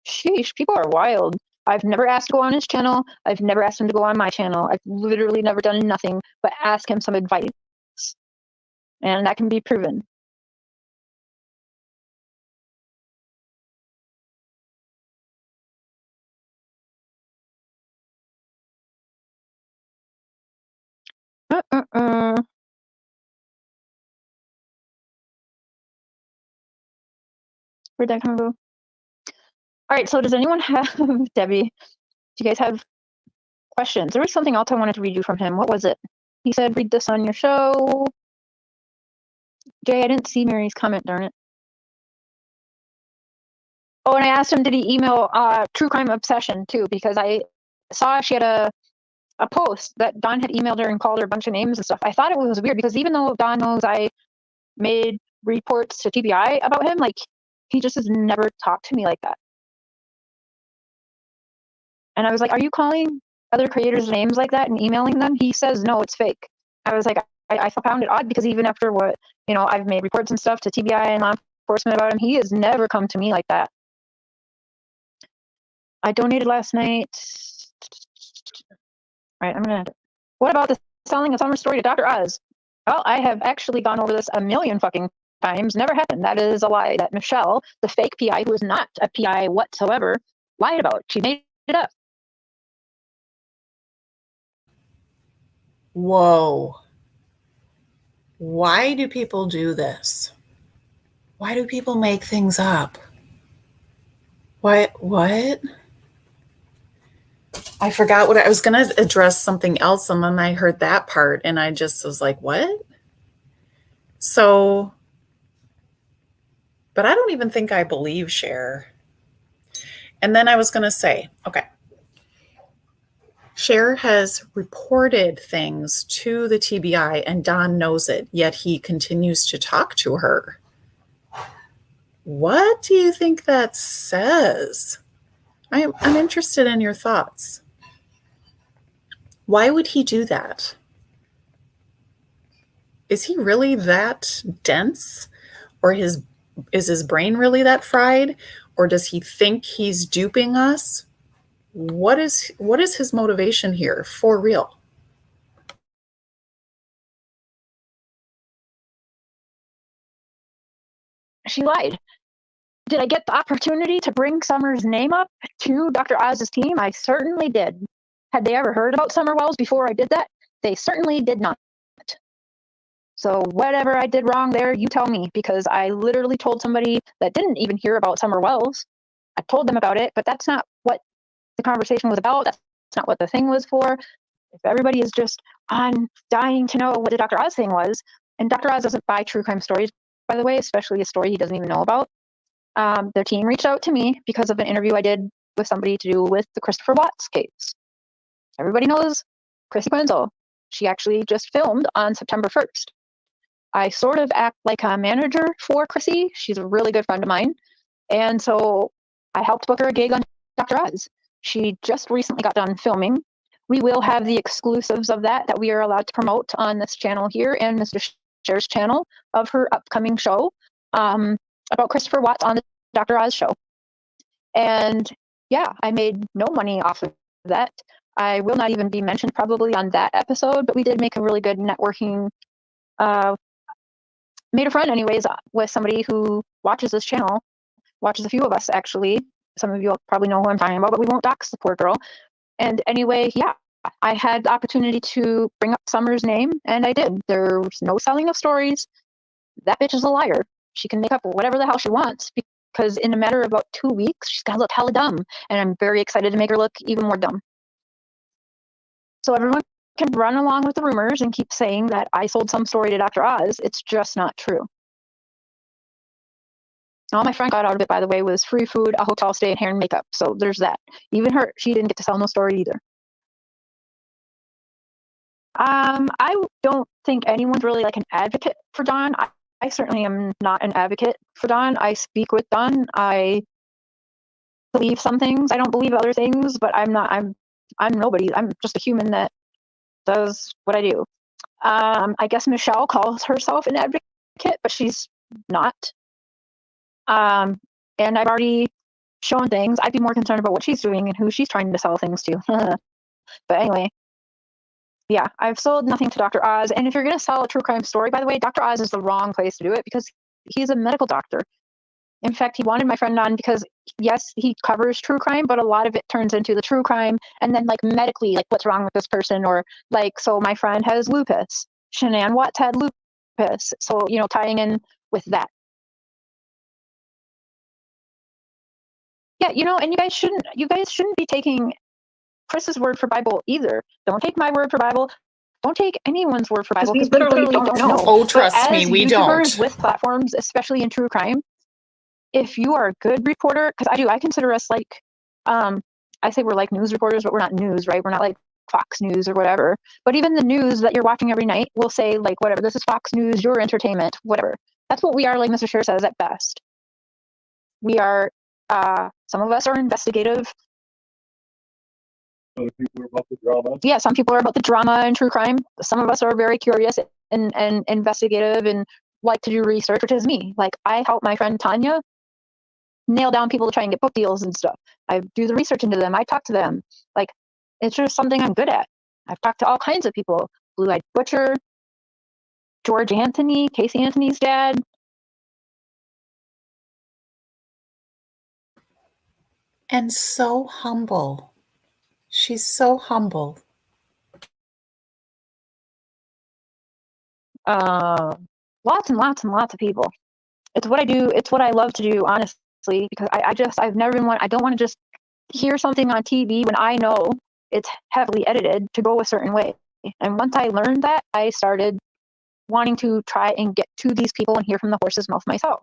Sheesh, people are wild. I've never asked to go on his channel. I've never asked him to go on my channel. I've literally never done nothing but ask him some advice. And that can be proven. Where'd that come from? All right, so does anyone have, Debbie, do you guys have questions? There was something else I wanted to read you from him. What was it? He said, read this on your show. Jay, I didn't see Mary's comment, darn it. Oh, and I asked him, did he email True Crime Obsession too? Because I saw she had a post that Don had emailed her and called her a bunch of names and stuff. I thought it was weird because even though Don knows I made reports to TBI about him, like, he just has never talked to me like that. And I was like, are you calling other creators' names like that and emailing them? He says, no, it's fake. I was like, I found it odd because even after what, I've made reports and stuff to TBI and law enforcement about him, he has never come to me like that. I donated last night. Right, what about the selling a summer story to Dr. Oz? Well, I have actually gone over this a million fucking times. Never happened. That is a lie that Michelle, the fake PI, who is not a PI whatsoever, lied about. She made it up. Whoa. Why do people do this? Why do people make things up? What? I forgot what I was going to address something else, and then I heard that part, and I just was like, what? So, but I don't even think I believe Cher. And then I was going to say, okay, Cher has reported things to the TBI, and Don knows it, yet he continues to talk to her. What do you think that says? I'm interested in your thoughts. Why would he do that? Is he really that dense? Or is his brain really that fried? Or does he think he's duping us? What is his motivation here for real? She lied. Did I get the opportunity to bring Summer's name up to Dr. Oz's team? I certainly did. Had they ever heard about Summer Wells before I did that? They certainly did not. So whatever I did wrong there, you tell me, because I literally told somebody that didn't even hear about Summer Wells. I told them about it, but that's not what the conversation was about. That's not what the thing was for. If everybody is just on dying to know what the Dr. Oz thing was, and Dr. Oz doesn't buy true crime stories, by the way, especially a story he doesn't even know about. Their team reached out to me because of an interview I did with somebody to do with the Christopher Watts case. Everybody knows Chrissy Quenzel. She actually just filmed on September 1st. I sort of act like a manager for Chrissy. She's a really good friend of mine. And so I helped book her a gig on Dr. Oz. She just recently got done filming. We will have the exclusives of that we are allowed to promote on this channel here and Mr. Cher's channel of her upcoming show about Christopher Watts on the Dr. Oz show. And yeah, I made no money off of that. I will not even be mentioned probably on that episode, but we did make a really good networking, made a friend anyways with somebody who watches this channel, watches a few of us actually. Some of you will probably know who I'm talking about, but we won't dox the poor girl. And anyway, yeah, I had the opportunity to bring up Summer's name, and I did. There was no selling of stories. That bitch is a liar. She can make up whatever the hell she wants because in a matter of about 2 weeks, she's going to look hella dumb. And I'm very excited to make her look even more dumb. So everyone can run along with the rumors and keep saying that I sold some story to Dr. Oz. It's just not true. All my friend got out of it, by the way, was free food, a hotel stay, and hair and makeup. So there's that. Even her, she didn't get to sell no story either. I don't think anyone's really like an advocate for Don. I certainly am not an advocate for Don. I speak with Don. I believe some things. I don't believe other things, but I'm nobody. I'm just a human that does what I do. I guess Michelle calls herself an advocate, but she's not. And I've already shown things. I'd be more concerned about what she's doing and who she's trying to sell things to. But anyway, yeah, I've sold nothing to Dr. Oz. And if you're going to sell a true crime story, by the way, Dr. Oz is the wrong place to do it because he's a medical doctor. In fact, he wanted my friend on because, yes, he covers true crime, but a lot of it turns into the true crime. And then, like, medically, like, what's wrong with this person? Or, like, so my friend has lupus. Shanann Watts had lupus. So, tying in with that. Yeah, and you guys shouldn't be taking Chris's word for Bible either. Don't take my word for Bible. don't take anyone's word for Bible because we literally don't know. Oh, trust but me, as we YouTubers don't. with platforms, especially in true crime, if you are a good reporter, because I consider us like, I say we're like news reporters, but we're not news, right? We're not like Fox News or whatever. But even the news that you're watching every night will say like, whatever, this is Fox News, your entertainment, whatever. That's what we are, like Mr. Scheer says, at best. We are, some of us are investigative. Other people are about the drama. Yeah, some people are about the drama and true crime. Some of us are very curious and investigative and like to do research, which is me. Like, I help my friend Tanya nail down people to try and get book deals and stuff. I do the research into them. I talk to them. Like, it's just something I'm good at. I've talked to all kinds of people. Blue-Eyed Butcher, George Anthony, Casey Anthony's dad. And so humble. She's so humble. Lots and lots and lots of people. It's what I do. It's what I love to do, honestly, because I've never been one. I don't want to just hear something on TV when I know it's heavily edited to go a certain way. And once I learned that, I started wanting to try and get to these people and hear from the horse's mouth myself,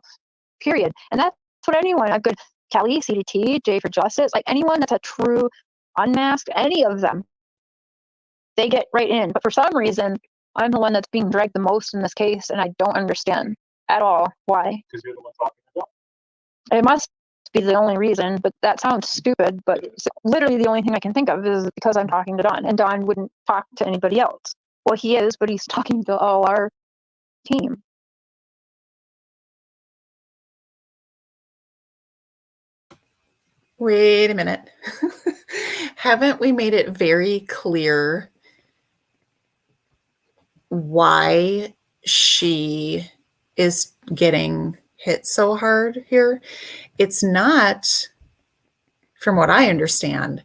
period. And that's what anyone, a good Kelly, CDT, Jay for Justice, like anyone that's a true unmasked, any of them, they get right in. But for some reason, I'm the one that's being dragged the most in this case, and I don't understand at all why. Because you're the one talking about It must be the only reason, but that sounds stupid. But it's literally the only thing I can think of is because I'm talking to Don, and Don wouldn't talk to anybody else. Well, he is, but he's talking to all our team. Wait a minute. Haven't we made it very clear why she is getting hit so hard here? It's not, from what I understand,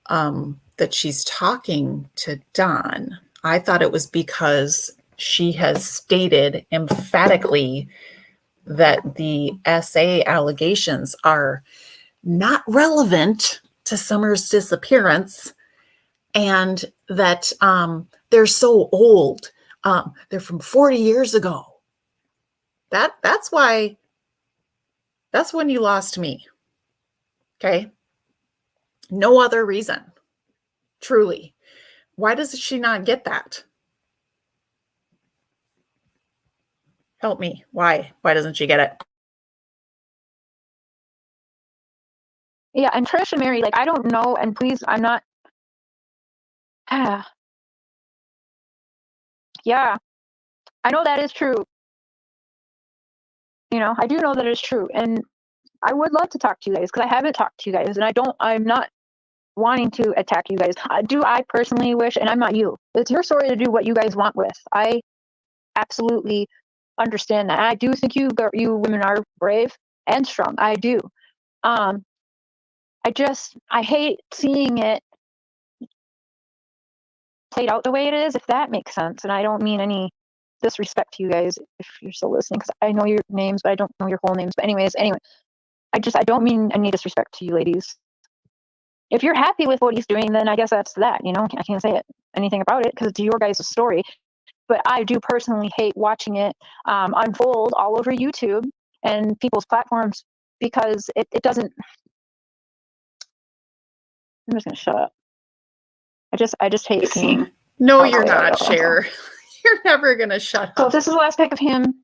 that she's talking to Don. I thought it was because she has stated emphatically that the SA allegations are not relevant to Summer's disappearance, and that they're so old. They're from 40 years ago. That's why. That's when you lost me. Okay. No other reason. Truly. Why does she not get that? Help me. Why? Why doesn't she get it? Yeah, and Trish and Mary, like, I don't know, and please, I'm not. Yeah, I know that is true. You know, I do know that is true, and I would love to talk to you guys because I haven't talked to you guys, and I'm not wanting to attack you guys. I personally wish, and I'm not you. It's your story to do what you guys want with. I absolutely understand that. I do think you women are brave and strong. I do. I hate seeing it played out the way it is, if that makes sense. And I don't mean any disrespect to you guys if you're still listening, because I know your names, but I don't know your whole names. But anyway, I don't mean any disrespect to you ladies. If you're happy with what he's doing, then I guess that's that. You know, I can't say anything about it because it's your guys' story. But I do personally hate watching it unfold all over YouTube and people's platforms because it doesn't. I'm just gonna shut up. I just hate seeing. No, you're not, Cher. You're never gonna shut up. So if this is the last pic of him,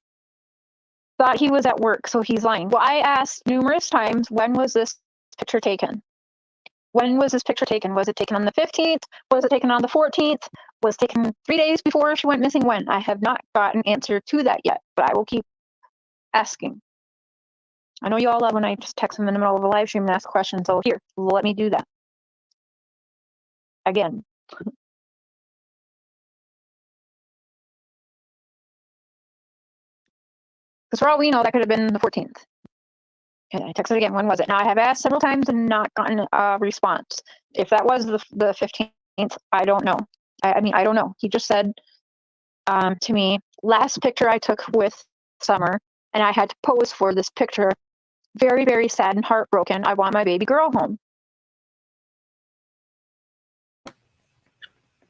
thought he was at work, so he's lying. Well, I asked numerous times, when was this picture taken? When was this picture taken? Was it taken on the 15th? Was it taken on the 14th? Was it taken 3 days before she went missing? When? I have not got an answer to that yet, but I will keep asking. I know you all love when I just text them in the middle of a live stream and ask questions, so here, let me do that. Again. Because for all we know, that could have been the 14th. And I texted again, when was it? Now, I have asked several times and not gotten a response. If that was the 15th, I don't know. I mean, I don't know. He just said to me, last picture I took with Summer, and I had to pose for this picture. Very, very sad and heartbroken. I want my baby girl home.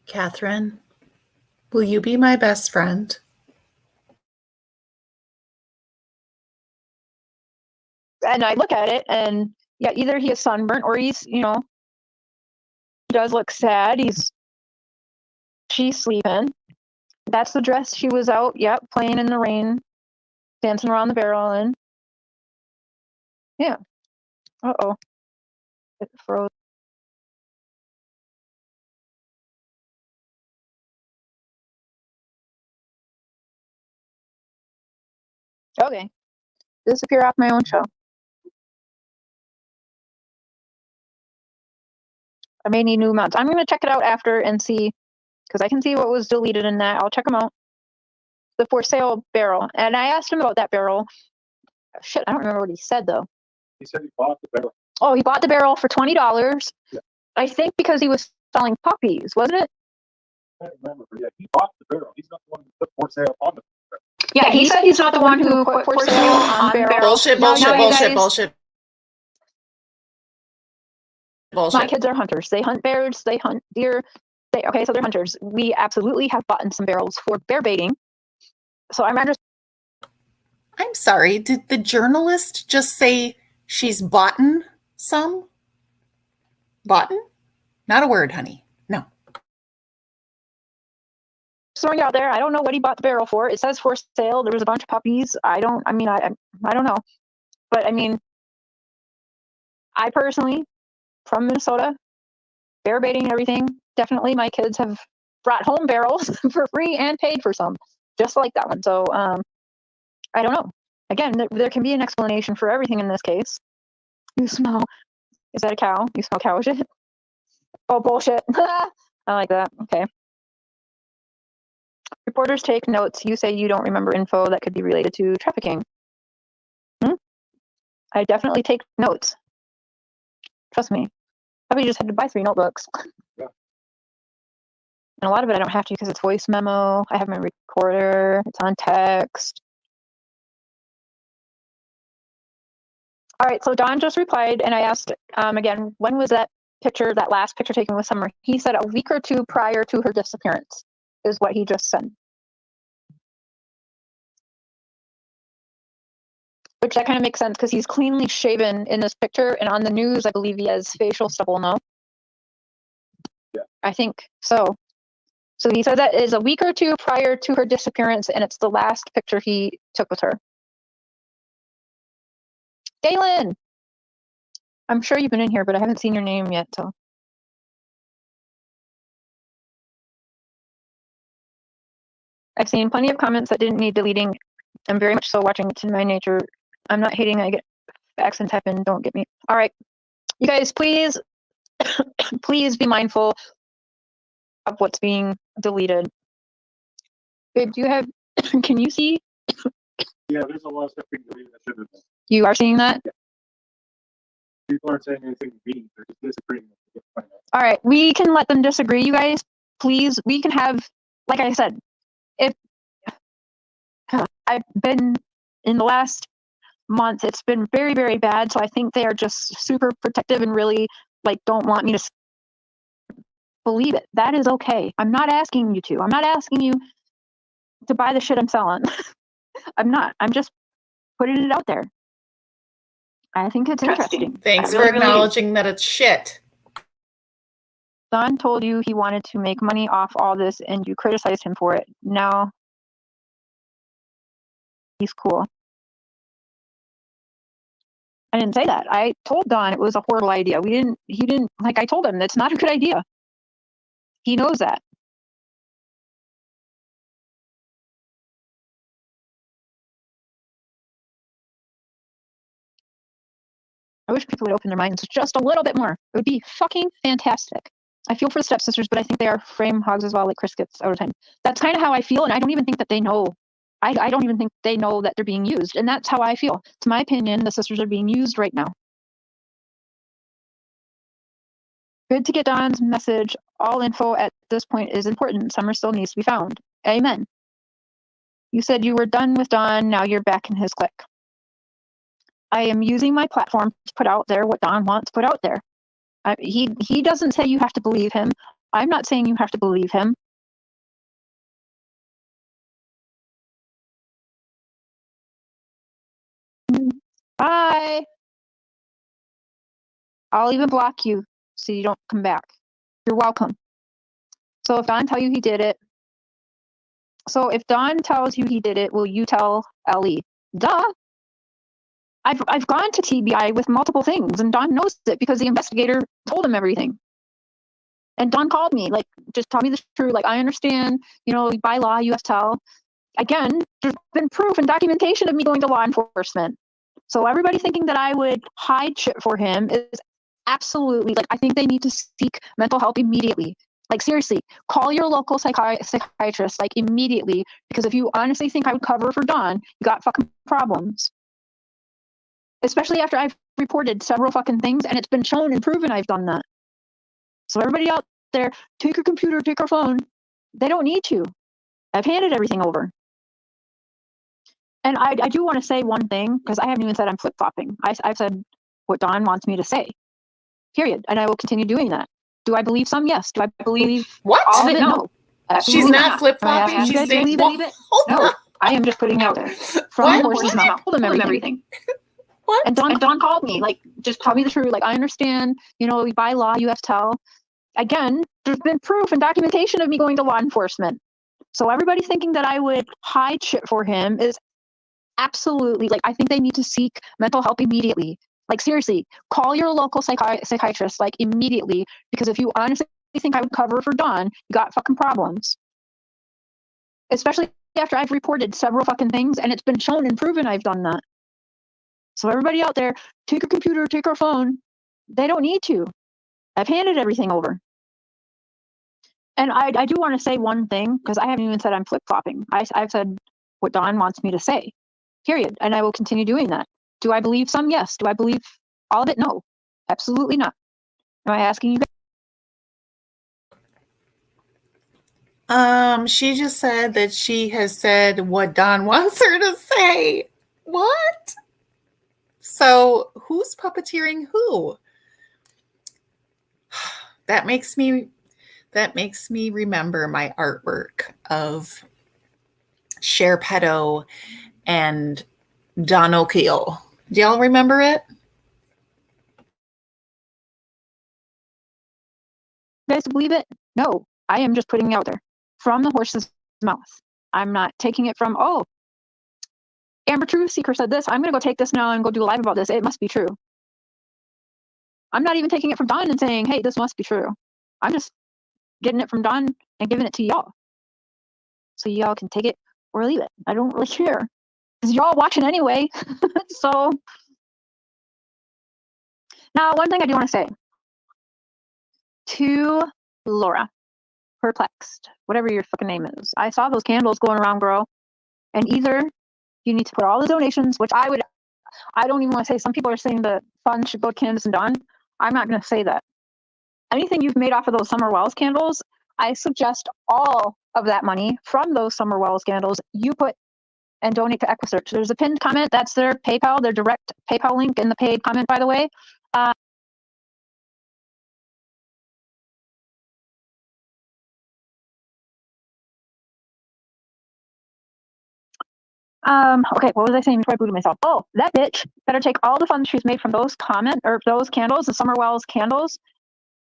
Catherine, Will you be my best friend? And I look at it and yeah, either he is sunburnt or he's, he does look sad. She's sleeping. That's the dress she was out, yep, playing in the rain, dancing around the barrel in. Yeah. Uh-oh. It froze. Okay. Disappear off my own show. I may need new mounts. I'm going to check it out after and see, because I can see what was deleted in that. I'll check them out. The for sale barrel. And I asked him about that barrel. Shit, I don't remember what he said, though. He said he bought the barrel. Oh, he bought the barrel for $20. Yeah. I think because he was selling puppies, wasn't it? I can't remember, but yeah, he bought the barrel. He's not the one who put for sale on the barrel. Yeah, he said he's not the one who put for sale on barrel. Bullshit, Now, bullshit, you bullshit, guys, bullshit. My Bullshit. kids are hunters. They hunt bears, they hunt deer. Okay, so they're hunters. We absolutely have bought in some barrels for bear baiting. So I'm sorry, did the journalist just say she's boughten some? Boughten? Not a word, honey. No. throwing it out there. I don't know what he bought the barrel for. It says for sale. There was a bunch of puppies. I don't know. But I mean, I personally, from Minnesota, bear baiting and everything, definitely my kids have brought home barrels for free and paid for some, just like that one. So I don't know. Again, there can be an explanation for everything in this case. You smell, is that a cow? You smell cow shit? Oh, bullshit. I like that. Okay. Reporters take notes. You say you don't remember info that could be related to trafficking. I definitely take notes. Trust me. Probably just had to buy 3 notebooks. Yeah. And a lot of it I don't have to because it's voice memo. I have my recorder. It's on text. All right, so Don just replied, and I asked again, when was that last picture taken with Summer? He said a week or 2 prior to her disappearance is what he just said. Which that kind of makes sense because he's cleanly shaven in this picture, and on the news, I believe he has facial stubble, no? Yeah. I think so. So he said that is a week or 2 prior to her disappearance, and it's the last picture he took with her. Galen! I'm sure you've been in here, but I haven't seen your name yet, so. I've seen plenty of comments that didn't need deleting. I'm very much so watching. It's in my nature. I'm not hating. I get facts and type in. Don't get me. All right. You guys, please, please be mindful of what's being deleted. Babe, do you have, can you see? Yeah, there's a lot of stuff being deleted that shouldn't have been. You are seeing that? Yeah. People aren't saying anything mean. They're just disagreeing. All right. We can let them disagree, you guys. Please, we can have, like I said, if I've been in the last month, it's been very, very bad. So I think they are just super protective and really don't want me to believe it. That is okay. I'm not asking you to. I'm not asking you to buy the shit I'm selling. I'm not. I'm just putting it out there. I think it's interesting. Thanks for acknowledging that it's shit. Don told you he wanted to make money off all this and you criticized him for it. Now he's cool. I didn't say that. I told Don it was a horrible idea. He didn't, I told him that's not a good idea. He knows that. I wish people would open their minds just a little bit more. It would be fucking fantastic. I feel for the stepsisters, but I think they are frame hogs as well, like Chris gets out of time. That's kind of how I feel, and I don't even think that they know. I don't even think they know that they're being used, and that's how I feel. To my opinion, the sisters are being used right now. Good to get Don's message. All info at this point is important. Summer still needs to be found. Amen. You said you were done with Don, now you're back in his clique. I am using my platform to put out there what Don wants put out there. He doesn't say you have to believe him. I'm not saying you have to believe him. Bye. I'll even block you so you don't come back. You're welcome. So if Don tells you he did it, will you tell Ellie? Duh. I've gone to TBI with multiple things, and Don knows it because the investigator told him everything. And Don called me, like, just tell me the truth. Like, I understand, by law you have to tell. Again, there's been proof and documentation of me going to law enforcement. So everybody thinking that I would hide shit for him is absolutely, like, I think they need to seek mental help immediately. Like, seriously, call your local psychiatrist, like, immediately, because if you honestly think I would cover for Don, you got fucking problems. Especially after I've reported several fucking things, and it's been shown and proven I've done that. So everybody out there, take your computer, take your phone. They don't need to. I've handed everything over. And I do want to say one thing, because I haven't even said I'm flip-flopping. I've said what Don wants me to say, period. And I will continue doing that. Do I believe some? Yes. Do I believe what? all of it? No. She's not flip-flopping. She's saying, believe it? No. I am just putting it out there. From the horse's mouth. I told him everything. What? And Don called me, like, just tell me the truth. Like, I understand, by law you have to tell. Again, there's been proof and documentation of me going to law enforcement. So everybody thinking that I would hide shit for him is absolutely, like, I think they need to seek mental help immediately. Like, seriously, call your local psychiatrist, like, immediately, because if you honestly think I would cover for Don, you got fucking problems. Especially after I've reported several fucking things, and it's been shown and proven I've done that. So everybody out there, take your computer, take your phone. They don't need to. I've handed everything over. And I do want to say one thing, because I haven't even said I'm flip-flopping. I've said what Don wants me to say, period. And I will continue doing that. Do I believe some? Yes. Do I believe all of it? No. Absolutely not. Am I asking you guys? She just said that she has said what Don wants her to say. What? So who's puppeteering who? That makes me remember my artwork of Cher Petto and Don O'Keel. Do y'all remember it? You guys believe it? No. I am just putting it out there from the horse's mouth. I'm not taking it from, Amber Truth Seeker said this. I'm going to go take this now and go do a live about this. It must be true. I'm not even taking it from Don and saying, hey, this must be true. I'm just getting it from Don and giving it to y'all. So y'all can take it or leave it. I don't really care. Because you're all watching anyway. So now one thing I do want to say to Laura, perplexed, whatever your fucking name is. I saw those candles going around, bro. And either you need to put all the donations, which I don't even want to say, some people are saying the funds should go to Candace and Don. I'm not going to say that. Anything you've made off of those Summer Wells candles, I suggest all of that money from those Summer Wells candles you put and donate to EquiSearch. There's a pinned comment. That's their PayPal, their direct PayPal link in the paid comment, by the way. Okay, what was I saying before I booted myself? Oh, that bitch better take all the funds she's made from those those candles, the Summer Wells candles,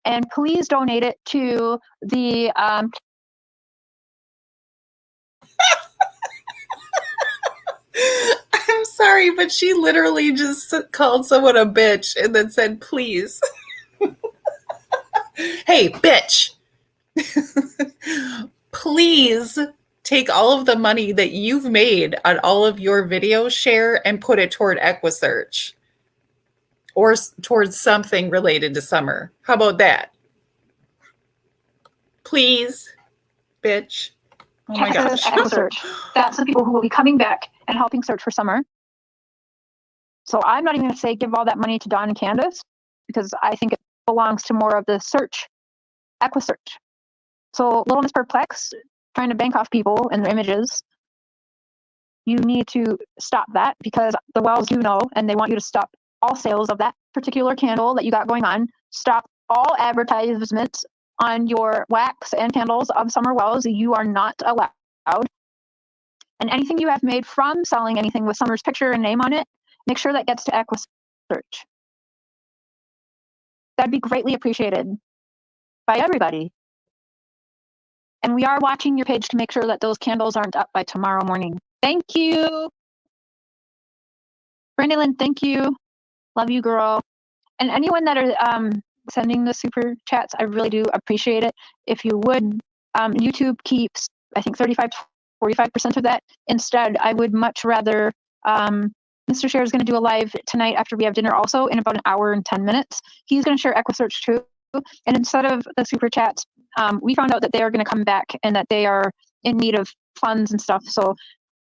and please donate it to the I'm sorry, but she literally just called someone a bitch and then said, please. Hey, bitch. Please take all of the money that you've made on all of your videos, share, and put it toward EquiSearch or towards something related to summer. How about that? Please, bitch. Oh my gosh. EquiSearch. That's the people who will be coming back and helping search for summer. So I'm not even going to say give all that money to Don and Candace, because I think it belongs to more of the search, EquiSearch. So Little Miss Perplex, trying to bank off people and their images, you need to stop that, because the Wells do know, and they want you to stop all sales of that particular candle that you got going on. Stop all advertisements on your wax and candles of Summer Wells. You are not allowed. And anything you have made from selling anything with Summer's picture and name on it, make sure that gets to EquiSearch. That'd be greatly appreciated by everybody. And we are watching your page to make sure that those candles aren't up by tomorrow morning. Thank you. Brandon, thank you. Love you, girl. And anyone that are sending the super chats, I really do appreciate it. If you would, YouTube keeps, I think, 35 to 45% of that. Instead, I would much rather, Mr. Share is going to do a live tonight after we have dinner also in about an hour and 10 minutes. He's going to share EquiSearch too. And instead of the super chats, we found out that they are going to come back and that they are in need of funds and stuff. So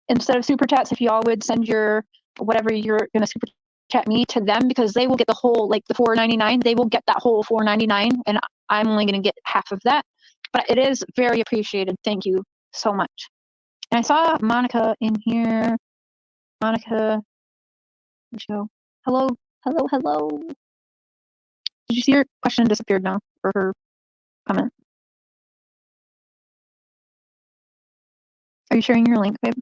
instead of super chats, if you all would send your whatever you're going to super chat me to them, because they will get the whole, like the $4.99, they will get that whole $4.99, and I'm only going to get half of that. But it is very appreciated. Thank you so much. And I saw Monica in here. Monica, where'd she go? Hello, hello, hello. Did you see her question disappeared now, or her comment? Are you sharing your link, babe?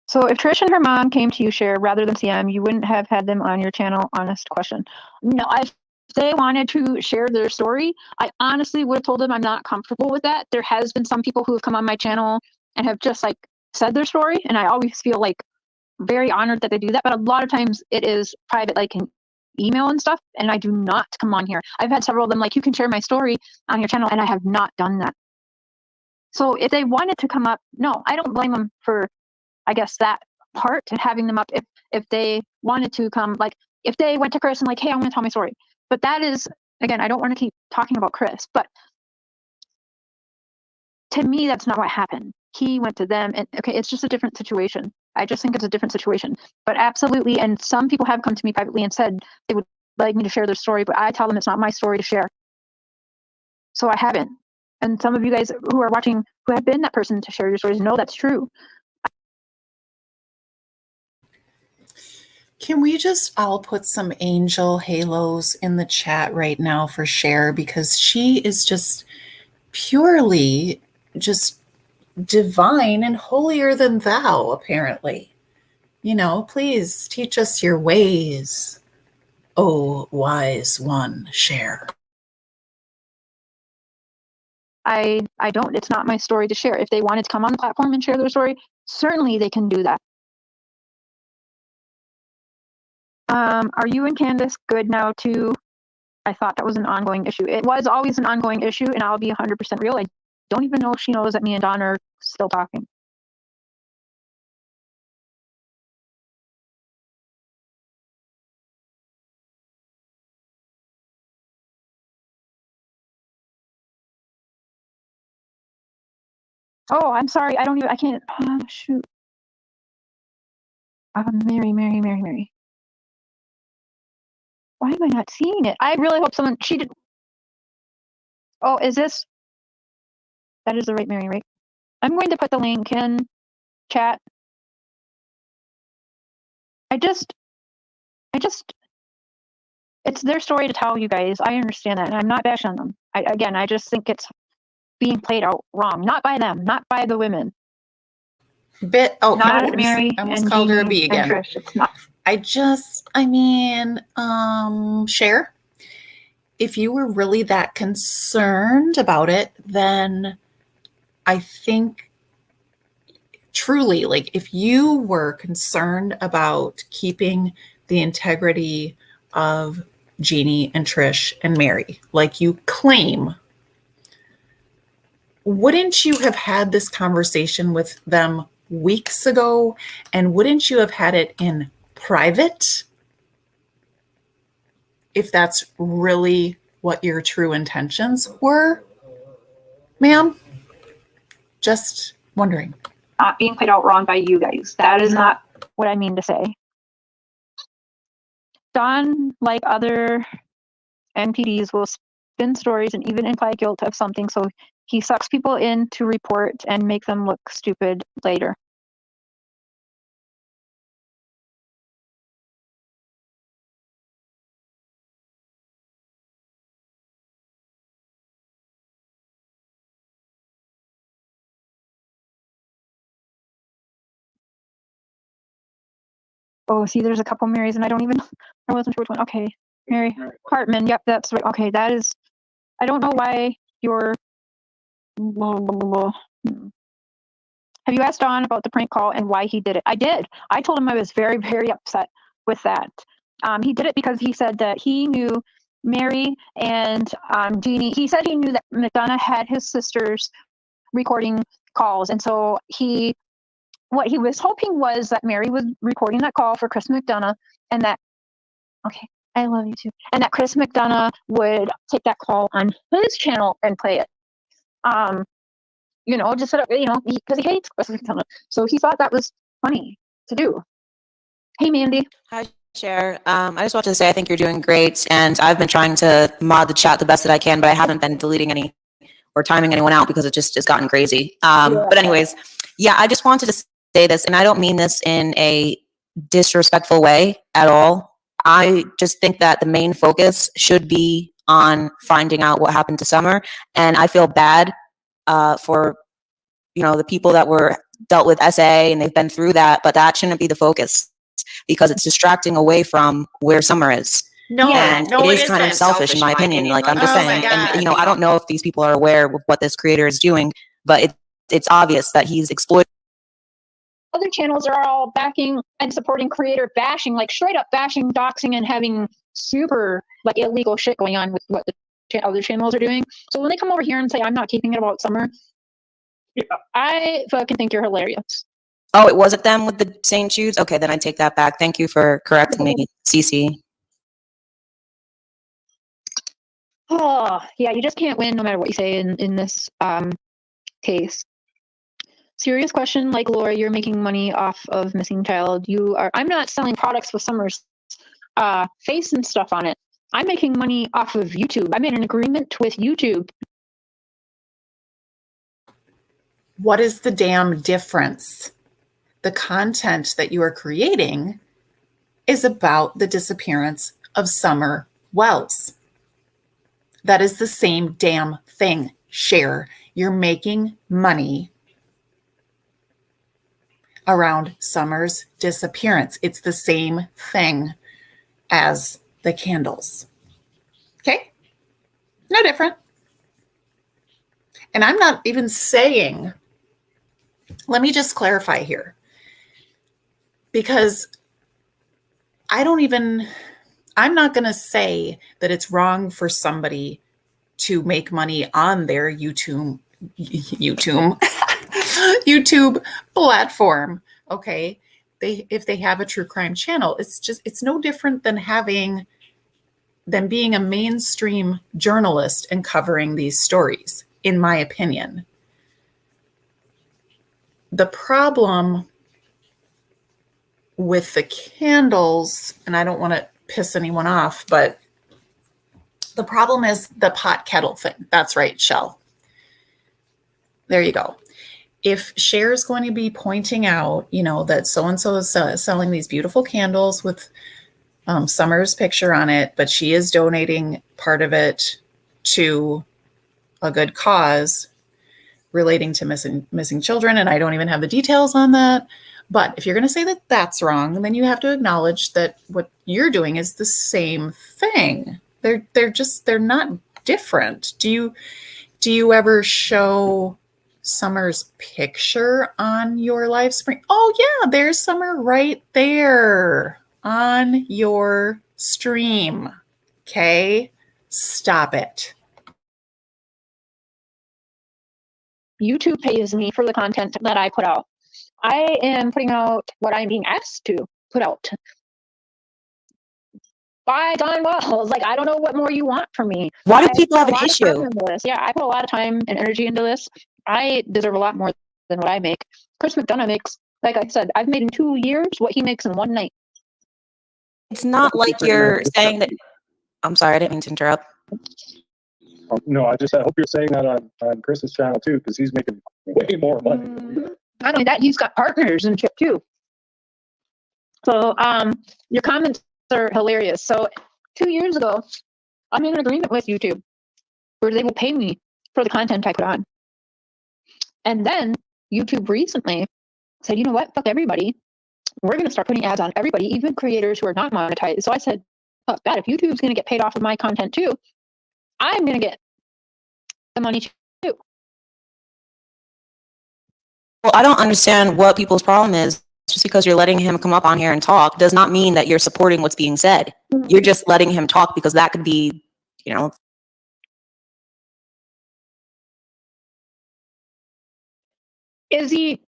So if Trish and her mom came to you, Share, rather than CM, you wouldn't have had them on your channel? Honest question. No, if they wanted to share their story, I honestly would have told them I'm not comfortable with that. There has been some people who have come on my channel and have just like said their story, and I always feel like very honored that they do that. But a lot of times it is private, like in email and stuff, and I do not come on here. I've had several of them like, you can share my story on your channel, and I have not done that. So if they wanted to come up, no, I don't blame them for, I guess, that part and having them up if they wanted to come, like if they went to Chris and like, hey, I want to tell my story. But that is, again, I don't want to keep talking about Chris, but to me, that's not what happened. He went to them, and okay, it's just a different situation. I just think it's a different situation. But absolutely, and some people have come to me privately and said they would like me to share their story, but I tell them it's not my story to share. So I haven't. And some of you guys who are watching who have been that person to share your stories know that's true. Can we just all put some angel halos in the chat right now for Cher, because she is just purely just divine and holier than thou, apparently. You know, please teach us your ways, oh wise one, Cher. I don't, it's not my story to share. If they wanted to come on the platform and share their story, certainly they can do that. Are you and Candace good now too? I thought that was an ongoing issue. It was always an ongoing issue, and I'll be 100% real. I don't even know if she knows that me and Don are still talking. Oh, I'm sorry. I can't. Shoot. Mary. Why am I not seeing it? I really hope someone, she did. Oh, is this? That is the right Mary, right? I'm going to put the link in chat. I just, it's their story to tell, you guys. I understand that, and I'm not bashing on them. I just think it's being played out wrong. Not by them, not by the women. Not Mary. I almost called her a bee again. Trish. It's not. Cher, if you were really that concerned about it, then I think truly, like, if you were concerned about keeping the integrity of Jeannie and Trish and Mary, like you claim, wouldn't you have had this conversation with them weeks ago? And wouldn't you have had it in private if that's really what your true intentions were? Ma'am, just wondering. Not being played out wrong by you guys. That is not what I mean to say. Don, like other NPDs, will spin stories and even imply guilt of something, so he sucks people in to report and make them look stupid later. Oh, see, there's a couple Marys, and I wasn't sure which one. Okay, Mary Hartman. Yep, that's right. Okay, that is. I don't know why you're. Blah, blah, blah, blah. Have you asked Don about the prank call and why he did it? I did. I told him I was very, very upset with that. He did it because he said that he knew Mary and Jeannie. He said he knew that McDonough had his sisters recording calls, and so what he was hoping was that Mary was recording that call for Chris McDonough, and that, okay, I love you too, and that Chris McDonough would take that call on his channel and play it. Just sort of, because he hates Chris McDonough. So he thought that was funny to do. Hey, Mandy. Hi, Cher. I just wanted to say I think you're doing great, and I've been trying to mod the chat the best that I can, but I haven't been deleting any or timing anyone out because it just has gotten crazy. But anyways, yeah, I just wanted to say this, and I don't mean this in a disrespectful way at all. I just think that the main focus should be on finding out what happened to Summer, and I feel bad for the people that were dealt with SA and they've been through that, but that shouldn't be the focus because it's distracting away from where Summer is. No, and no, it is kind of selfish in my opinion. Like, I'm just saying, and I don't know if these people are aware of what this creator is doing, but it's obvious that he's exploiting. Other channels are all backing and supporting creator bashing, like straight up bashing, doxing, and having super like illegal shit going on with what the other channels are doing. So when they come over here and say I'm not keeping it about Summer, I fucking think you're hilarious. Oh, it wasn't them with the St. Jude's? Okay, then I take that back. Thank you for correcting me, Cece. Oh, yeah, you just can't win no matter what you say in this case. Serious question, like Laura, you're making money off of missing child. I'm not selling products with Summer's face and stuff on it. I'm making money off of YouTube. I made an agreement with YouTube. What is the damn difference? The content that you are creating is about the disappearance of Summer Wells. That is the same damn thing. Share. You're making money around Summer's disappearance. It's the same thing as the candles. Okay? No different. And I'm not even saying, let me just clarify here, because I'm not going to say that it's wrong for somebody to make money on their YouTube platform. Okay. If they have a true crime channel, it's no different than being a mainstream journalist and covering these stories, in my opinion. The problem with the candles, and I don't want to piss anyone off, but the problem is the pot kettle thing. That's right, Shell. There you go. If Cher's going to be pointing out, that so-and-so is selling these beautiful candles with Summer's picture on it, but she is donating part of it to a good cause relating to missing children, and I don't even have the details on that. But if you're going to say that that's wrong, then you have to acknowledge that what you're doing is the same thing. They're not different. Do you ever show Summer's picture on your live stream? Oh yeah, there's Summer right there on your stream. Okay, stop it. YouTube pays me for the content that I put out. I am putting out what I'm being asked to put out by Don Wells. Like, I don't know what more you want from me. Why do people have an issue? Yeah, I put a lot of time and energy into this. I deserve a lot more than what I make. Chris McDonough makes, like I said, I've made in 2 years what he makes in one night. It's not like you're saying that. I'm sorry, I didn't mean to interrupt. No, I hope you're saying that on Chris's channel too, because he's making way more money than we are. Not only that, he's got partners and shit too. So your comments are hilarious. So 2 years ago, I made an agreement with YouTube where they will pay me for the content I put on. And then YouTube recently said, you know what, fuck everybody. we're going to start putting ads on everybody, even creators who are not monetized. So I said, fuck that. If YouTube's going to get paid off of my content too, I'm going to get the money too. Well, I don't understand what people's problem is. Just because you're letting him come up on here and talk does not mean that you're supporting what's being said. You're just letting him talk because that could be, you know. Does he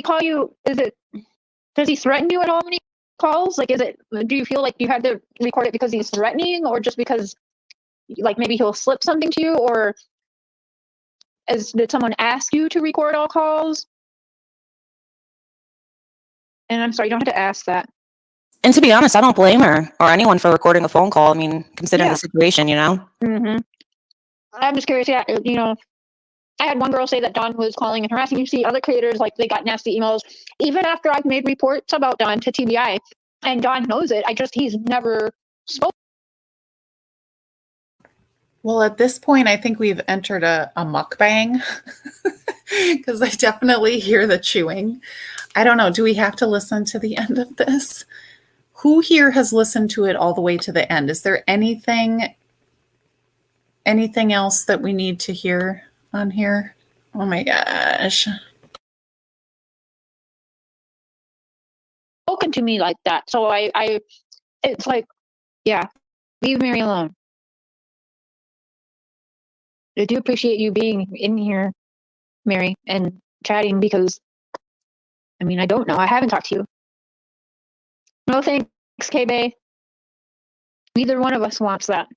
call you? Does he threaten you at all when he calls? Like, do you feel like you had to record it because he's threatening, or just because, like, maybe he'll slip something to you, or did someone ask you to record all calls? And I'm sorry, you don't have to ask that. And to be honest, I don't blame her or anyone for recording a phone call. I mean, considering the situation, you know? Mm-hmm. I'm just curious, yeah, you know, I had one girl say that Don was calling and harassing. You see other creators, like, they got nasty emails. Even after I've made reports about Don to TBI, and Don knows it, he's never spoken. Well, at this point, I think we've entered a mukbang because I definitely hear the chewing. I don't know. Do we have to listen to the end of this? Who here has listened to it all the way to the end? Is there anything else that we need to hear on here? Oh my gosh. Spoken to me like that. So I it's like, yeah, leave Mary alone. I do appreciate you being in here, Mary, and chatting, because, I mean, I don't know. I haven't talked to you. No thanks, K-Bay. Neither one of us wants that.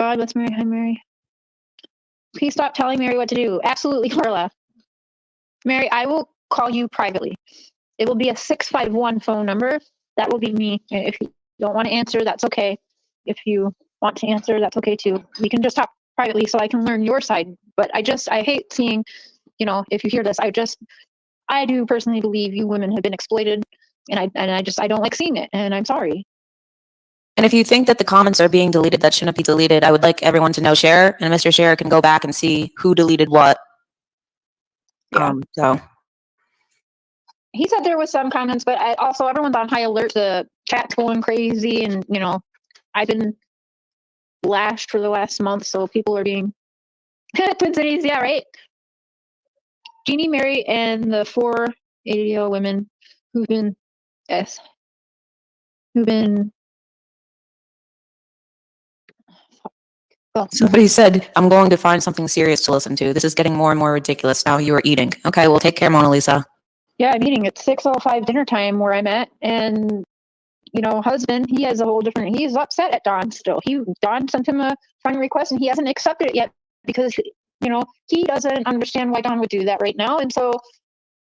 God, let's Mary. Hi, Mary. Please stop telling Mary what to do. Absolutely, Carla. Mary, I will call you privately. It will be a 651 phone number. That will be me. If you don't want to answer, that's okay. If you want to answer, that's okay too. We can just talk privately so I can learn your side. But I hate seeing, you know, if you hear this, I do personally believe you women have been exploited, and I don't like seeing it, and I'm sorry. And if you think that the comments are being deleted that shouldn't be deleted, I would like everyone to know Cher, and Mr. Cher can go back and see who deleted what. Yeah. So He said there was some comments, but also everyone's on high alert. The chat's going crazy, and, you know, I've been lashed for the last month, so people are being Twin Cities, yeah, right. Jeannie, Mary, and the 4 ADO women who've been well, somebody said, I'm going to find something serious to listen to. This is getting more and more ridiculous. Now you are eating. Okay, well, take care, Mona Lisa. Yeah, I'm eating at 6:05 dinner time where I'm at, and, you know, husband, he has a whole different. He's upset at Don still. Don sent him a friend request, and he hasn't accepted it yet because, you know, he doesn't understand why Don would do that right now. And so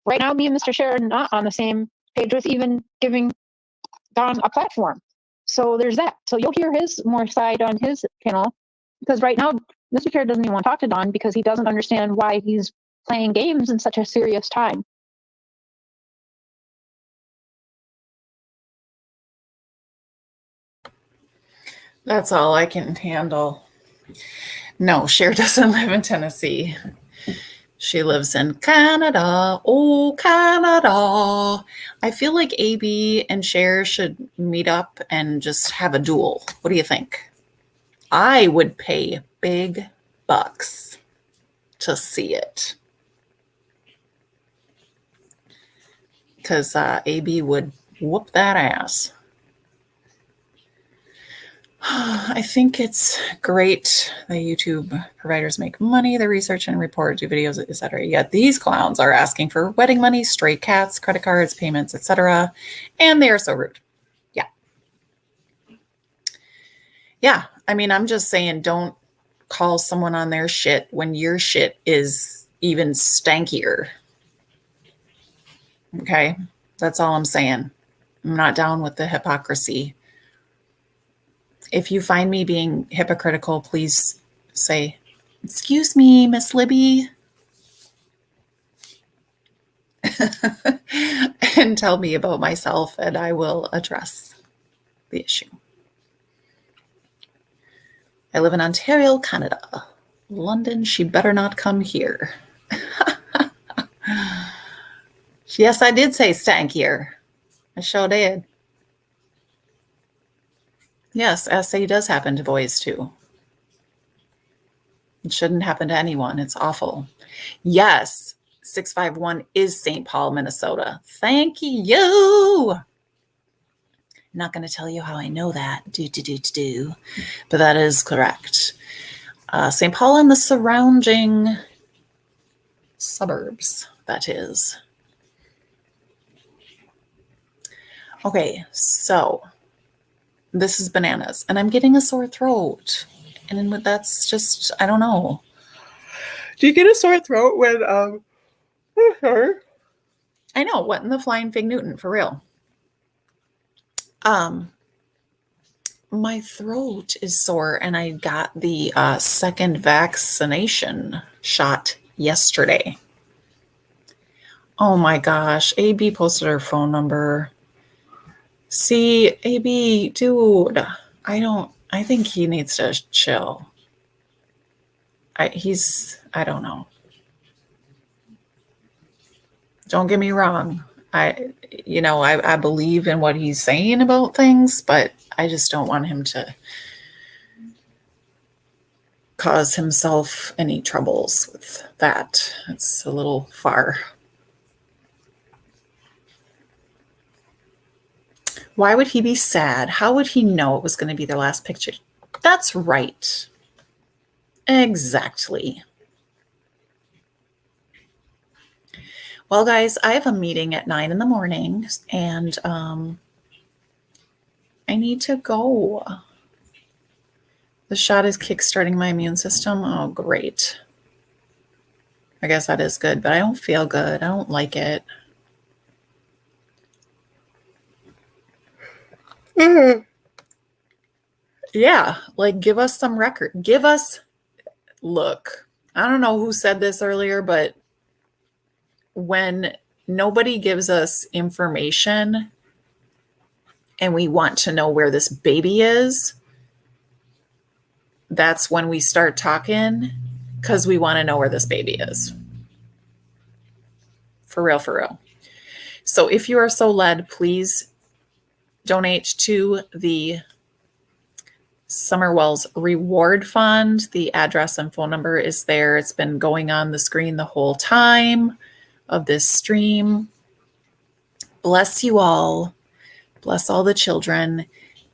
right now, me and Mr. Cher are not on the same page with even giving Don a platform. So there's that. So you'll hear his more side on his channel, because right now Mr. Cher doesn't even want to talk to Don because he doesn't understand why he's playing games in such a serious time. That's all I can handle. No, Cher doesn't live in Tennessee. She lives in Canada. Oh, Canada. I feel like AB and Cher should meet up and just have a duel. What do you think? I would pay big bucks to see it. Because AB would whoop that ass. I think it's great that YouTube providers make money, they research and report, do videos, etc. Yet these clowns are asking for wedding money, stray cats, credit cards, payments, etc. And they are so rude. Yeah. Yeah. I mean, I'm just saying, don't call someone on their shit when your shit is even stankier. Okay. That's all I'm saying. I'm not down with the hypocrisy. If you find me being hypocritical, please say, "Excuse me, Miss Libby," and tell me about myself, and I will address the issue. I live in Ontario, Canada. London, she better not come here. Yes, I did say stankier. I sure did. Yes, SA does happen to boys too. It shouldn't happen to anyone. It's awful. Yes, 651 is St. Paul, Minnesota. Thank you. I'm not going to tell you how I know that. But that is correct. St. Paul and the surrounding suburbs, that is. Okay, so this is bananas, and I'm getting a sore throat. And that's just, I don't know. Do you get a sore throat when, I know, what in the flying fig Newton, for real. My throat is sore, and I got the second vaccination shot yesterday. Oh my gosh, AB posted her phone number. See, AB, dude, I think he needs to chill. I don't know. Don't get me wrong. I believe in what he's saying about things, but I just don't want him to cause himself any troubles with that. It's a little far. Why would he be sad? How would he know it was going to be their last picture? That's right. Exactly. Well, guys, I have a meeting at 9 in the morning, and I need to go. The shot is kickstarting my immune system. Oh, great. I guess that is good, but I don't feel good. I don't like it. Yeah, like give us some record. Look, I don't know who said this earlier, but when nobody gives us information and we want to know where this baby is, that's when we start talking, because we want to know where this baby is. For real, for real. So if you are so led, please donate to the Summer Wells Reward Fund. The address and phone number is there. It's been going on the screen the whole time of this stream. Bless you all. Bless all the children.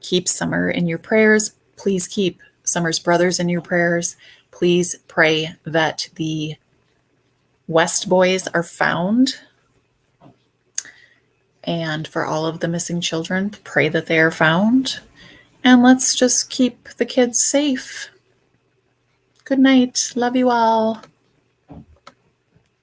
Keep Summer in your prayers. Please keep Summer's brothers in your prayers. Please pray that the West boys are found. And for all of the missing children, pray that they are found. And let's just keep the kids safe. Good night. Love you all.